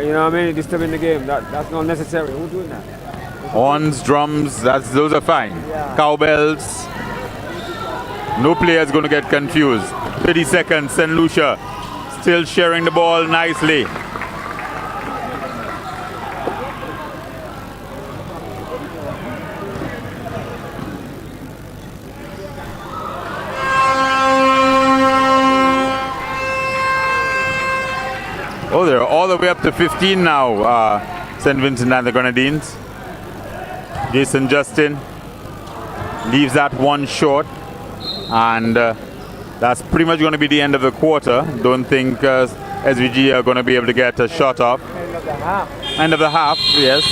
You know what I mean? Disturbing the game. That's not necessary. Who's doing that? Horns, drums, those are fine. Yeah. Cowbells. No player is going to get confused. 30 seconds. St. Lucia still sharing the ball nicely. Oh, they're all the way up to 15 now, St. Vincent and the Grenadines. Jason Justin leaves that one short, and that's pretty much going to be the end of the quarter. Don't think SVG are going to be able to get a shot off. End of the half. End of the half, yes.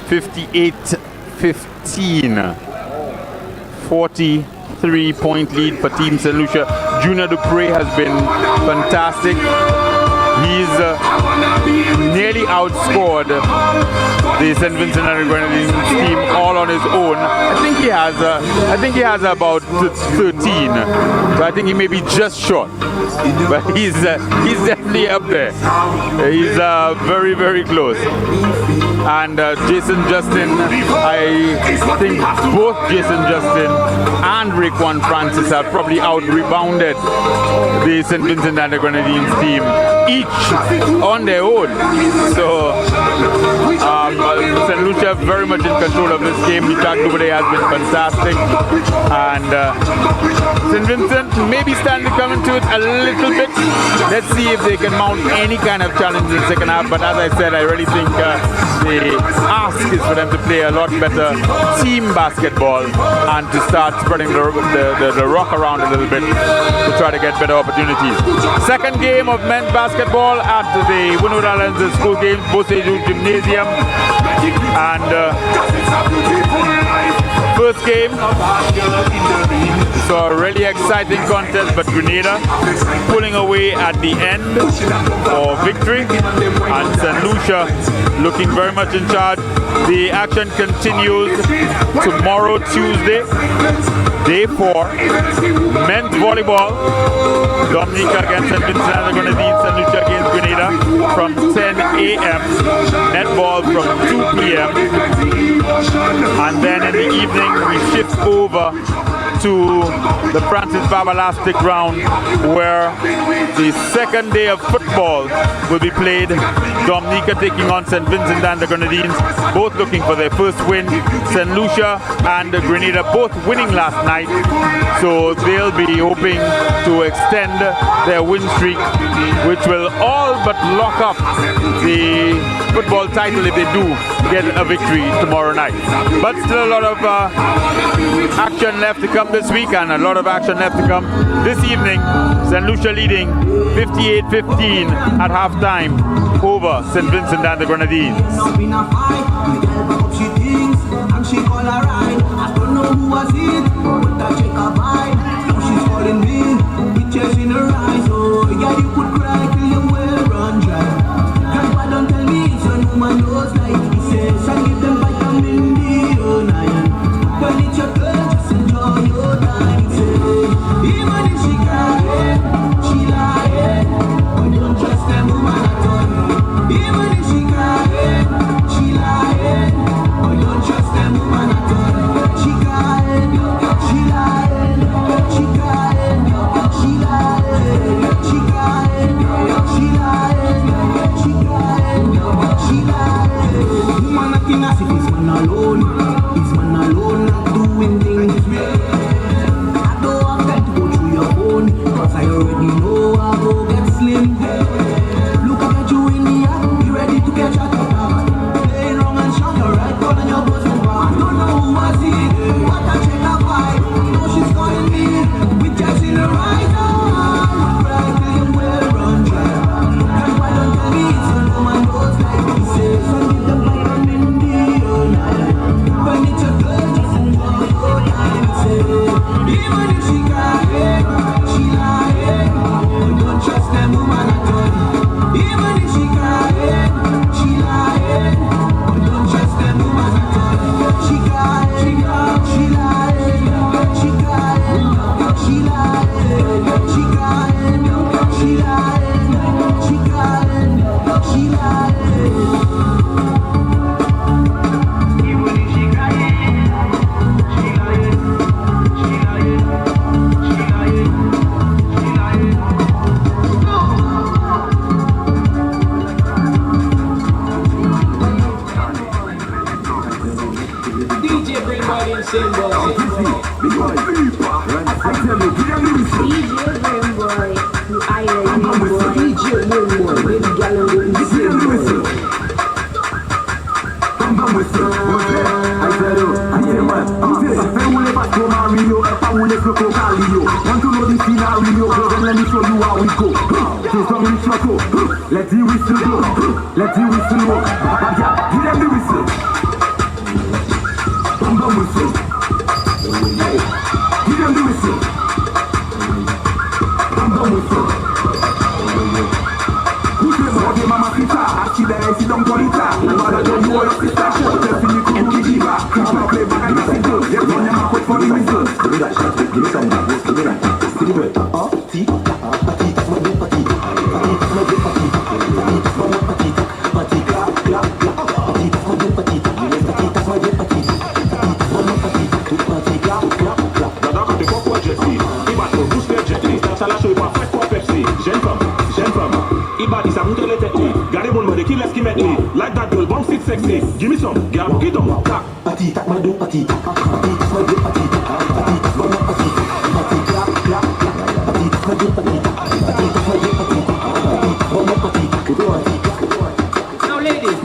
58-15. 43-point lead for Team St. Lucia. Junior Dupre has been fantastic. He's nearly outscored the St. Vincent and the Grenadines team all on his own. I think he has about 13. So I think he may be just short. But he's definitely up there. He's very, very close. And Jason Justin, I think both Jason Justin and Raekwon Francis have probably out-rebounded the St. Vincent and the Grenadines team, each on their own. So St. Lucia very much in control of this game. Jack Duvernay has been fantastic. And St. Vincent maybe standing coming to it a little bit. Let's see if they can mount any kind of challenge in the second half. But as I said, I really think the ask is for them to play a lot better team basketball and to start spreading the rock around a little bit to try to get better opportunities. Second game of men's basketball at the Windward Islands School Games, Bose Gymnasium. And first game, so a really exciting contest, but Grenada pulling away at the end for victory, and St. Lucia looking very much in charge. The action continues tomorrow, Tuesday, day 4. Men's volleyball, Dominica against St. Vincent and the Grenadines, St. Lucia against Grenada from 10 a.m. Netball from 2 p.m. And then in the evening we shift over to the Francis Babalastic round, where the second day of football will be played. Dominica taking on St. Vincent and the Grenadines, both looking for their first win. St. Lucia and Grenada both winning last night, so they'll be hoping to extend their win streak, which will all but lock up the football title if they do get a victory tomorrow night. But still a lot of action left to come this week, and a lot of action left to come this evening. St. Lucia leading 58-15 at halftime over St. Vincent and the Grenadines. She call her right. I don't know who was it, but I check her vibe. Now she's calling me with tears in her eyes. Oh, yeah, you could cry till your well run dry. Grandpa don't tell me it's your woman knows like he says. I give them vitamin D all night. When it's your turn, just enjoy your time. He says, even if she crying, she lying. But don't trust them woman at all. Even if she crying, she lying. But don't trust them woman at all. She crying, she lying, she crying, she lying, she crying, she lying, she crying, she lying. Woman acting as if it's man alone, it's man alone not doing things right. I don't have time to go through your phone, cause I already know I go get slim. Look at you in the eye, you ready to get shot up. Playing wrong and shot, alright, calling your boss and I don't know who was it, but I check her vibe. Now she's calling me with tears in her eyes. I cry till you well run dry. Grandpa don't tell me it's a woman knows like he says. So give them vitamin D all night. When it's a girl, just enjoy your time. He says, even if she crying, she lying. But don't trust them woman at all. Even if she crying, she lying. But don't trust them woman at all. She crying, she lying, she crying, she lying, she crying, she lying, she crying, she lying. Even if she crying, she lying, she lying, she lying, she lying. DJ bring body and sing boy. DJ Windward, you island boy. DJ Windward, baby girl and baby sing boy. Let the whistle go, let the whistle go. Give them the whistle. Bum whistle. Give them the whistle. Bum whistle. Push them out, the mama pizza. Ask you there, sit down, Polita. My mother told you all of this stuff. Just in the cookie diva. Creep play back and listen to. Yes, one them a for the whistle. Give me that shot, give me some of that. Give me that. See the way. Party, party, that's my big party. Party, that's my big party. Party, that's my party. Party, clap, clap, clap. Party, that's my big party. Party, that's my big party. Like that girl, bounce it sexy. Give me some, girl, get on. Party, tak my do party. Party, tak my do party. Party, tak my do party. Party, clap, clap, clap. Party, tak my do party. Party, tak my do party. Party, tak my party. Now ladies,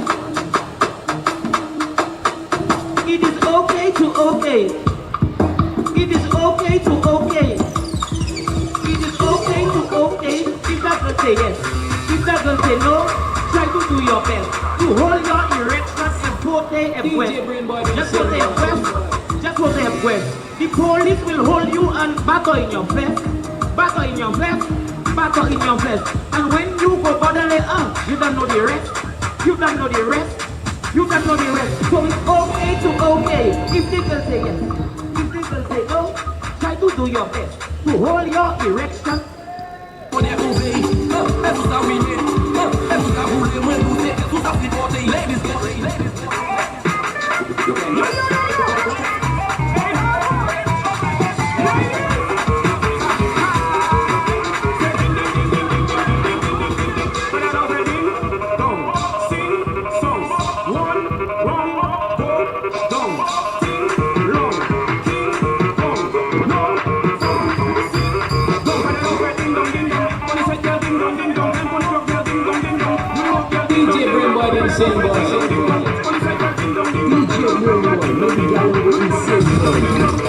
it is okay to okay. It is okay to okay. It is okay to okay. If that girl say yes, if that girl say no, try to do your best. To hold your erection and put a breast. Just put a breast. Just what they have west. The police will hold you and battle in your flesh. Battle in your flesh. Battle in your flesh. And when you go bodily up, you don't know the rest. You don't know the rest. You don't know the rest. So it's okay to okay. If they can say yes. If they can say no, try to do your best. To hold your erection. On est mauvais, est tout ça ruiné, est tout ça roulé, moins douté, est tout ça fripoté, ladies get Same boy, same boy. DJ Windward, maybe y'all will be same boy.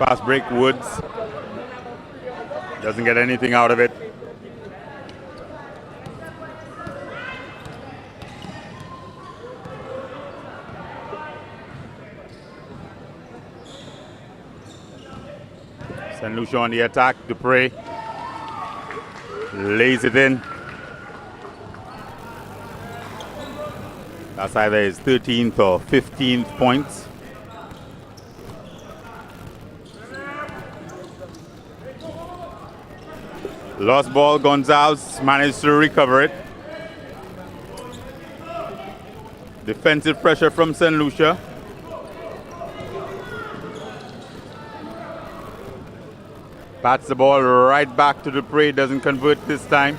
Fast break, Woods. Doesn't get anything out of it. St. Lucia on the attack. Dupre lays it in. That's either his 13th or 15th points. Lost ball, Gonzalez managed to recover it. Defensive pressure from St. Lucia. Bats the ball right back to Dupre, doesn't convert this time.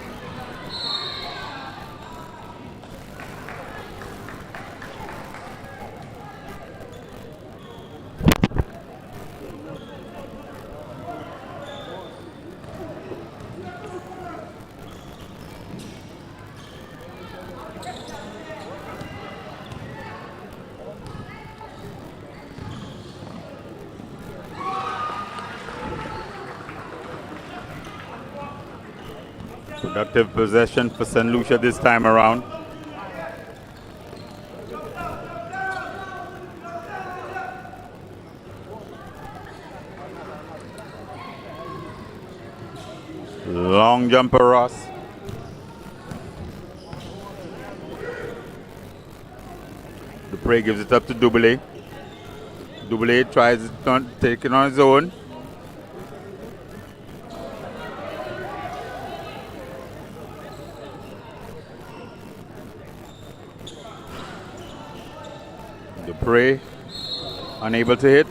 Productive possession for St. Lucia this time around. Long jumper, Ross. Dupre gives it up to Double. Double tries it on, take it on his own. Dupre unable to hit.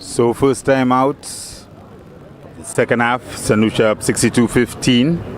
So first time out, second half, St. Lucia up 62-15.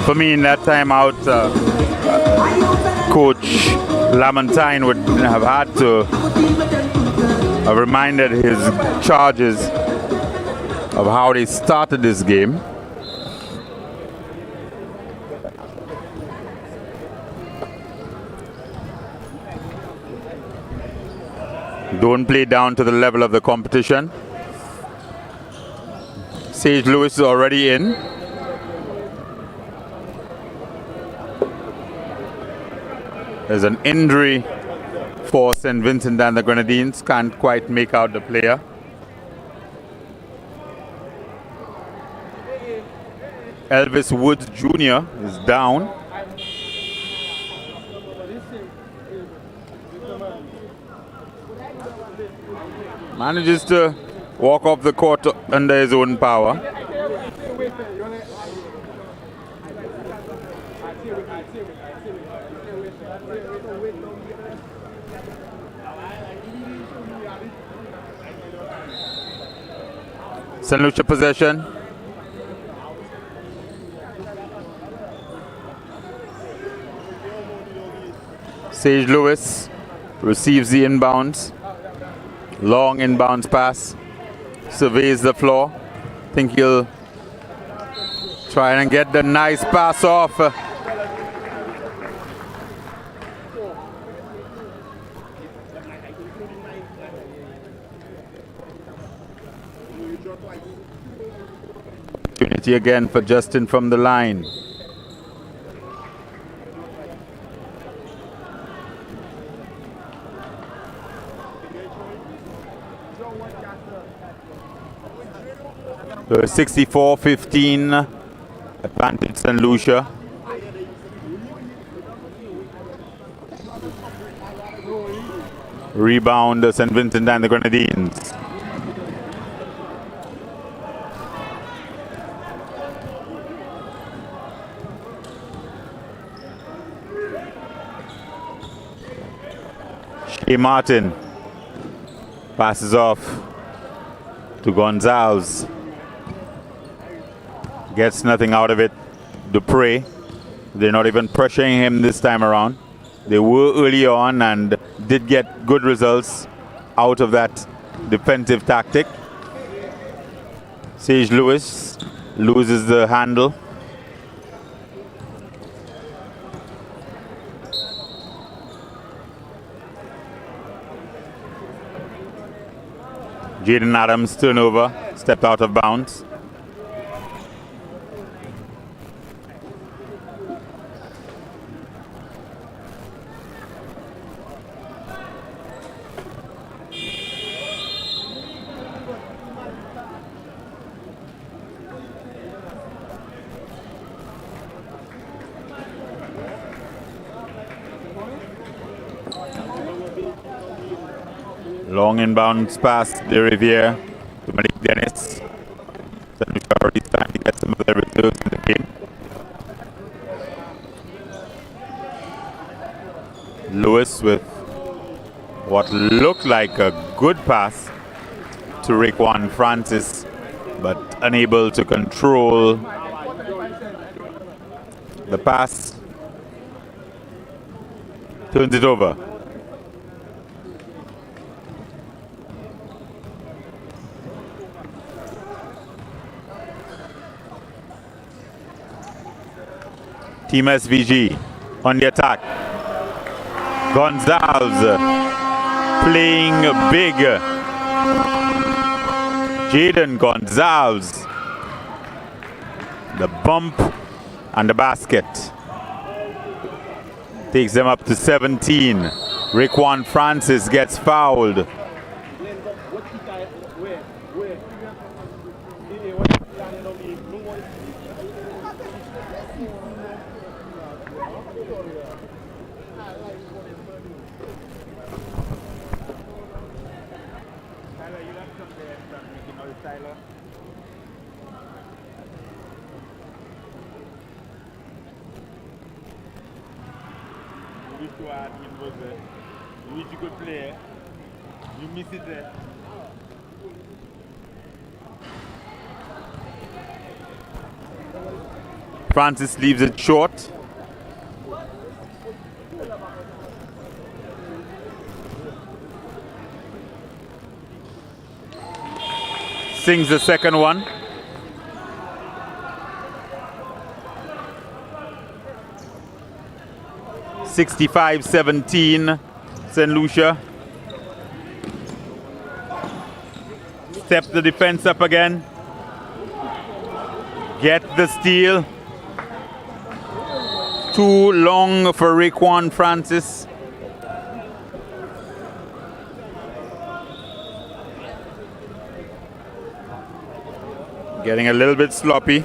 For me, in that time out, Coach Lamontine would have had to have reminded his charges of how they started this game. Don't play down to the level of the competition. Sage Lewis is already in. There's an injury for St. Vincent and the Grenadines. Can't quite make out the player. Elvis Woods Jr. is down. Manages to walk off the court under his own power. St. Lucia possession. Sage Lewis receives the inbounds. Long inbounds pass. Surveys the floor. Think he'll try and get the nice pass off. Opportunity again for Justin from the line. So 64-15 advantage St. Lucia. Rebound St. Vincent and the Grenadines. Shea Martin passes off to Gonzalez. Gets nothing out of it. Dupre, they're not even pressuring him this time around. They were early on and did get good results out of that defensive tactic. Sage Lewis loses the handle. Jaden Adams turnover, stepped out of bounds. Long inbounds pass De Riviere to Malik Dennis. St. Lucia already time to get some of the reserves in the game. Lewis with what looked like a good pass to Raekwon Francis, but unable to control the pass. Turns it over. Team SVG on the attack. Gonzalez playing big. Jaden Gonzalez. The bump and the basket. Takes them up to 17. Raekwon Francis gets fouled. Francis leaves it short. Sings the second one. (65-17) St. Lucia. Step the defense up again. Get the steal. Too long for Raekwon Francis. Getting a little bit sloppy.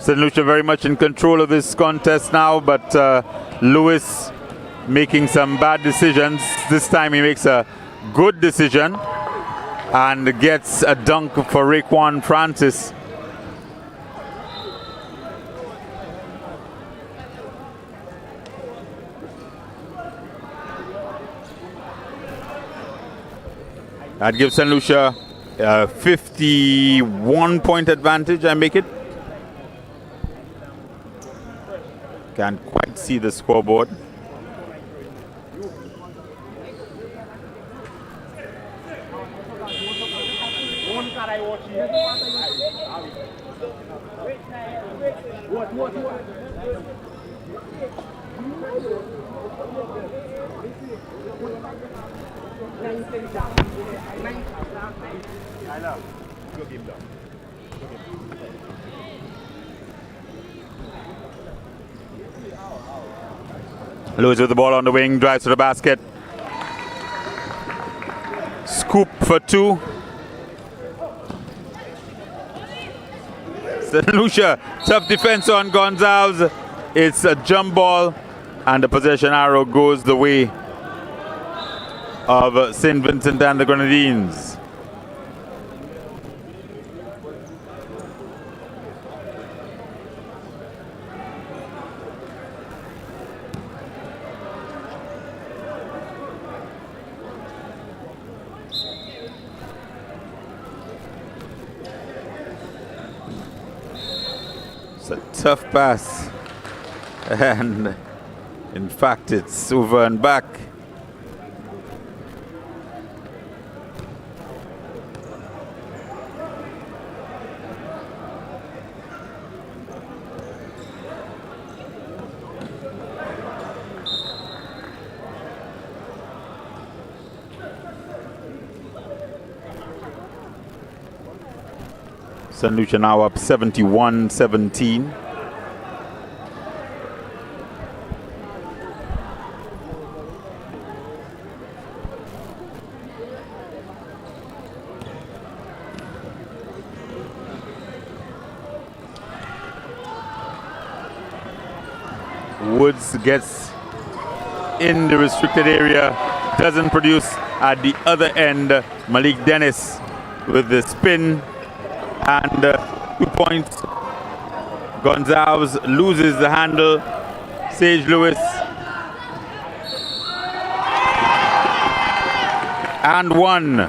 St. Lucia very much in control of this contest now, but Lewis making some bad decisions. This time he makes a good decision and gets a dunk for Raekwon Francis. That gives St. Lucia a 51-point advantage, I make it. Can't quite see the scoreboard. Lewis with the ball on the wing, drives to the basket. Scoop for two. St. Lucia, tough defense on Gonzalez. It's a jump ball, and the possession arrow goes the way of St. Vincent and the Grenadines. It's a tough pass, and in fact it's over and back. St. Lucia now up 71-17. Woods gets in the restricted area, doesn't produce at the other end. Malik Dennis with the spin and 2 points. Gonzalez loses the handle. Sage Lewis and one.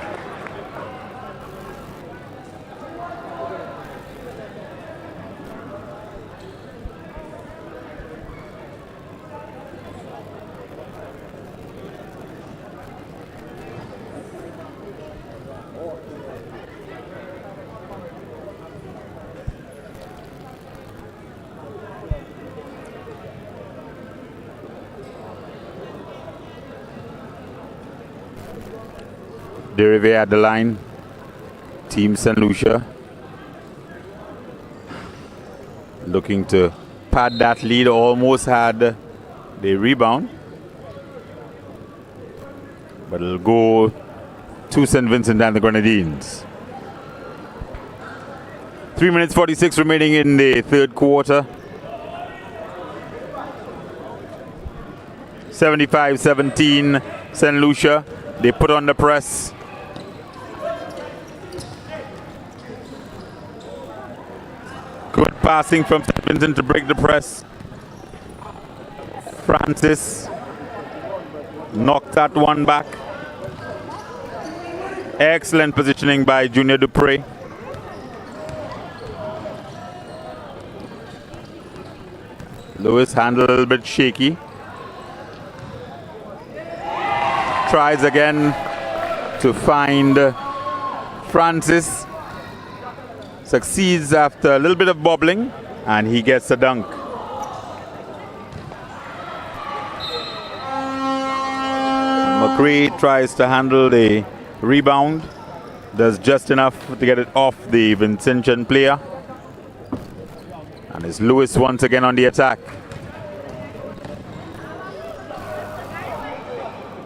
Derive at the line. Team St. Lucia looking to pad that lead. Almost had the rebound, but it'll go to St. Vincent and the Grenadines. 3 minutes 46 remaining in the third quarter. 75-17 St. Lucia. They put on the press. Good passing from St. Vincent to break the press. Francis knocked that one back. Excellent positioning by Junior Dupre. Lewis handled a little bit shaky. Tries again to find Francis. Succeeds after a little bit of bobbling, and he gets a dunk. McCray tries to handle the rebound. Does just enough to get it off the Vincentian player. And it's Lewis once again on the attack.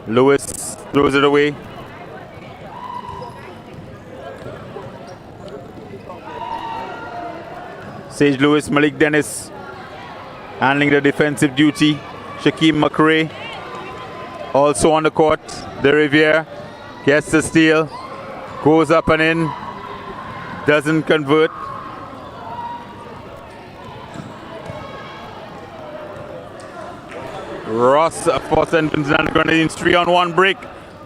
Lewis throws it away. Sage Lewis, Malik Dennis handling the defensive duty. Shaquem McRae also on the court. De Riviere gets the steal, goes up and in, doesn't convert. Ross for St. Vincent and Grenadines, 3-on-1 break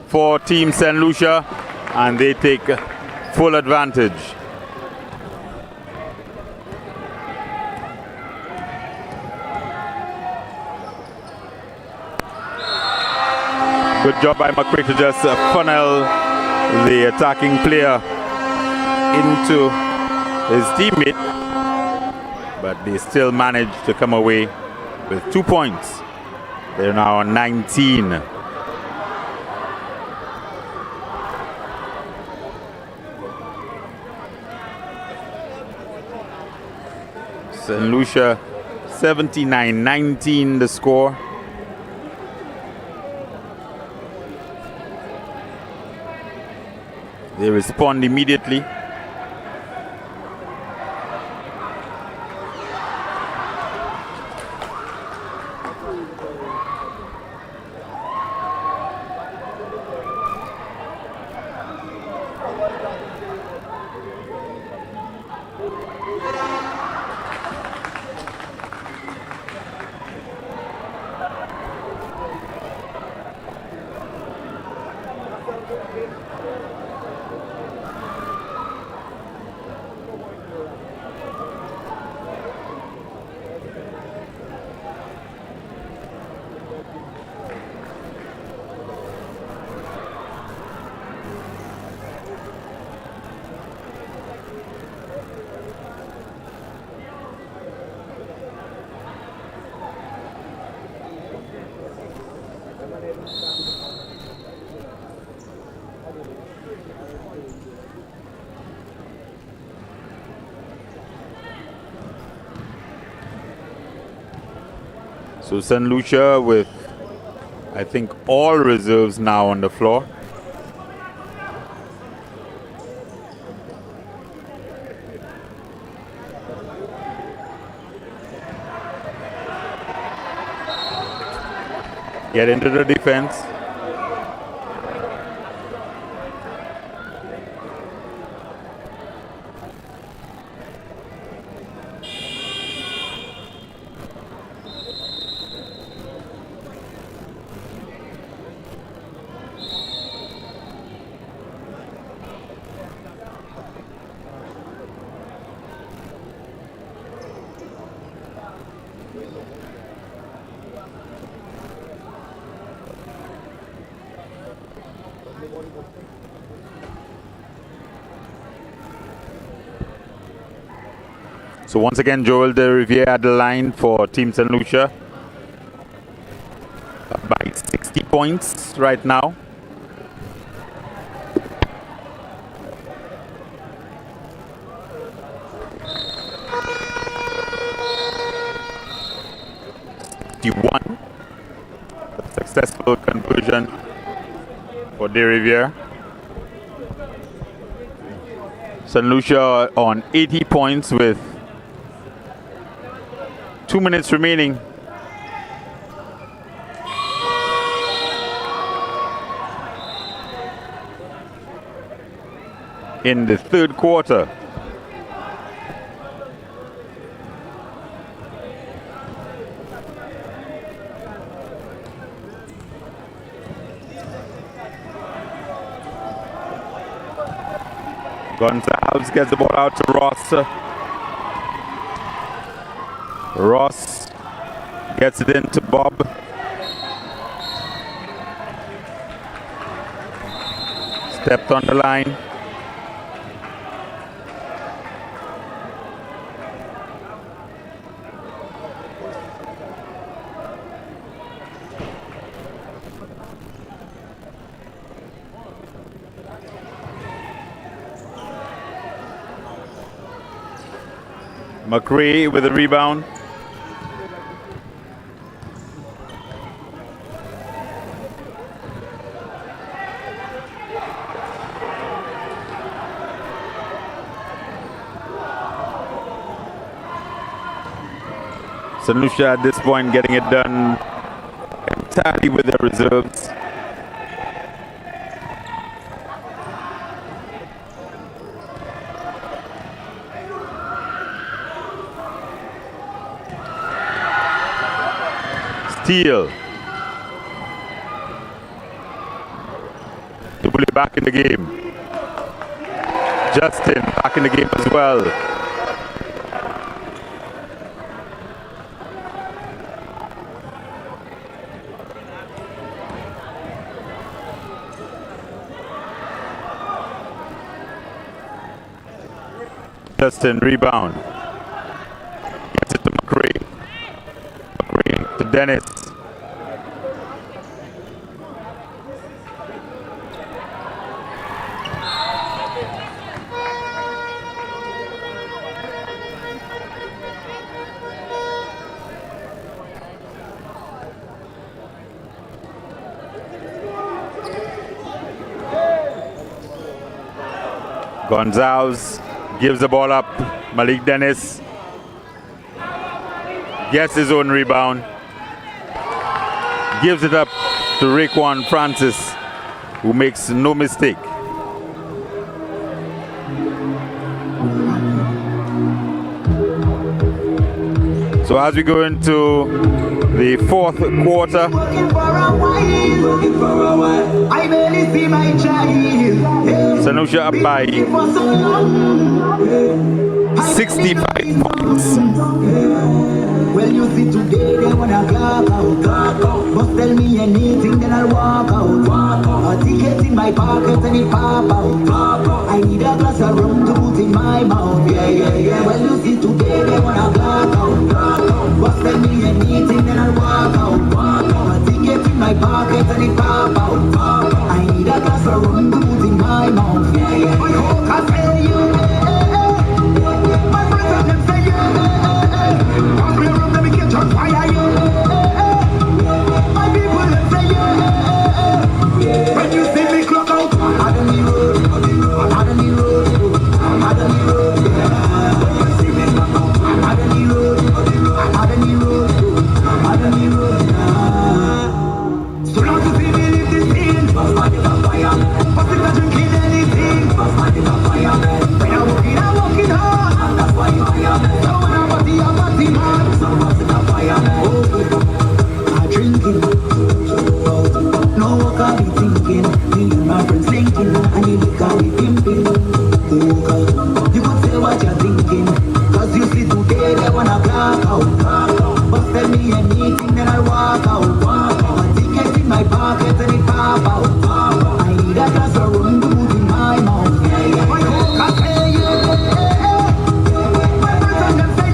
for Team St. Lucia, and they take full advantage. Good job by McRae to just funnel the attacking player into his teammate, but they still managed to come away with 2 points. They're now on 19. St. Lucia 79-19 the score. They respond immediately. So St. Lucia with, I think, all reserves now on the floor. Get into the defense. So once again, Joel De Riviere at the line for Team St. Lucia. Up by 60 points right now. A successful conversion for De Riviere. St. Lucia on 80 points with 2 minutes remaining. In the third quarter. Gonzalez gets the ball out to Ross. Ross gets it into Bob. Stepped on the line. McRae with a rebound. St. Lucia at this point getting it done entirely with their reserves. Steele. To put it back in the game. Justin back in the game as well. Justin rebound. Gets it to McRae. McRae to Dennis. Gonzalez gives the ball up. Malik Dennis gets his own rebound. Gives it up to Raekwon Francis, who makes no mistake. So as we go into the fourth quarter, St. Lucia up by 65 points. Well, you see today they wanna clock out. But tell me anything, then I'll walk out. A ticket in my pocket and it pop out. I need a glass of rum to put in my mouth. Yeah. Well, you see today they wanna clock out. But tell me anything, then I'll walk out. A ticket in my pocket and it pop out. I need a glass of rum to put in my mouth. Yeah. My hope I tell you. My friends and them say pass me around, let me catch on fire, my people, let's say when you see me clock out, I'm out on the road, I'm out on the road, I'm out on the road, when you see me clock out, I'm out on the road, I'm out on the road, I'm out on the road. So long to see me leave this scene, pass my dick on fire, pass it, I don't kill anything, pass my dick on fire, when I'm walking hard, and that's why I am. So when I'm party man, so pass it on fire, I'm drinking, no what I be thinking, me and my friends linking, and you look at me pimping, you could say what you're thinking, cause you see today they wanna clock out, but tell me anything then I'll walk out, a ticket in my pocket and it pop out, I need a glass of rum to put in my mouth, my hope I tell you, my friends and them say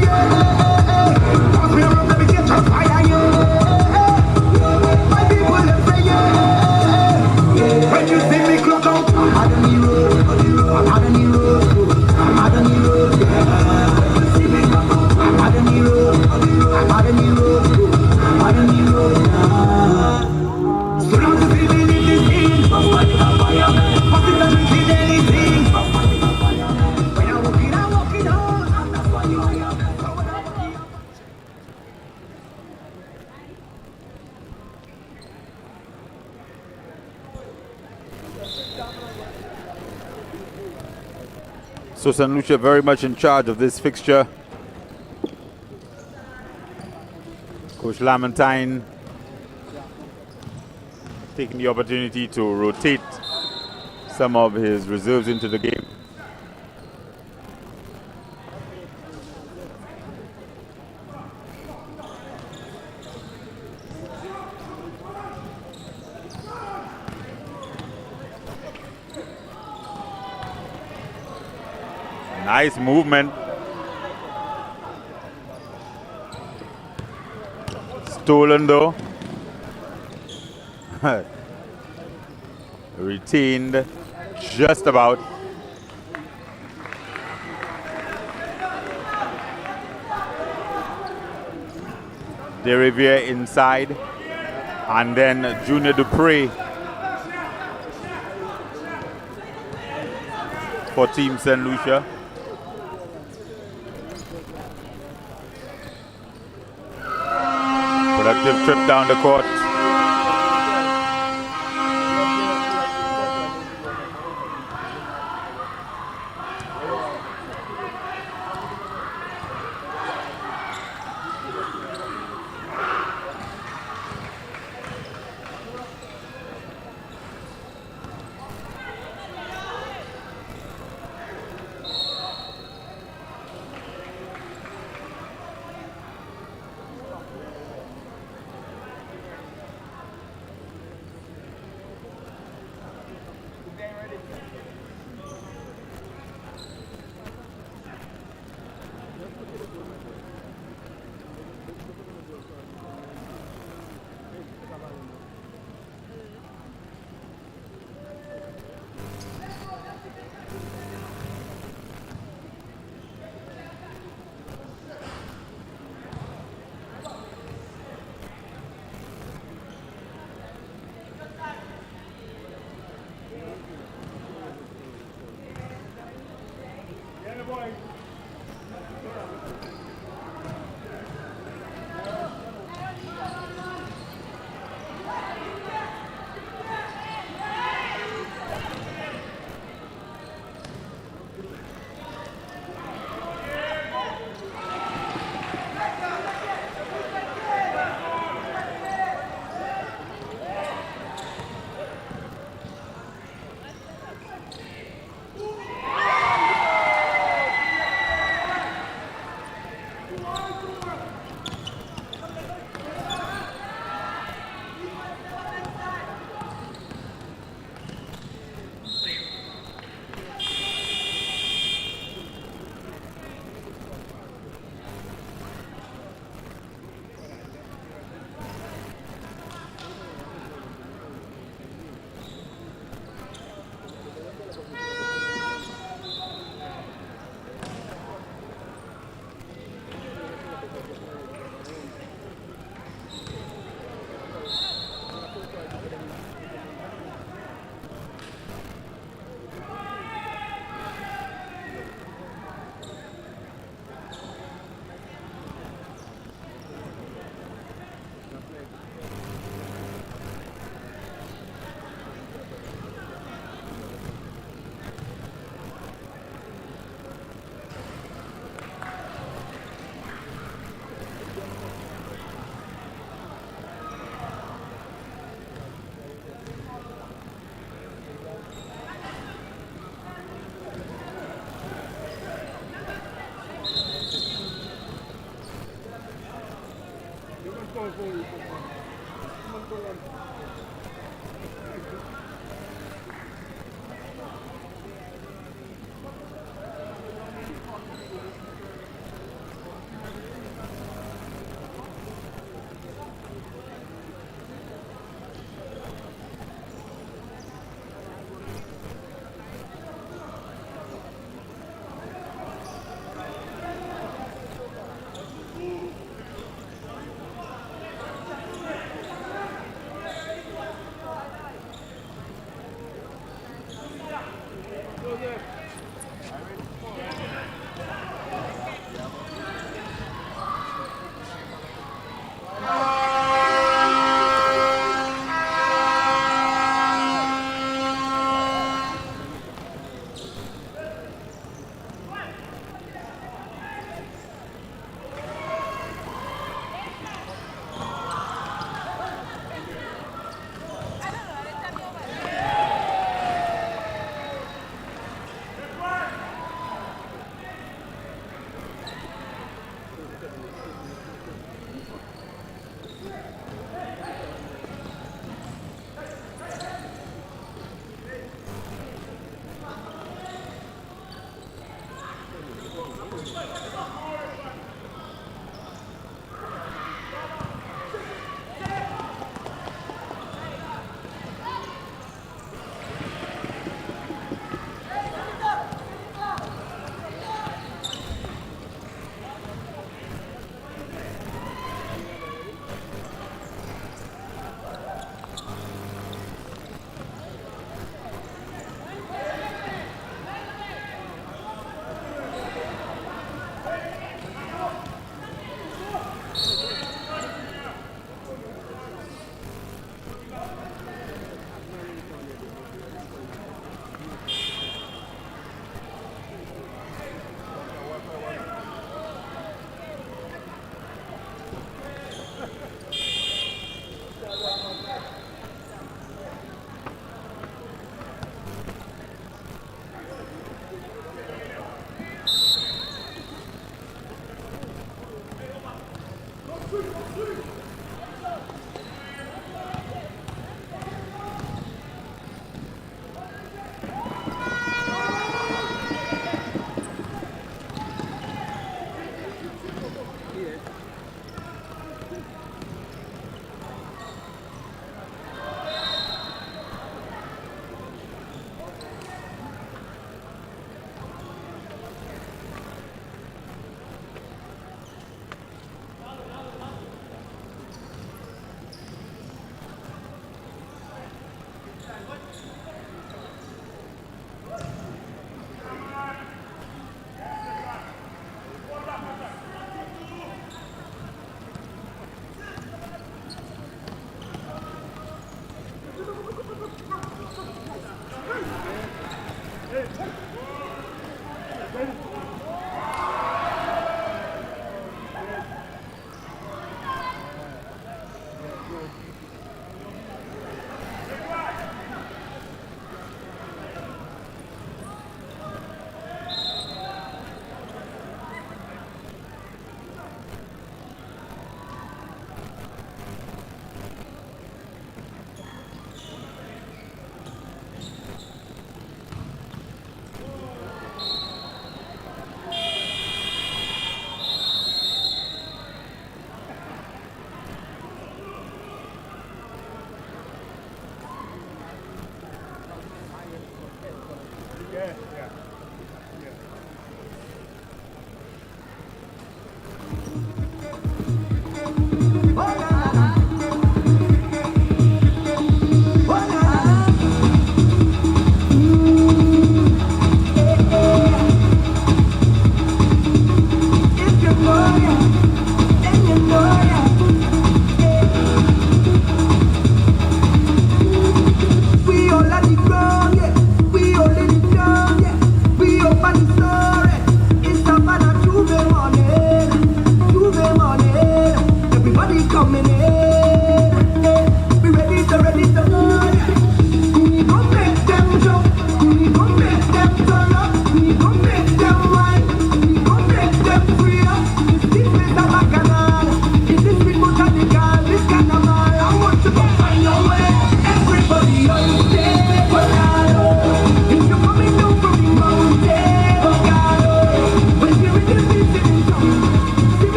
pass me around, let me get on fire, my people them say when you see me clock out, I'm out on the road, I'm out on the road, I'm out on the road, when you see me clock out, I'm out on the road, I'm out on the road, I'm out on the road, so long to see me leave this scene, pass my dick on fire, pass it doesn't kill anything, pass my dick on fire, when I'm walking hard, and that's why you are here, so when I'm walking hard. So St. Lucia very much in charge of this fixture. Coach Lamentine taking the opportunity to rotate some of his reserves into the game. Nice movement. Stolen though. Retained just about. Deriviere inside. And then Junior Dupre for Team St. Lucia. instinctive trip down the court.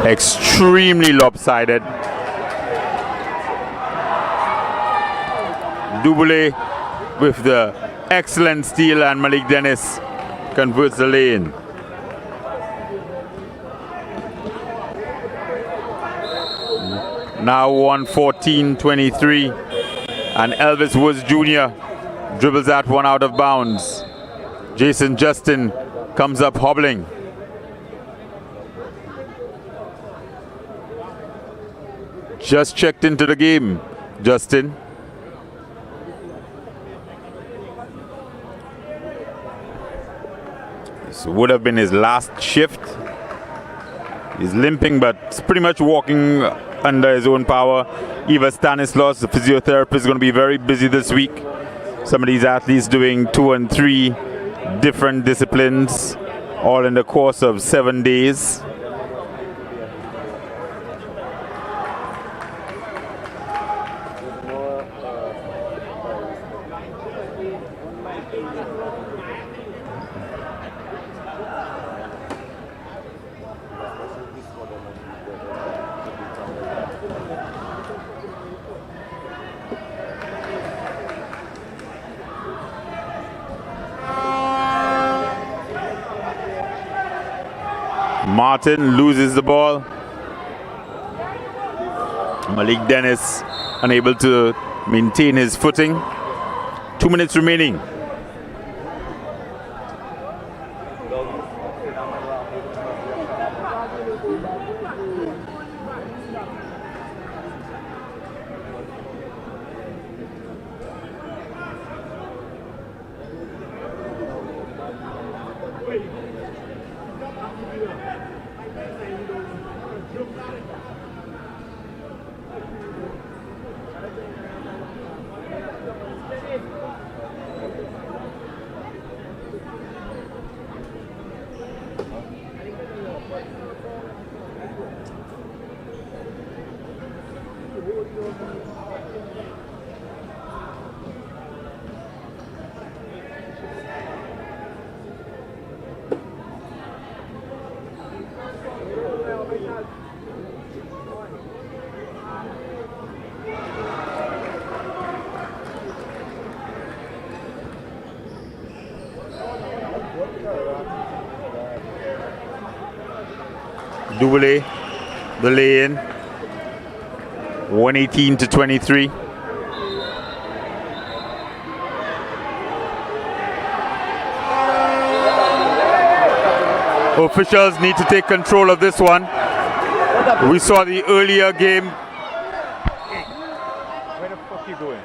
extremely lopsided. Dubule with the excellent steal, and Malik Dennis converts the lane. Now 1:14:23, and Elvis Woods Jr. dribbles that one out of bounds. Jason Justin comes up hobbling. Just checked into the game, Justin. This would have been his last shift. He's limping, but pretty much walking under his own power. Eva Stanislaus, the physiotherapist, is going to be very busy this week. Some of these athletes doing 2 and 3 different disciplines, all in the course of 7 days. Martin loses the ball. Malik Dennis unable to maintain his footing. 2 minutes remaining. Dubule, the lay-in, 118-23. Officials need to take control of this one. We saw the earlier game. Where the fuck are you going?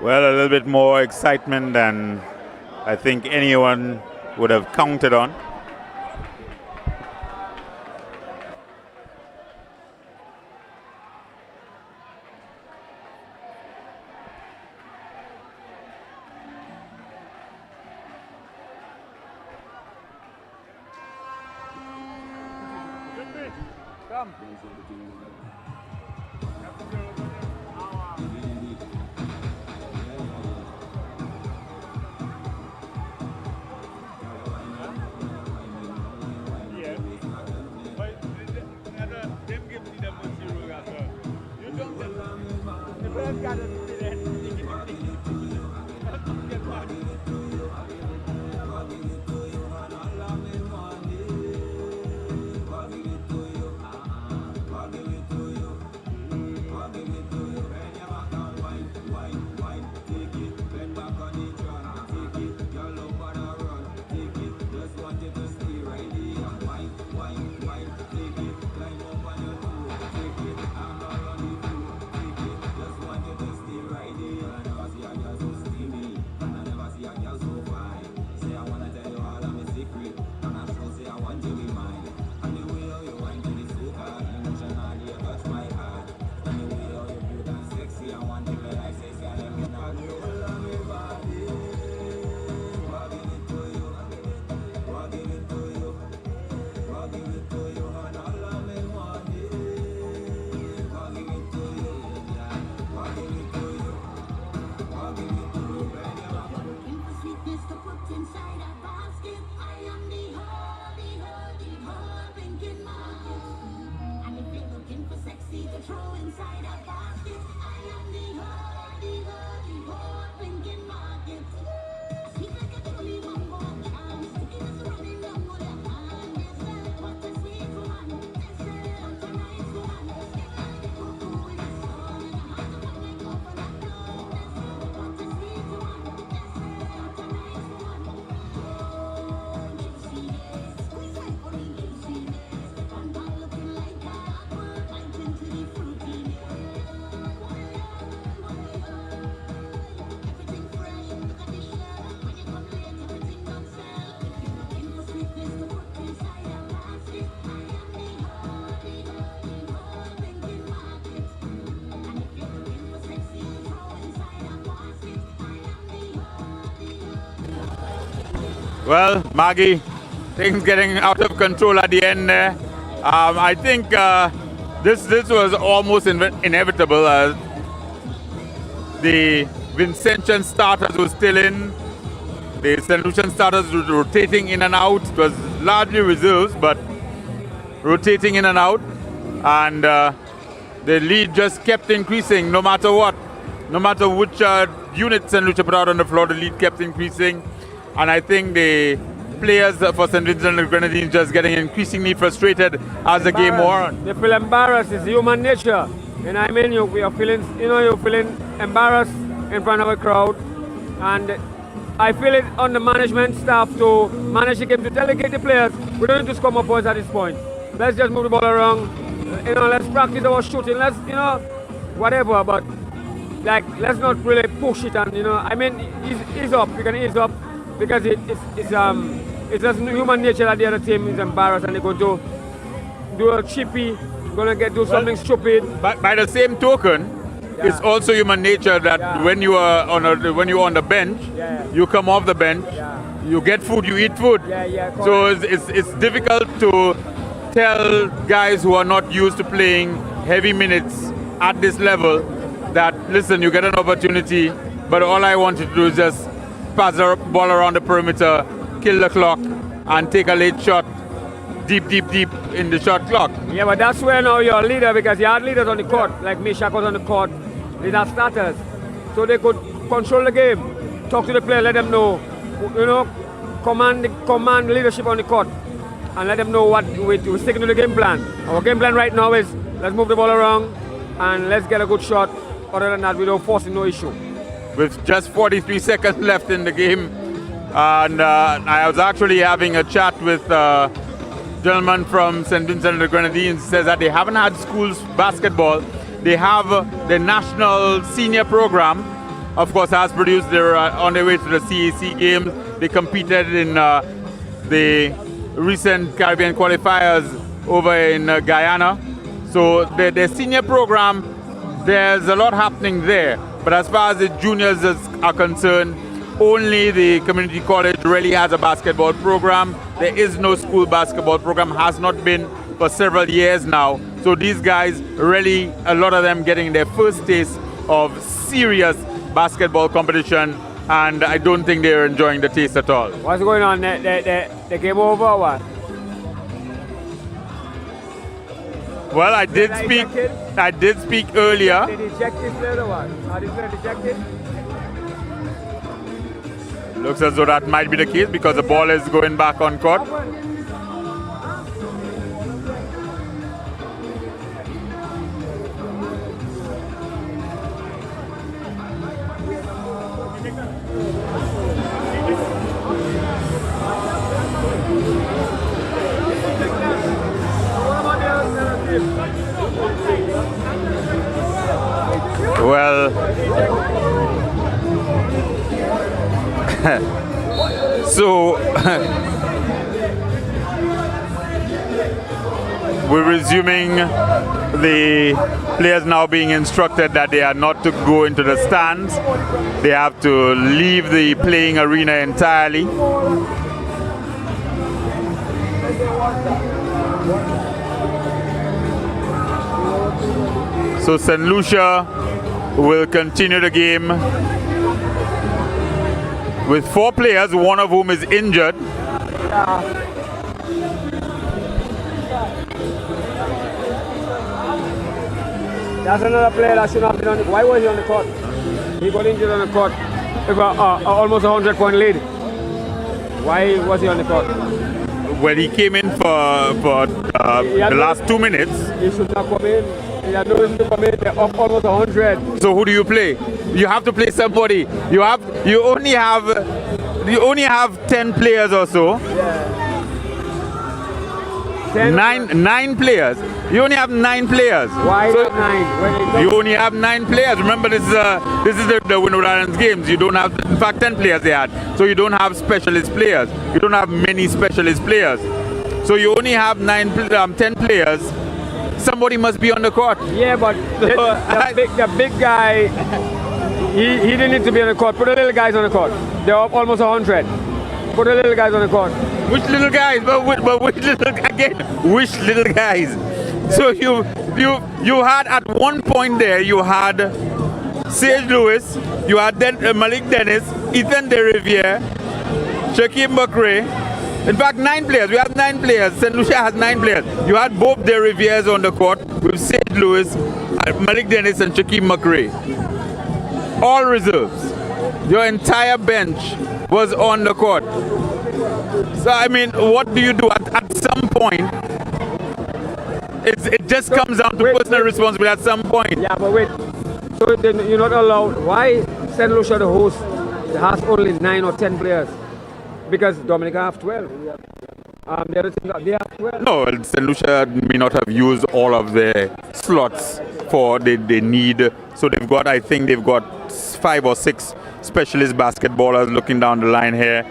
Well, a little bit more excitement than I think anyone would have counted on. Well, Maggie, things getting out of control at the end there. I think this was almost inevitable. The Vincentian starters were still in. The St. Lucian starters were rotating in and out. It was largely reserves, but rotating in and out. And the lead just kept increasing no matter what. No matter which unit St. Lucia put out on the floor, the lead kept increasing. And I think the players for St. Vincent and the Grenadines just getting increasingly frustrated as the game wore on. They feel embarrassed. It's human nature. And I mean, you're feeling embarrassed in front of a crowd. And I feel it on the management staff to manage the game, to delegate the players. We don't need to score more points at this point. Let's just move the ball around. Let's practice our shooting. Let's, whatever. But like, let's not really push it. And I mean, ease up. We can ease up because it's just human nature that the other team is embarrassed and they're going to do a chippy, going to do something stupid. But by the same token, it's also human nature that when you are on the bench, you come off the bench, you get food, you eat food. So it's difficult to tell guys who are not used to playing heavy minutes at this level that, listen, you get an opportunity, but all I want you to do is just pass the ball around the perimeter, kill the clock, and take a late shot deep in the shot clock. Yeah, but that's where now you're a leader, because you had leaders on the court, like Mishak was on the court. These are starters. So they could control the game, talk to the player, let them know, command leadership on the court, and let them know what we're sticking to the game plan. Our game plan right now is let's move the ball around and let's get a good shot. Other than that, we don't force no issue. With just 43 seconds left in the game, and I was actually having a chat with a gentleman from St. Vincent and the Grenadines. Says that they haven't had schools basketball. They have the national senior program, of course, has produced. They're on their way to the CAC games. They competed in the recent Caribbean qualifiers over in Guyana. So their senior program, there's a lot happening there. But as far as the juniors are concerned, only the community college really has a basketball program. There is no school basketball program, has not been for several years now. So these guys, really, a lot of them getting their first taste of serious basketball competition, and I don't think they're enjoying the taste at all. What's going on? The game over or what? Well, I did speak earlier. Did he eject this player or what? Are these players ejected? Looks as though that might be the case because the ball is going back on court. Well, so we're resuming. The players now being instructed that they are not to go into the stands. They have to leave the playing arena entirely. So St. Lucia will continue the game with 4 players, one of whom is injured. That's another player that should not have been on the court. Why was he on the court? He got injured on the court with almost a 100-point lead. Why was he on the court? When he came in for the last 2 minutes. He should not come in. He had no reason to come in. They're up almost 100. So who do you play? You have to play somebody. You only have 10 players or so. Yeah. 9 players. You only have 9 players. Why so not 9? You only have 9 players. Remember, this is the Windward Islands games. You don't have, in fact, 10 players they had. So you don't have specialist players. You don't have many specialist players. So you only have 10 players. Somebody must be on the court. Yeah, but the big guy, he didn't need to be on the court. Put the little guys on the court. They're up almost 100. Put the little guys on the court. Which little guys? But which little again? Which little guys? So you had at one point there you had Sage Lewis, you had Malik Dennis, Ethan DeRiviere, Shaquem Bakray. In fact, 9 players. We have 9 players. St. Lucia has 9 players. You had both DeRivieres on the court with Sage Lewis, Malik Dennis, and Shaquem Bakray. All reserves. Your entire bench was on the court. So I mean, what do you do at some point? It just comes down to personal responsibility at some point. Yeah, but wait. So then you're not allowed. Why St. Lucia, the host, has only 9 or 10 players? Because Dominica have 12. The other thing, they have 12. No, St. Lucia may not have used all of their slots for they need. So they've got, I think they've got 5 or 6 specialist basketballers looking down the line here.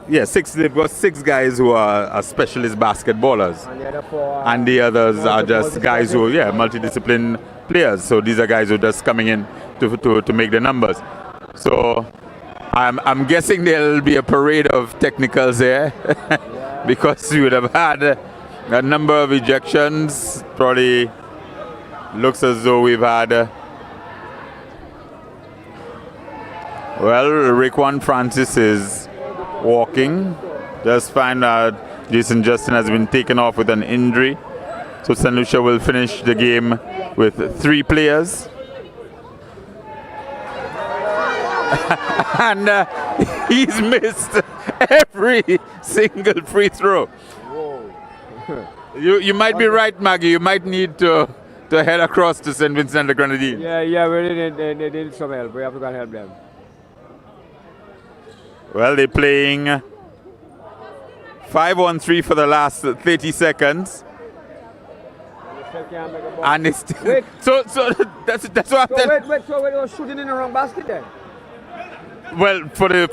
Yeah, 6. They've got 6 guys who are specialist basketballers, and the others are just guys who, multidiscipline players. So these are guys who are just coming in to make the numbers. So I'm guessing there'll be a parade of technicals there because you would have had a number of ejections. Probably looks as though we've had. Well, Raekwon Francis is walking. Just find out Jason Justin has been taken off with an injury. So St. Lucia will finish the game with 3 players. And he's missed every single free throw. You might be right, Maggie. You might need to head across to St. Vincent the Grenadines. Yeah, they need some help. We have to go and help them. Well, they're playing 5-on-3 for the last 30 seconds. And it's wait. So that's what I'm telling. So wait, you're shooting in the wrong basket then? Well, for the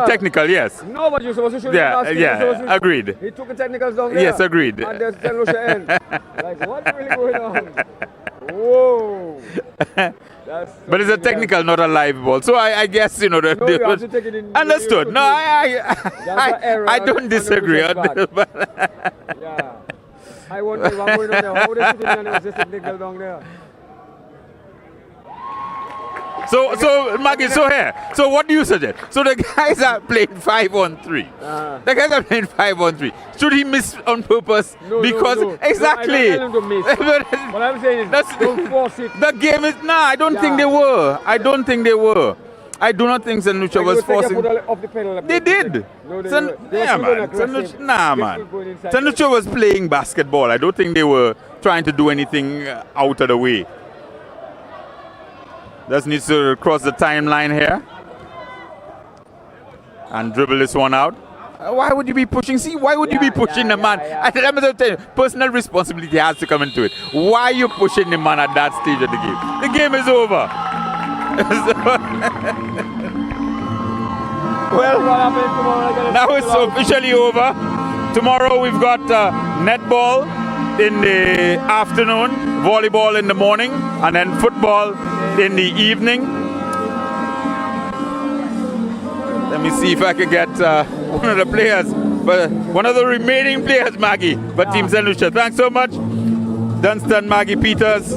technical, yes. No, but you're supposed to shoot in the basket. Yeah, agreed. He took the technicals down there. Yes, agreed. And there's St. Lucia end. Like, what's really going on? Whoa. But it's a technical, not a live ball. So I guess, you have to take it in. Understood. No, I don't disagree. Yeah. I wonder what's going on there. How they shooting and it was just technical down there. So Maggie, so what do you suggest? So the guys are playing 5-on-3. The guys are playing 5-on-3. Should he miss on purpose? No, exactly. I don't tell him to miss. What I'm saying is, don't force it. The game is I don't think they were. I don't think they were. I do not think St. Lucia was forcing. They did. Man. St. Lucia was playing basketball. I don't think they were trying to do anything out of the way. Just needs to cross the timeline here and dribble this one out. Why would you be pushing? See, why would you be pushing the man? I tell you, personal responsibility has to come into it. Why are you pushing the man at that stage of the game? The game is over. Well, now it's officially over. Tomorrow we've got netball in the afternoon, volleyball in the morning, and then football in the evening. Let me see if I can get one of the players, one of the remaining players, Maggie, for Team St. Lucia. Thanks so much, Dunstan, Maggie Peters.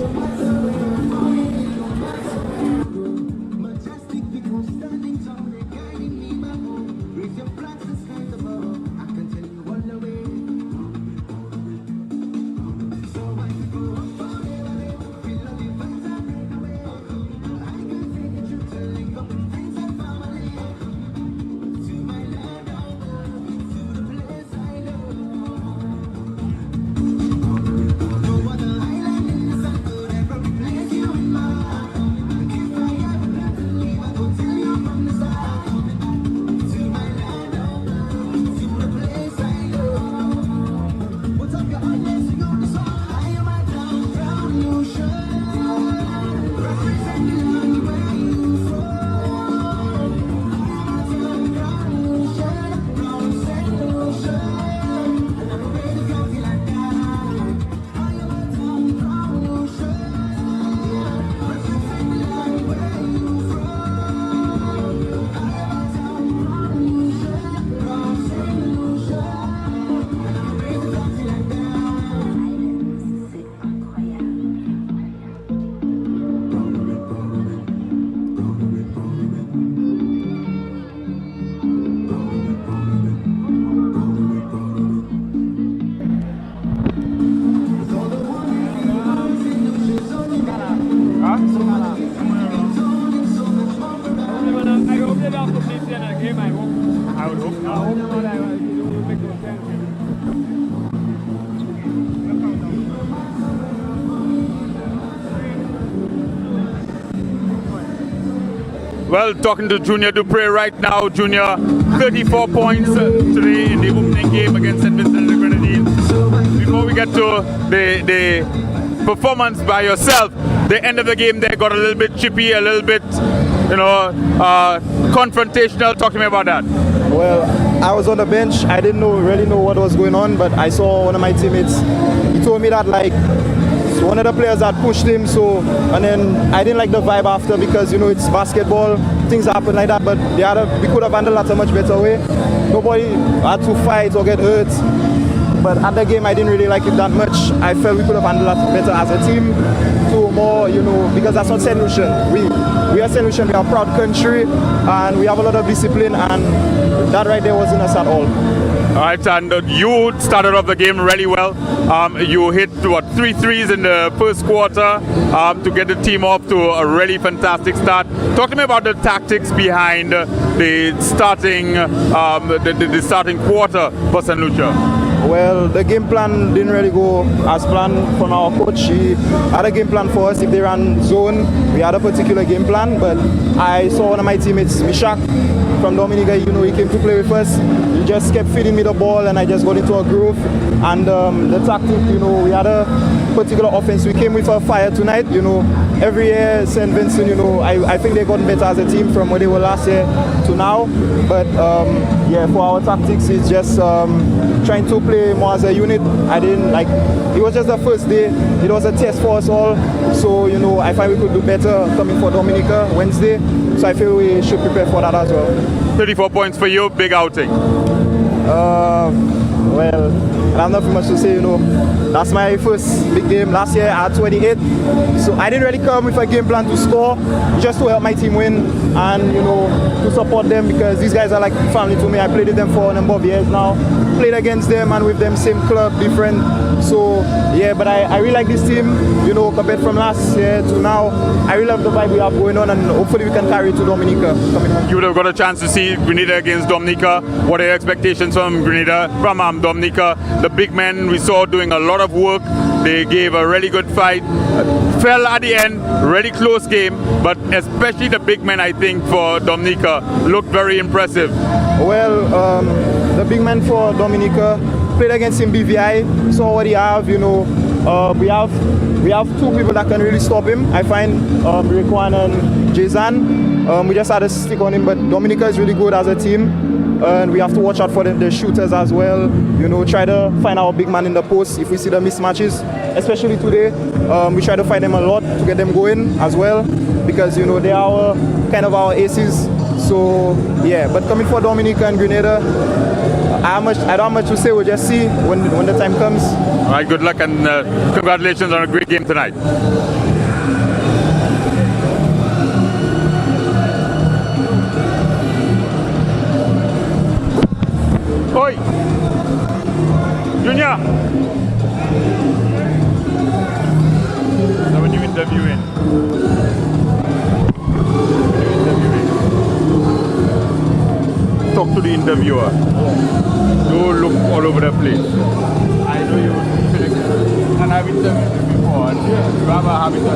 Well, talking to Junior Dupre right now. Junior, 34 points today in the opening game against St. Vincent and the Grenadines. Before we get to the performance by yourself, the end of the game there got a little bit chippy, a little bit, confrontational. Talk to me about that. Well, I was on the bench. I didn't really know what was going on, but I saw one of my teammates. He told me that one of the players had pushed him, and then I didn't like the vibe after because it's basketball, things happen like that, but we could have handled that a much better way. Nobody had to fight or get hurt, but at the game I didn't really like it that much. I felt we could have handled that better as a team, because that's not St. Lucian. We are St. Lucian, we are a proud country, and we have a lot of discipline, and that right there wasn't us at all. All right, and you started off the game really well. You hit 3 threes in the first quarter to get the team off to a really fantastic start. Talk to me about the tactics behind the starting quarter for St. Lucia. Well, the game plan didn't really go as planned from our coach. He had a game plan for us. If they ran zone, we had a particular game plan, but I saw one of my teammates, Mishak, from Dominica, he came to play with us. He just kept feeding me the ball and I just got into a groove. And the tactic, we had a particular offense. We came with a fire tonight, every year St. Vincent, I think they've gotten better as a team from where they were last year to now. But for our tactics, it's just trying to play more as a unit. It was just the first day. It was a test for us all. So, I find we could do better coming for Dominica Wednesday. So I feel we should prepare for that as well. 34 points for you, big outing. Well, I have nothing much to say, That's my first big game. Last year I had 28. So I didn't really come with a game plan to score, just to help my team win and, to support them because these guys are like family to me. I played with them for a number of years now. Played against them and with them, same club, different. So, but I really like this team, compared from last year to now. I really love the vibe we have going on and hopefully we can carry it to Dominica. You would have got a chance to see Grenada against Dominica. What are your expectations from Dominica? The big men we saw doing a lot of work. They gave a really good fight. Fell at the end, really close game, but especially the big men, I think, for Dominica looked very impressive. Well, the big man for Dominica played against him BVI, saw what he have, we have two people that can really stop him. I find Rekwan and Jason. We just had to stick on him, but Dominica is really good as a team. And we have to watch out for the shooters as well. Try to find our big man in the post if we see the mismatches. Especially today, we try to find them a lot to get them going as well. Because, they are kind of our aces. So, but coming for Dominica and Grenada, I don't have much to say. We'll just see when the time comes. All right, good luck and congratulations on a great game tonight. Oi! Junior! Now when you interviewing? Talk to the interviewer. Don't look all over the place. I know you and I've interviewed you before and you have a habit of